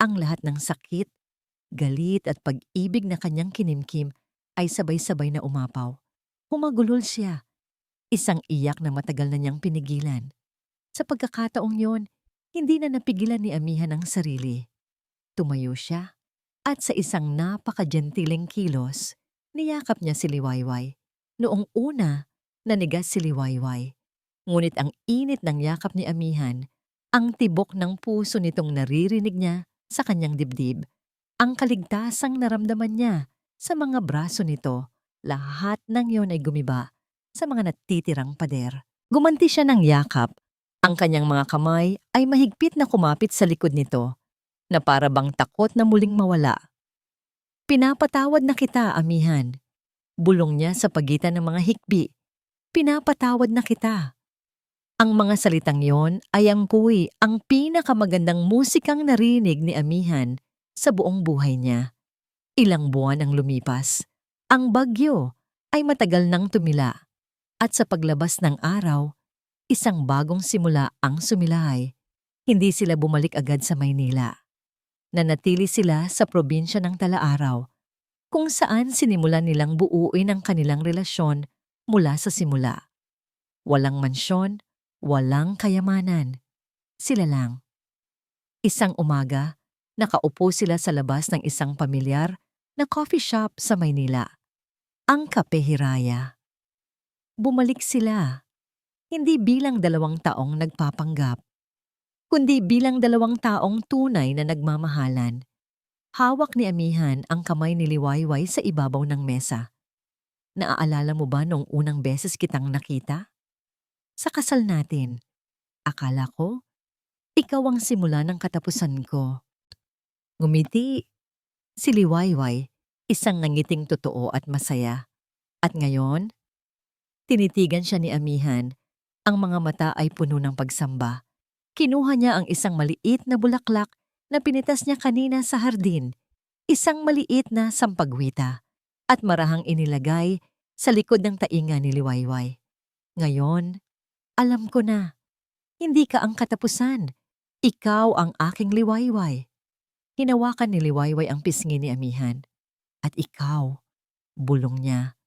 Speaker 1: Ang lahat ng sakit, galit at pag-ibig na kanyang kinimkim ay sabay-sabay na umapaw. Humagulol siya. Isang iyak na matagal na niyang pinigilan. Sa pagkakataong yon, hindi na napigilan ni amihan ang sarili. Tumayo siya at sa isang napakagentiling kilos, niyakap niya si Liwayway. Noong una, nanigas si Liwayway. Ngunit ang init ng yakap ni amihan, ang tibok ng puso nitong naririnig niya sa kanyang dibdib, ang kaligtasang naramdaman niya sa mga braso nito, lahat ng yon ay gumiba sa mga natitirang pader. Gumanti siya ng yakap. Ang kanyang mga kamay ay mahigpit na kumapit sa likod nito, na para bang takot na muling mawala. Pinapatawad na kita, amihan. Bulong niya sa pagitan ng mga hikbi. Pinapatawad na kita. Ang mga salitang yon ay ang pinakamagandang musikang narinig ni amihan sa buong buhay niya. Ilang buwan ang lumipas. Ang bagyo ay matagal nang tumila. At sa paglabas ng araw, isang bagong simula ang sumilay. Hindi sila bumalik agad sa Maynila. Nanatili sila sa probinsya ng Talaaraw, kung saan sinimulan nilang buuin ang kanilang relasyon mula sa simula. Walang mansyon, walang kayamanan. Sila lang. Isang umaga, nakaupo sila sa labas ng isang pamilyar na coffee shop sa Maynila. Ang Kape Hiraya. Bumalik sila. Hindi bilang 2 taong nagpapanggap, kundi bilang 2 taong tunay na nagmamahalan. Hawak ni amihan ang kamay ni Liwayway sa ibabaw ng mesa. Naaalala mo ba noong unang beses kitang nakita? Sa kasal natin. Akala ko, ikaw ang simula ng katapusan ko. Ngumiti si Liwayway, isang nangiting totoo at masaya. At ngayon, tinitigan siya ni amihan. Ang mga mata ay puno ng pagsamba. Kinuha niya ang isang maliit na bulaklak na pinitas niya kanina sa hardin, isang maliit na sampagwita, at marahang inilagay sa likod ng tainga ni Liwayway. Ngayon, alam ko na, hindi ka ang katapusan. Ikaw ang aking Liwayway. Hinawakan ni Liwayway ang pisngi ni amihan. At ikaw, bulong niya,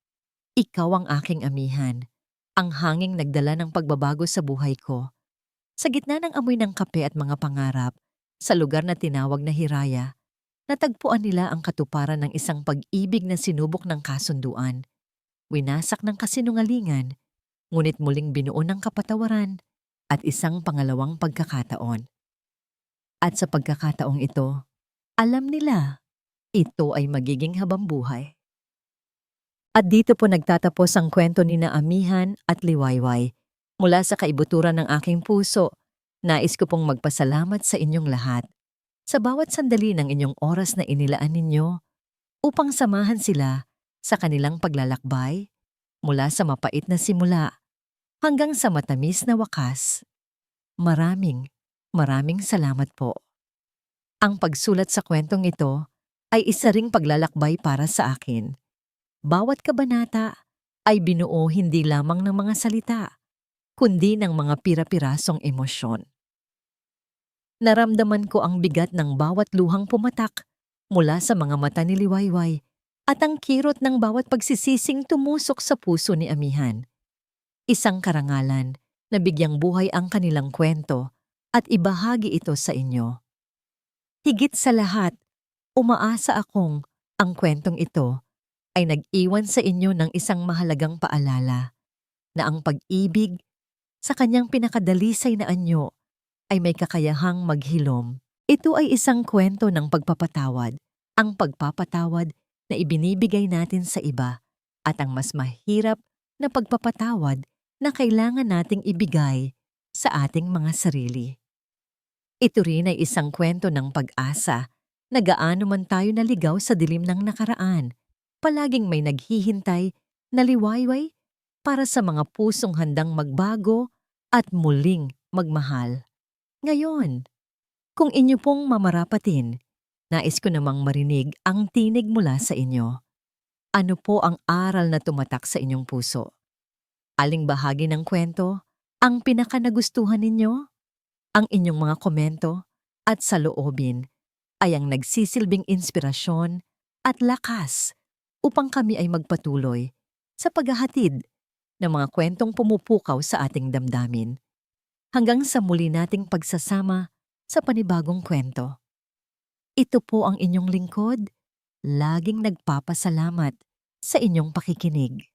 Speaker 1: ikaw ang aking amihan. Ang hanging nagdala ng pagbabago sa buhay ko. Sa gitna ng amoy ng kape at mga pangarap, sa lugar na tinawag na Hiraya, natagpuan nila ang katuparan ng isang pag-ibig na sinubok ng kasunduan. Winasak ng kasinungalingan, ngunit muling binuo ng kapatawaran at isang pangalawang pagkakataon. At sa pagkakataong ito, alam nila, ito ay magiging habambuhay. At dito po nagtatapos ang kwento ni na amihan at Liwayway. Mula sa kaibuturan ng aking puso, nais ko pong magpasalamat sa inyong lahat sa bawat sandali ng inyong oras na inilaan ninyo upang samahan sila sa kanilang paglalakbay mula sa mapait na simula hanggang sa matamis na wakas. Maraming salamat po. Ang pagsulat sa kwentong ito ay isa ring paglalakbay para sa akin. Bawat kabanata ay binuo hindi lamang ng mga salita, kundi ng mga pira-pirasong emosyon. Naramdaman ko ang bigat ng bawat luhang pumatak mula sa mga mata ni Liwayway at ang kirot ng bawat pagsisising tumusok sa puso ni amihan. Isang karangalan na bigyang buhay ang kanilang kwento at ibahagi ito sa inyo. Higit sa lahat, umaasa akong Ang kwentong ito ay nag-iwan sa inyo ng isang mahalagang paalala na ang pag-ibig sa kanyang pinakadalisay na anyo ay may kakayahang maghilom. Ito ay isang kwento ng pagpapatawad, ang pagpapatawad na ibinibigay natin sa iba at ang mas mahirap na pagpapatawad na kailangan nating ibigay sa ating mga sarili. Ito rin ay isang kwento ng pag-asa na gaano man tayo naligaw sa dilim ng nakaraan. Palaging may naghihintay na liwayway para sa mga pusong handang magbago at muling magmahal. Ngayon, kung inyo pong mamarapatin, nais ko namang marinig ang tinig mula sa inyo. Ano po ang aral na tumatak sa inyong puso? Aling bahagi ng kwento ang pinakanagustuhan ninyo? Ang inyong mga komento at saloobin ay ang nagsisilbing inspirasyon at lakas upang kami ay magpatuloy sa paghahatid ng mga kwentong pumupukaw sa ating damdamin. Hanggang sa muli nating pagsasama sa panibagong kwento. Ito po ang inyong lingkod, laging nagpapasalamat sa inyong pakikinig.